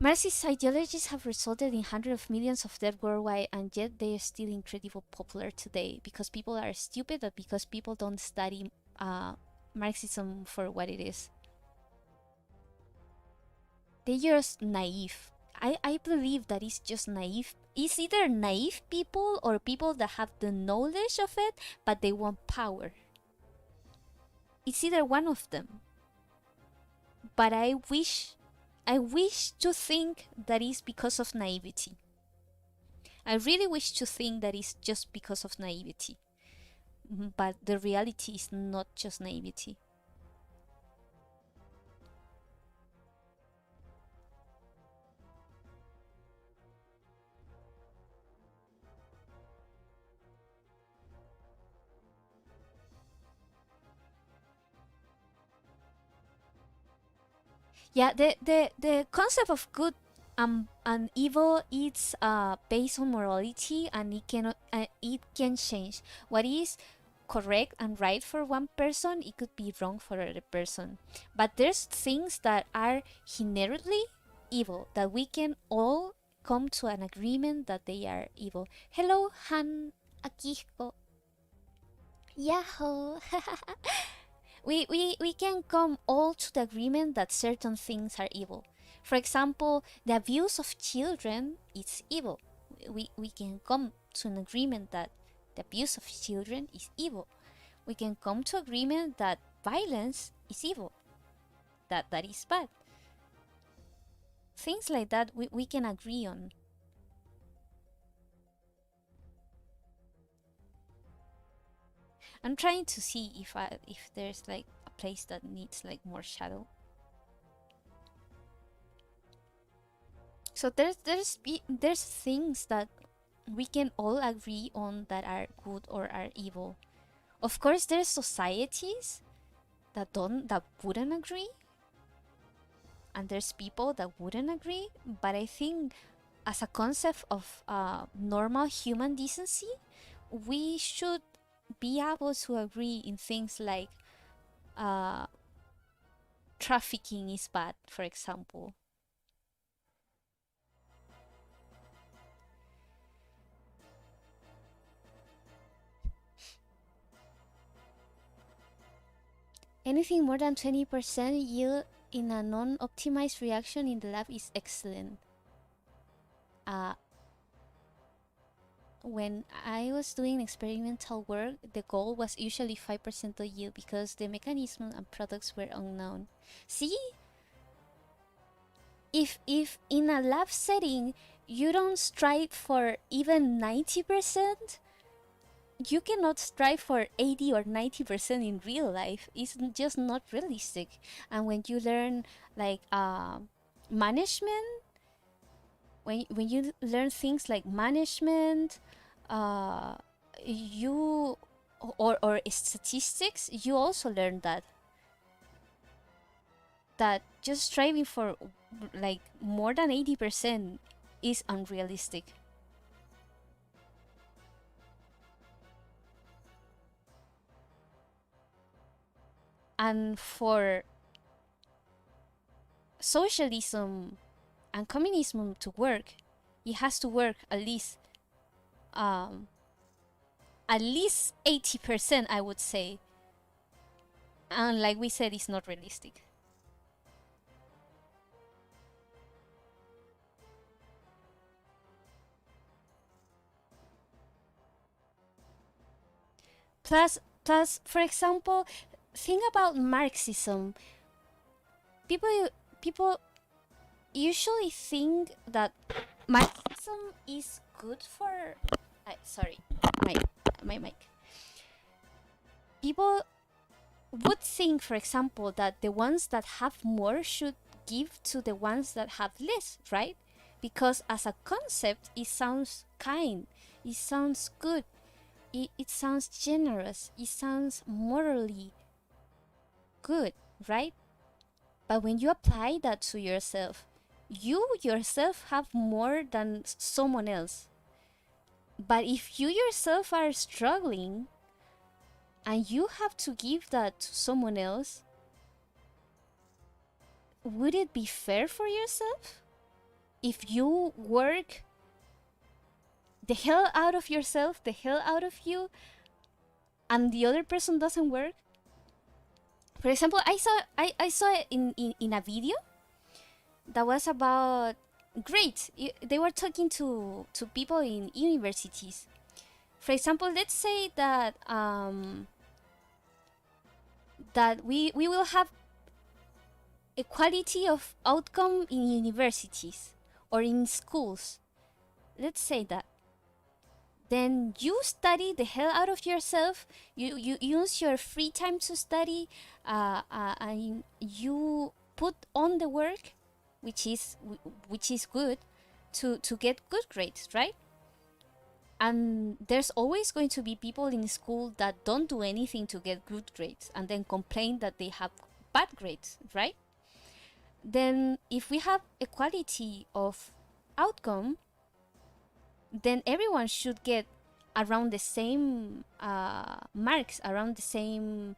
Marxist ideologies have resulted in hundreds of millions of dead worldwide, and yet they are still incredibly popular today, because people are stupid, or because people don't study Marxism for what it is. They're just naive. I believe that it's just naive. It's either naive people or people that have the knowledge of it, but they want power. It's either one of them. But I wish to think that is because of naivety. I really wish to think that it's just because of naivety. But the reality is not just naivety. Yeah, the concept of good and evil is based on morality, and it can change. What is correct and right for one person, it could be wrong for another person. But there's things that are inherently evil that we can all come to an agreement that they are evil. Hello, Han Akihiko. Yahoo! We can come all to the agreement that certain things are evil. For example, the abuse of children is evil. We can come to an agreement that the abuse of children is evil. We can come to agreement that violence is evil. That is bad. Things like that we can agree on. I'm trying to see if there's like a place that needs like more shadow. So there's things that we can all agree on that are good or are evil. Of course, there's societies that wouldn't agree, and there's people that wouldn't agree. But I think, as a concept of normal human decency, we should be able to agree in things like uh, trafficking is bad, for example. Anything more than 20% yield in a non-optimized reaction in the lab is excellent. Uh, when I was doing experimental work, the goal was usually 5% of yield because the mechanism and products were unknown. See, if in a lab setting you don't strive for even 90%, you cannot strive for 80 or 90% in real life. It's just not realistic. And when you learn like management, when you learn things like management, uh, you or statistics, you also learn that just striving for like more than 80% is unrealistic. And for socialism and communism to work, it has to work um, at least 80%, I would say. And like we said, it's not realistic. Plus, for example, think about Marxism. People usually think that Marxism is good for. Sorry, my my mic. People would think, for example, that the ones that have more should give to the ones that have less, right? Because as a concept, it sounds kind, it sounds good, it sounds generous, it sounds morally good, right? But when you apply that to yourself, you yourself have more than someone else. But if you yourself are struggling and you have to give that to someone else, would it be fair for yourself? If you work the hell out of yourself, the hell out of you, and the other person doesn't work? For example, I saw it in a video that was about great. They were talking to people in universities. For example, let's say that that we will have equality of outcome in universities or in schools. Let's say that. Then you study the hell out of yourself. You use your free time to study, and you put on the work, which is good, to get good grades, right? And there's always going to be people in school that don't do anything to get good grades and then complain that they have bad grades, right? Then if we have equality of outcome, then everyone should get around the same marks, around the same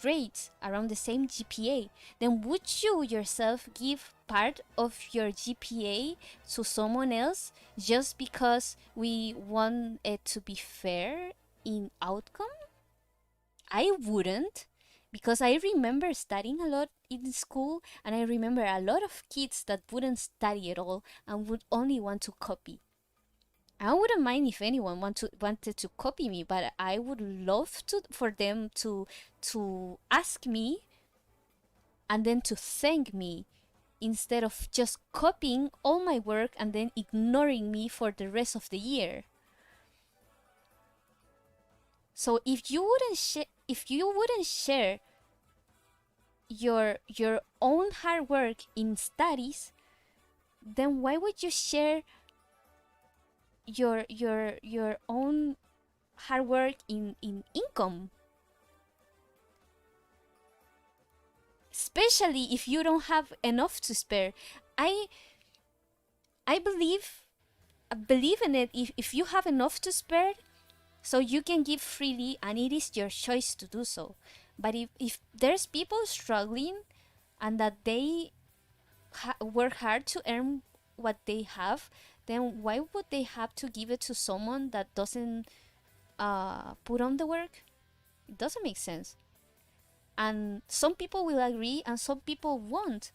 grades, around the same GPA. Then would you yourself give part of your GPA to someone else just because we want it to be fair in outcome? I wouldn't, because I remember studying a lot in school, and I remember a lot of kids that wouldn't study at all and would only want to copy. I wouldn't mind if anyone wanted to copy me, but I would love to for them to ask me and then to thank me instead of just copying all my work and then ignoring me for the rest of the year. So if you wouldn't share your own hard work in studies, then why would you share your own hard work in income? Especially if you don't have enough to spare. I I believe in it. If you have enough to spare, so you can give freely, and it is your choice to do so. But if there's people struggling and that they work hard to earn what they have, then why would they have to give it to someone that doesn't put on the work? It doesn't make sense. And some people will agree and some people won't.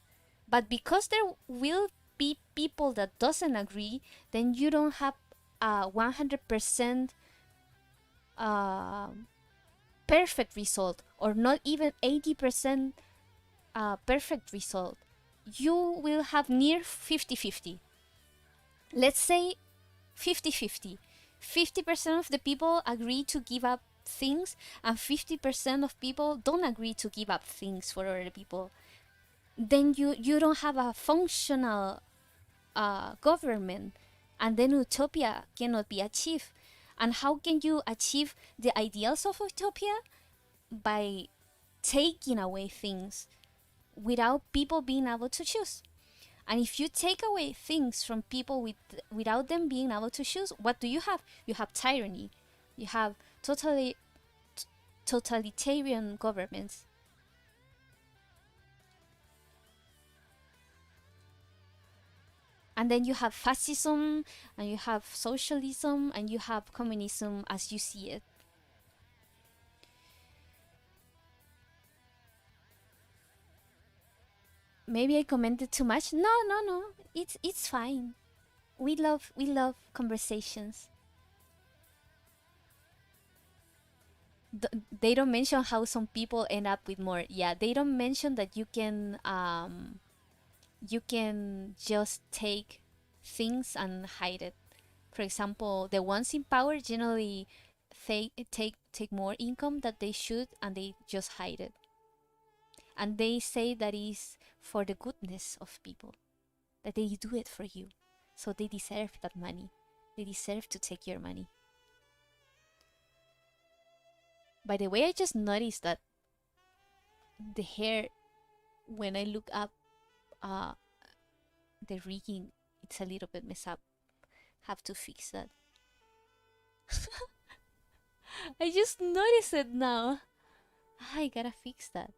But because there will be people that doesn't agree, then you don't have a 100% perfect result, or not even 80% perfect result. You will have near 50-50. Let's say 50-50. 50% of the people agree to give up things, and 50% of people don't agree to give up things for other people. Then you don't have a functional government, and then utopia cannot be achieved. And how can you achieve the ideals of utopia? By taking away things without people being able to choose. And if you take away things from people without them being able to choose, what do you have? You have tyranny. You have totalitarian governments. And then you have fascism, and you have socialism, and you have communism as you see it. Maybe I commented too much. No, no, no. It's fine. We love conversations. They don't mention how some people end up with more. Yeah, they don't mention that you can just take things and hide it. For example, the ones in power generally take more income that they should, and they just hide it. And they say that is for the goodness of people, that they do it for you. So they deserve that money. They deserve to take your money. By the way, I just noticed that the hair, when I look up uh, the rigging, it's a little bit messed up. Have to fix that. I just noticed it now. I gotta fix that.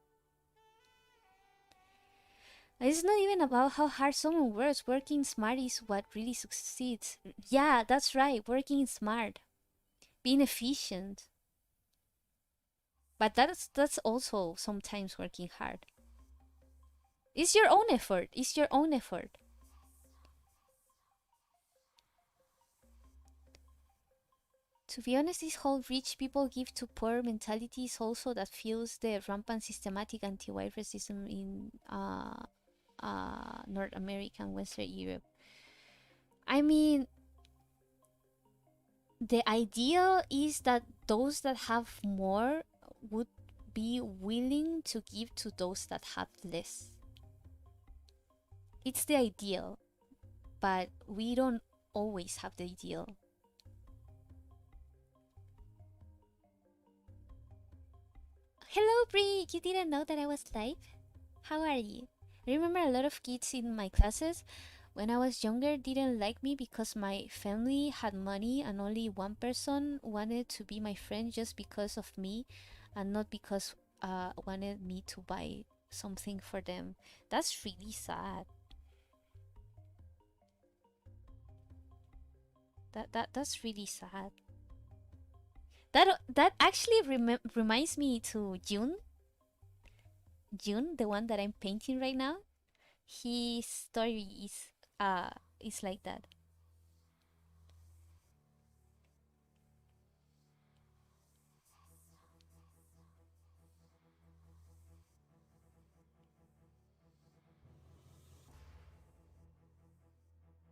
It's not even about how hard someone works. Working smart is what really succeeds. Yeah, that's right. Working smart, being efficient. But that's also sometimes working hard. It's your own effort. It's your own effort. To be honest, this whole rich people give to poor mentality is also that fuels the rampant systematic anti-white racism in North America and Western Europe. I mean, the ideal is that those that have more would be willing to give to those that have less. It's the ideal, but we don't always have the ideal. Hello, Brie! You didn't know that I was live? How are you? I remember a lot of kids in my classes when I was younger didn't like me because my family had money and only one person wanted to be my friend just because of me and not because wanted me to buy something for them. That's really sad. That's really sad. That actually reminds me to June, the one that I'm painting right now. His story uh is like that.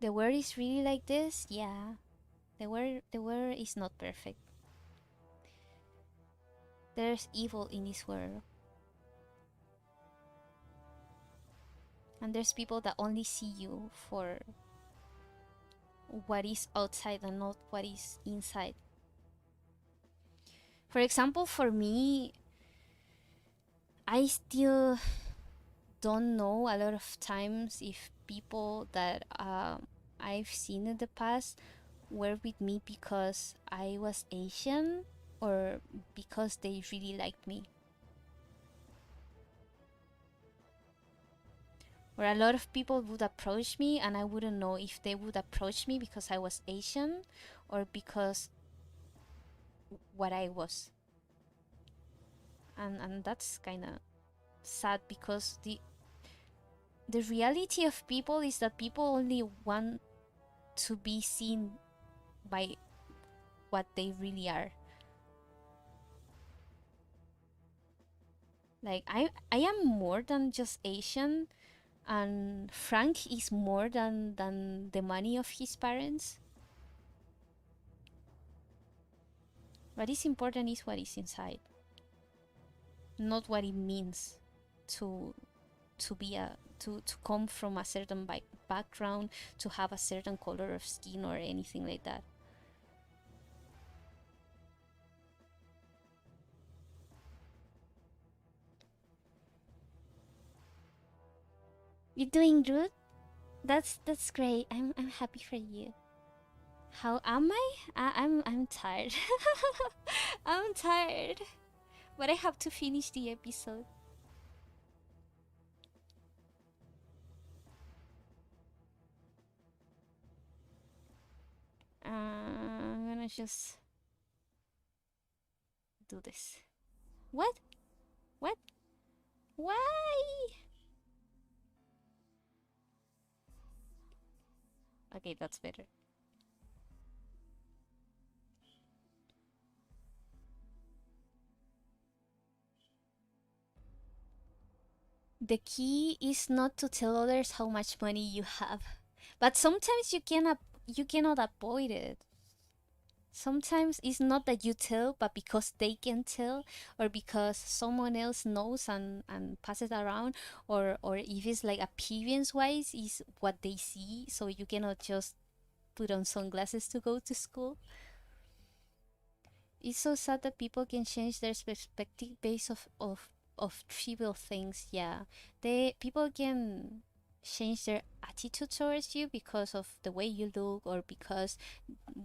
The world is really like this. Yeah, the world is not perfect. There's evil in this world, and there's people that only see you for what is outside and not what is inside. For example, for me, I still don't know a lot of times if people that I've seen in the past were with me because I was Asian or because they really liked me. Or a lot of people would approach me and I wouldn't know if they would approach me because I was Asian or because what I was. And that's kind of sad because the reality of people is that people only want to be seen by what they really are. Like I am more than just Asian, and Frank is more than the money of his parents. What is important is what is inside, not what it means to be to come from a certain background, to have a certain color of skin or anything like that. You're doing good. That's great. I'm happy for you. How am I? I'm tired. I'm tired. But I have to finish the episode. I'm gonna just do this. What? What? Why? Okay, that's better. The key is not to tell others how much money you have, but sometimes you cannot avoid it. Sometimes it's not that you tell, but because they can tell, or because someone else knows and passes it around, or if it's like appearance wise, is what they see, so you cannot just put on sunglasses to go to school. It's so sad that people can change their perspective based of trivial things. Yeah, they people can change their attitude towards you because of the way you look or because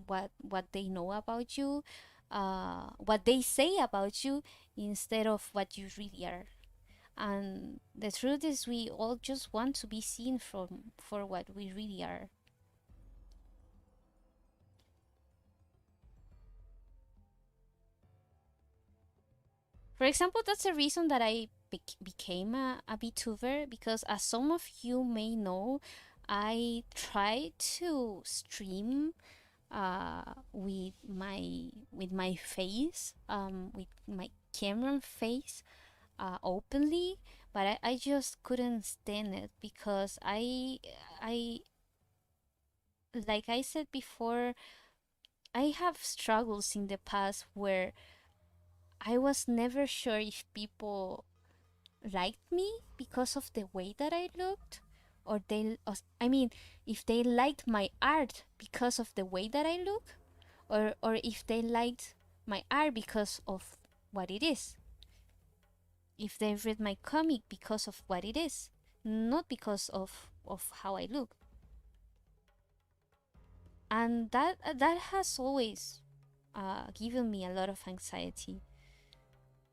what they know about you, what they say about you instead of what you really are. And the truth is, we all just want to be seen for what we really are. For example, that's the reason that I became a VTuber because, as some of you may know, I try to stream with my face, with my camera face, openly, but I just couldn't stand it because I like I said before, I have struggles in the past where I was never sure if people liked me because of the way that I looked, or I mean, if they liked my art because of the way that I look, or if they liked my art because of what it is. If they read my comic because of what it is, not because of how I look. And that has always given me a lot of anxiety.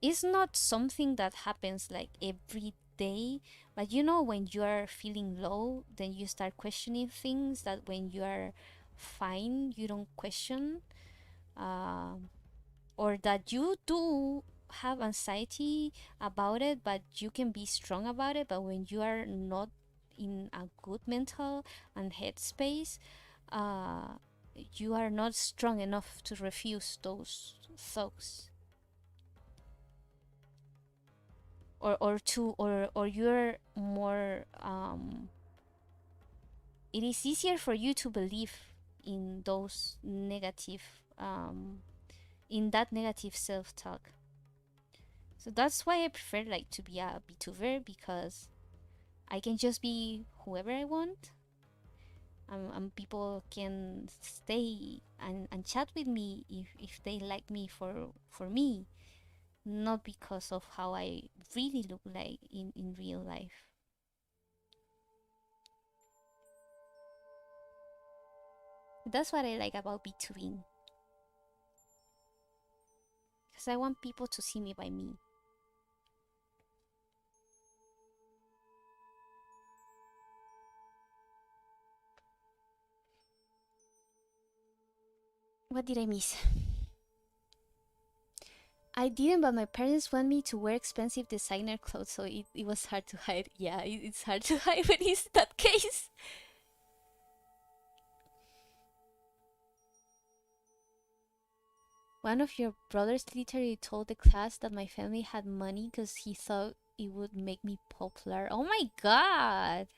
It's not something that happens like every day, but you know, when you are feeling low, then you start questioning things that when you are fine, you don't question. Um, or that you do have anxiety about it, but you can be strong about it. But when you are not in a good mental and headspace, uh, you are not strong enough to refuse those thoughts, or you're more. It is easier for you to believe in those negative, in that negative self-talk. So that's why I prefer like to be a VTuber, because I can just be whoever I want, and people can stay and chat with me if they like me for me, not because of how I really look like in real life. That's what I like about VTubing, because I want people to see me by me. What did I miss? I didn't, but my parents want me to wear expensive designer clothes, so it was hard to hide. Yeah, it's hard to hide when it's that case. One of your brothers literally told the class that my family had money because he thought it would make me popular. Oh my god!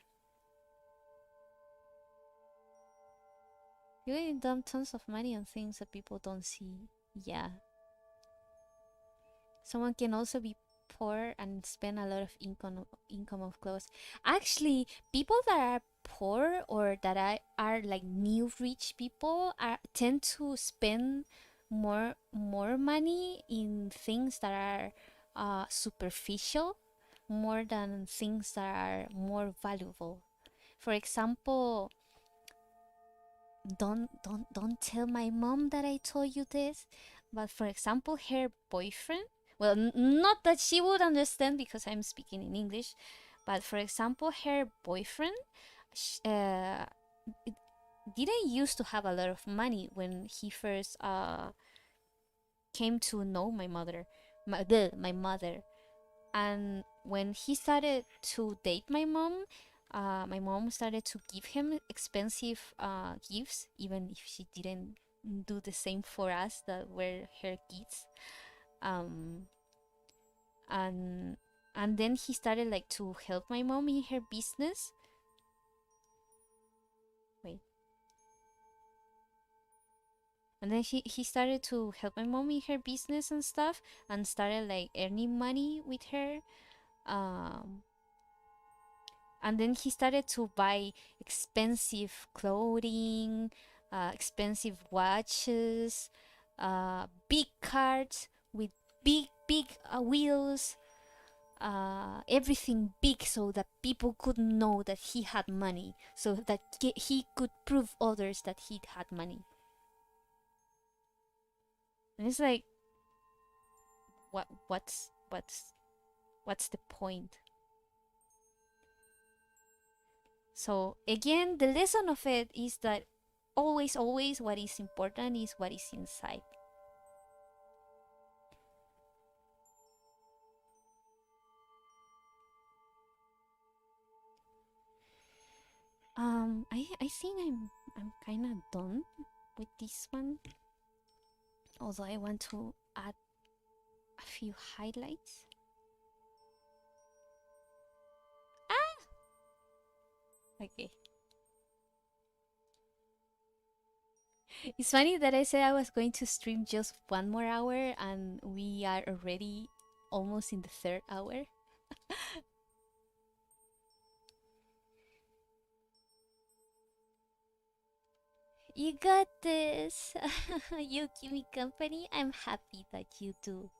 You really dump tons of money on things that people don't see. Yeah. Someone can also be poor and spend a lot of income of clothes. Actually, people that are poor or that are like new rich people are tend to spend more money in things that are superficial more than things that are more valuable. For example, don't tell my mom that I told you this, but for example, her boyfriend, well, not that she would understand because I'm speaking in English, but for example, her boyfriend sh- uh, didn't used to have a lot of money when he first came to know my mother, my mother. And when he started to date my mom started to give him expensive gifts, even if she didn't do the same for us that were her kids. Um, and and then he started like to help my mom in her business. Wait. And then he started to help my mom in her business and stuff, and started like earning money with her. Um, and then he started to buy expensive clothing, expensive watches, big cars with big wheels, everything big, so that people could know that he had money, so that he could prove others that he had money. And it's like, what's the point? So again, the lesson of it is that always what is important is what is inside. I think I'm kind of done. with this one. Although I want to add a few highlights. Ah! Okay. It's funny that I said I was going to stream just 1 more hour and we are already almost in the third hour. You got this. You keep me company. I'm happy that you do.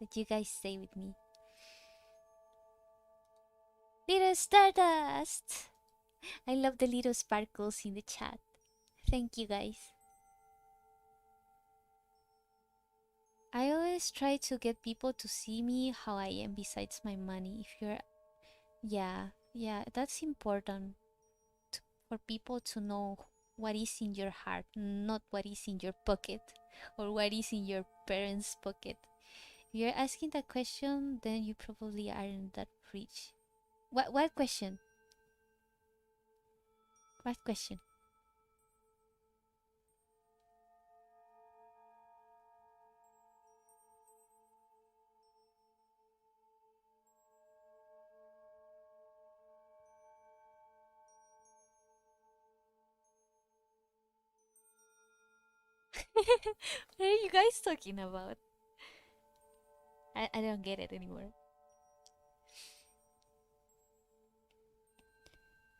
That you guys stay with me. Little Stardust! I love the little sparkles in the chat. Thank you guys. I always try to get people to see me how I am besides my money. If you're. Yeah, that's important for people to know what is in your heart, not what is in your pocket or what is in your parents' pocket. If you're asking that question, then you probably aren't that rich. What question? What question? What are you guys talking about? I don't get it anymore.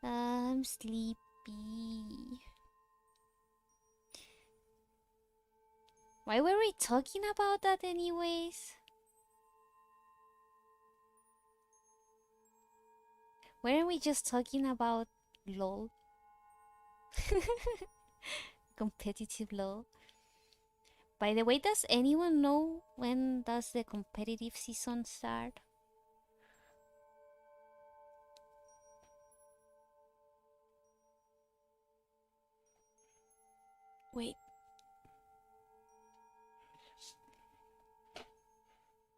I'm sleepy. Why were we talking about that anyways? Weren't we just talking about LOL? Competitive LOL. By the way, does anyone know when does the competitive season start? Wait.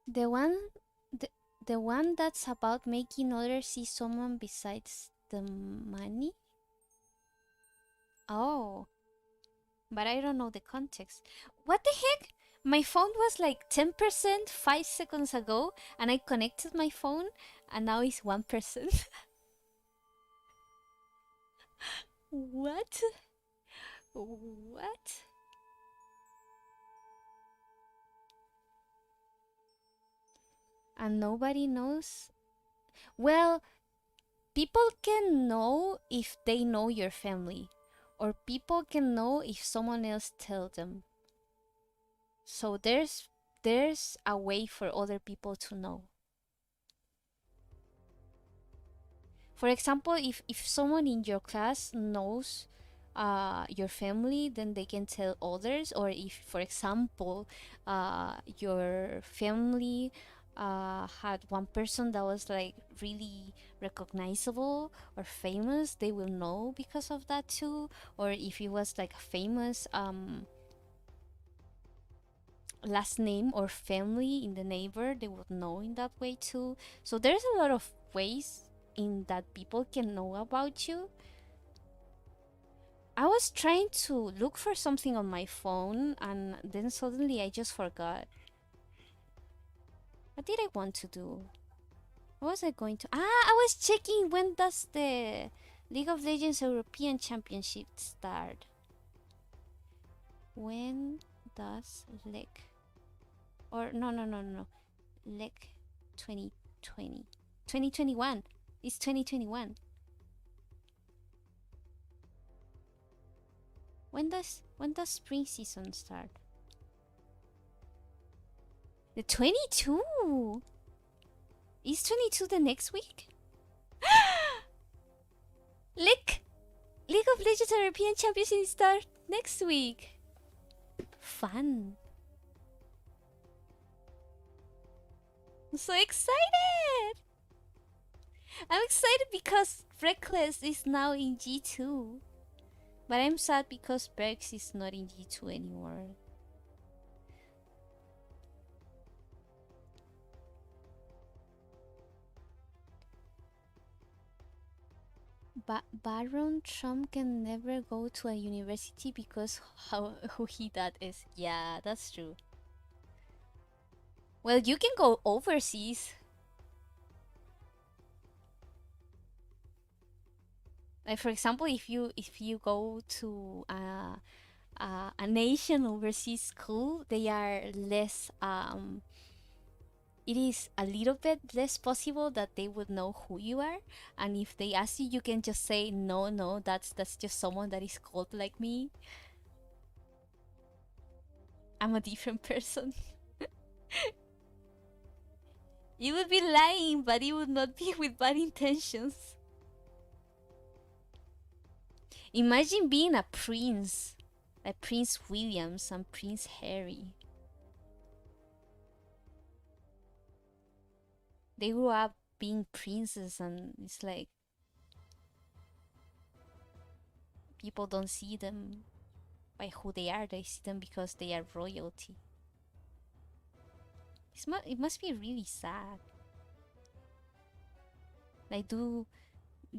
The one the, the one that's about making others see someone besides the money? Oh. But I don't know the context. What the heck? My phone was like 10% 5 seconds ago and I connected my phone and now it's 1%. What? What? And nobody knows? Well, people can know if they know your family, or people can know if someone else tells them. So there's a way for other people to know. For example, if someone in your class knows your family, then they can tell others. Or if, for example, your family had one person that was like really recognizable or famous, they will know because of that too. Or if it was like a famous last name or family in the neighbor, they would know in that way too. So there's a lot of ways in that people can know about you. I was trying to look for something on my phone and then suddenly I just forgot. What did I want to do? What was I going to? I was checking when does the League of Legends European Championship start? When does LEC? Or no. LEC 2020. 2021. It's 2021. When does spring season start? The 22. Is 22 the next week? League of Legends European Championship start next week. Fun. I'm so excited. I'm excited because Reckless is now in G2. But I'm sad because Bergs is not in G2 anymore. Baron Trump can never go to a university because how who he that is. Yeah, that's true. Well, you can go overseas. Like for example, if you go to a nation overseas school, they are less it is a little bit less possible that they would know who you are, and if they ask you, you can just say no, no, that's just someone that is called like me. I'm a different person. You would be lying, but it would not be with bad intentions. Imagine being a prince, like Prince Williams and Prince Harry. They grew up being princes, and it's like people don't see them by who they are, they see them because they are royalty. It must be really sad. Like, do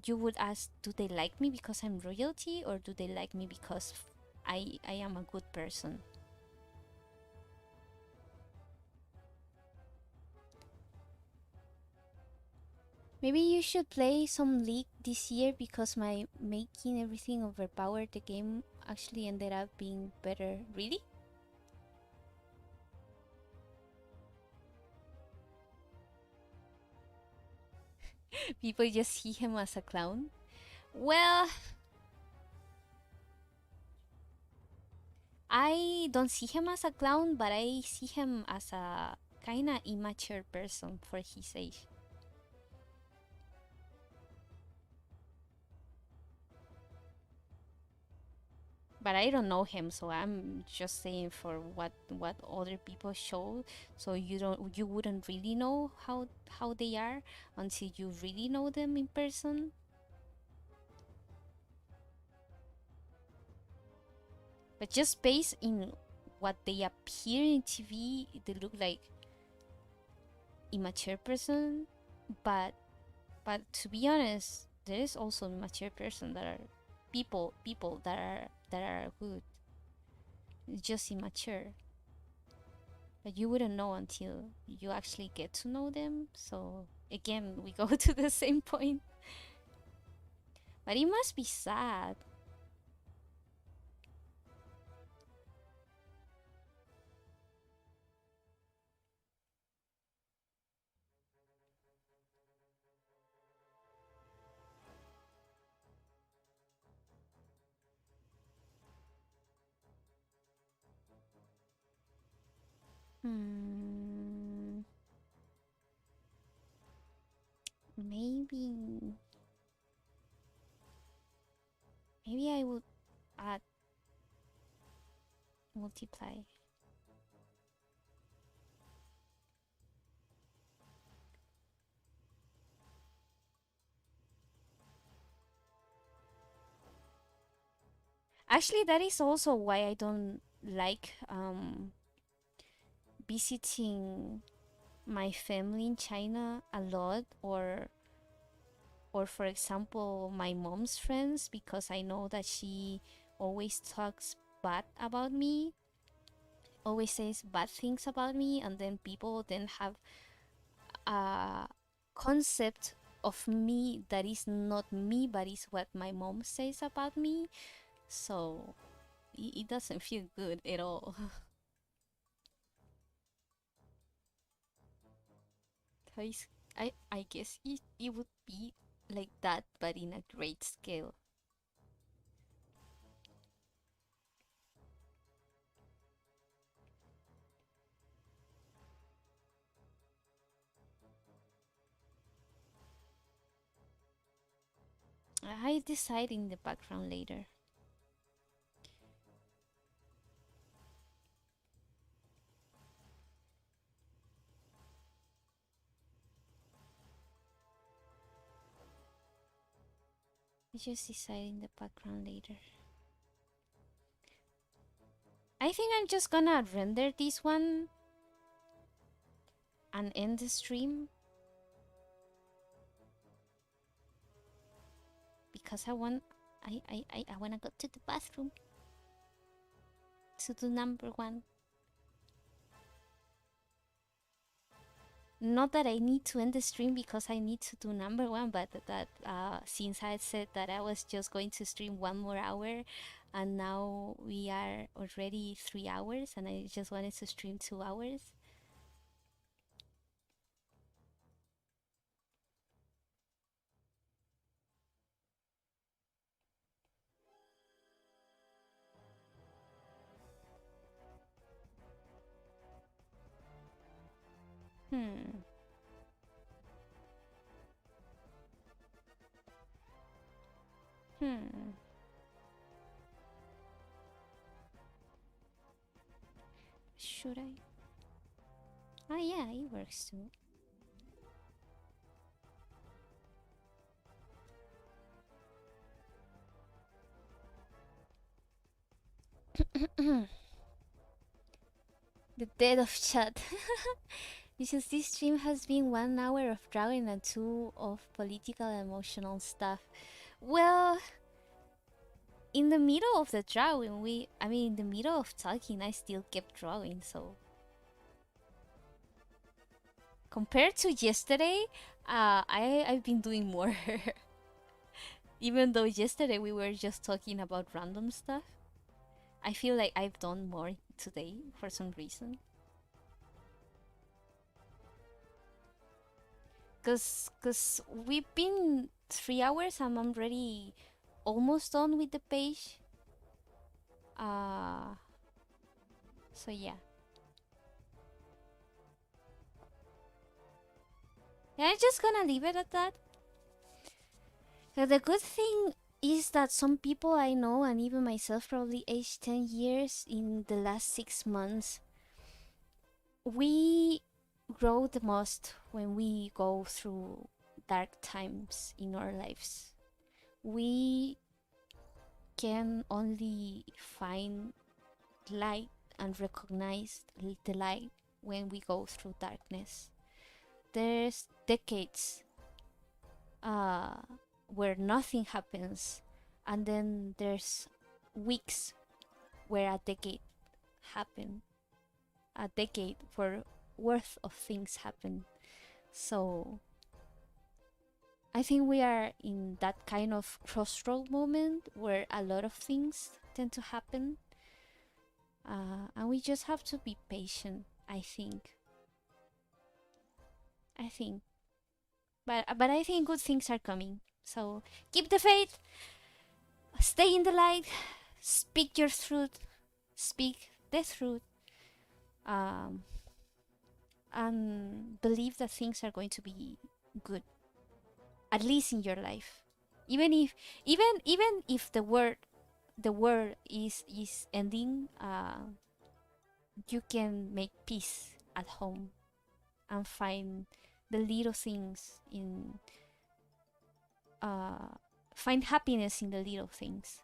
you would ask, do they like me because I'm royalty, or do they like me because I am a good person? Maybe you should play some League this year because my making everything overpowered the game actually ended up being better. Really? People just see him as a clown? Well, I don't see him as a clown, but I see him as a kinda immature person for his age. But I don't know him, so I'm just saying for what other people show. So you wouldn't really know how they are until you really know them in person. But just based in what they appear in TV, they look like immature person. But to be honest, there is also immature person that are people that are good. It's just immature. But you wouldn't know until you actually get to know them. So again, we go to the same point. But it must be sad. Hmm, maybe I would add multiply. Actually, that is also why I don't like visiting my family in China a lot, or for example my mom's friends, because I know that she always talks bad about me, always says bad things about me, and then people then have a concept of me that is not me but is what my mom says about me. So it doesn't feel good at all. So I guess it would be like that, but in a great scale. I decide in the background later. I just decide in the background later. I think I'm just gonna render this one and end the stream, because because I wanna go to the bathroom to do number one. Not that I need to end the stream because I need to do number one, but that since I said that I was just going to stream 1 more hour, and now we are already 3 hours, and I just wanted to stream 2 hours. Hmm. Hmm. Should I? Oh yeah, it works too. The dead of chat. Because this stream has been 1 hour of drawing and 2 of political and emotional stuff. Well, in the middle of the drawing, in the middle of talking, I still kept drawing, so. Compared to yesterday, I've been doing more. Even though yesterday we were just talking about random stuff, I feel like I've done more today for some reason. Cause we've been 3 hours and I'm already almost done with the page. Uh, so yeah. Yeah, I'm just gonna leave it at that. The good thing is that some people I know, and even myself, probably aged 10 years in the last 6 months, we grow the most when we go through dark times in our lives. We can only find light and recognize the light when we go through darkness. There's decades uh, where nothing happens, and then there's weeks where a decade happen, a decade for worth of things happen. So I think we are in that kind of crossroad moment where a lot of things tend to happen, and we just have to be patient. I think. I think, but I think good things are coming. So keep the faith, stay in the light, speak your truth, speak the truth, um, and believe that things are going to be good, at least in your life. Even if the world is ending, you can make peace at home and find the little things in uh, find happiness in the little things.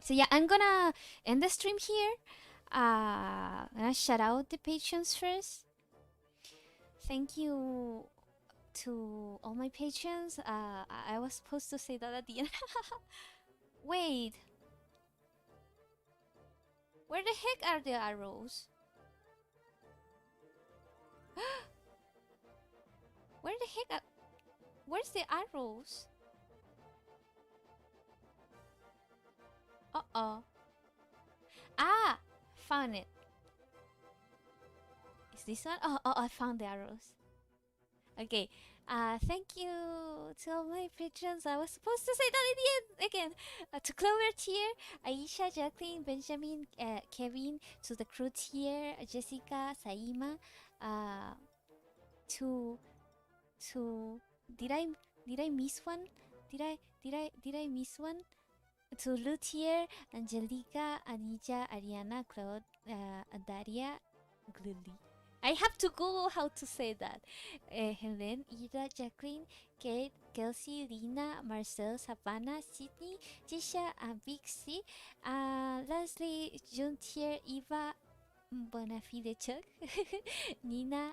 So yeah, I'm gonna end the stream here. I'm gonna shout out the patrons first. Thank you to all my patrons. I was supposed to say that at the end. Wait, where the heck are the arrows? Where the heck are... Where's the arrows? Uh-oh. Ah! Found it. Is this one? Oh, I found the arrows. Okay. Thank you to all my patrons. I was supposed to say that in the end again. To Clover tier, Aisha, Jacqueline, Benjamin, Kevin. To the crew tier, Jessica, Saima. Uh, to did I miss one? Did I miss one? To Luthier, Angelica, Anija, Ariana, Claude, Daria, Glily. I have to Google how to say that. Helen, Ida, Jacqueline, Kate, Kelsey, Lina, Marcel, Savannah, Sydney, Tisha, and Vixie, Leslie, Juntier, Eva, Bonafide Chuck, Nina,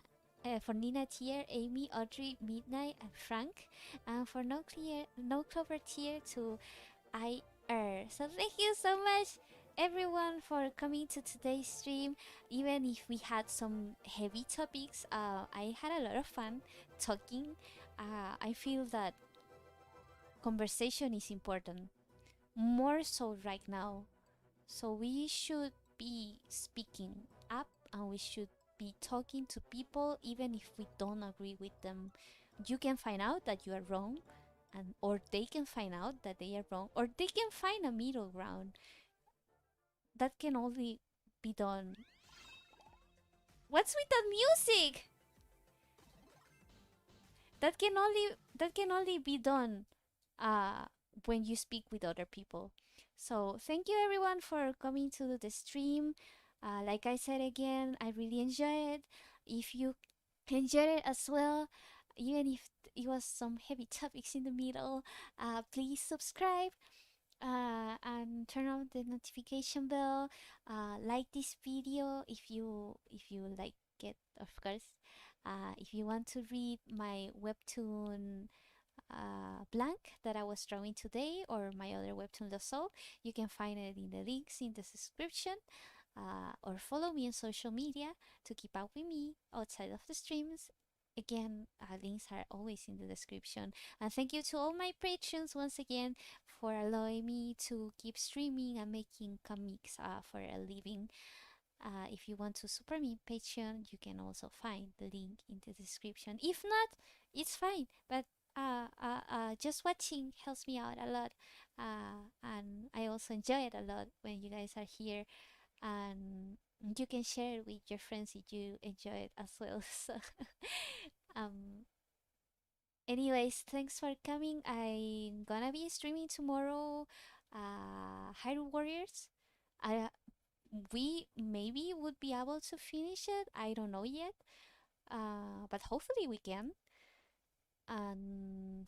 For Nina Tier, Amy, Audrey, Midnight, and Frank, and for No Clover Tier to IR. So thank you so much, everyone, for coming to today's stream. Even if we had some heavy topics, I had a lot of fun talking. I feel that conversation is important, more so right now. So we should be speaking up and we should be talking to people even if we don't agree with them. You can find out that you are wrong, and or they can find out that they are wrong, or they can find a middle ground. That can only be done. What's with that music? That can only be done uh when you speak with other people. So thank you everyone for coming to the stream. Like I said again, I really enjoy it. If you enjoyed it as well, even if it was some heavy topics in the middle, please subscribe and turn on the notification bell. Like this video if you like it, of course. If you want to read my webtoon blank that I was drawing today, or my other webtoon Soul, you can find it in the links in the description. Or follow me on social media to keep up with me outside of the streams. Again, links are always in the description. And thank you to all my patrons once again for allowing me to keep streaming and making comics for a living. If you want to support me on Patreon, you can also find the link in the description. If not, it's fine. But just watching helps me out a lot. And I also enjoy it a lot when you guys are here, and you can share it with your friends if you enjoy it as well. So, um, anyways, thanks for coming. I'm gonna be streaming tomorrow. Hyrule Warriors. I we maybe would be able to finish it. I don't know yet. But hopefully we can.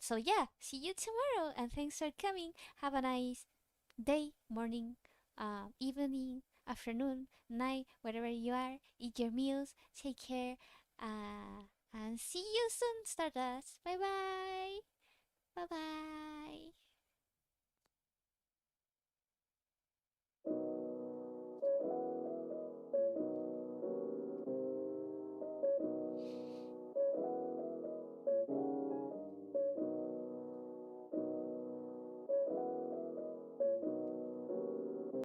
So yeah, see you tomorrow, and thanks for coming. Have a nice day, morning, evening, afternoon, night, wherever you are. Eat your meals. Take care. And see you soon, Stardust. Bye bye. Bye bye.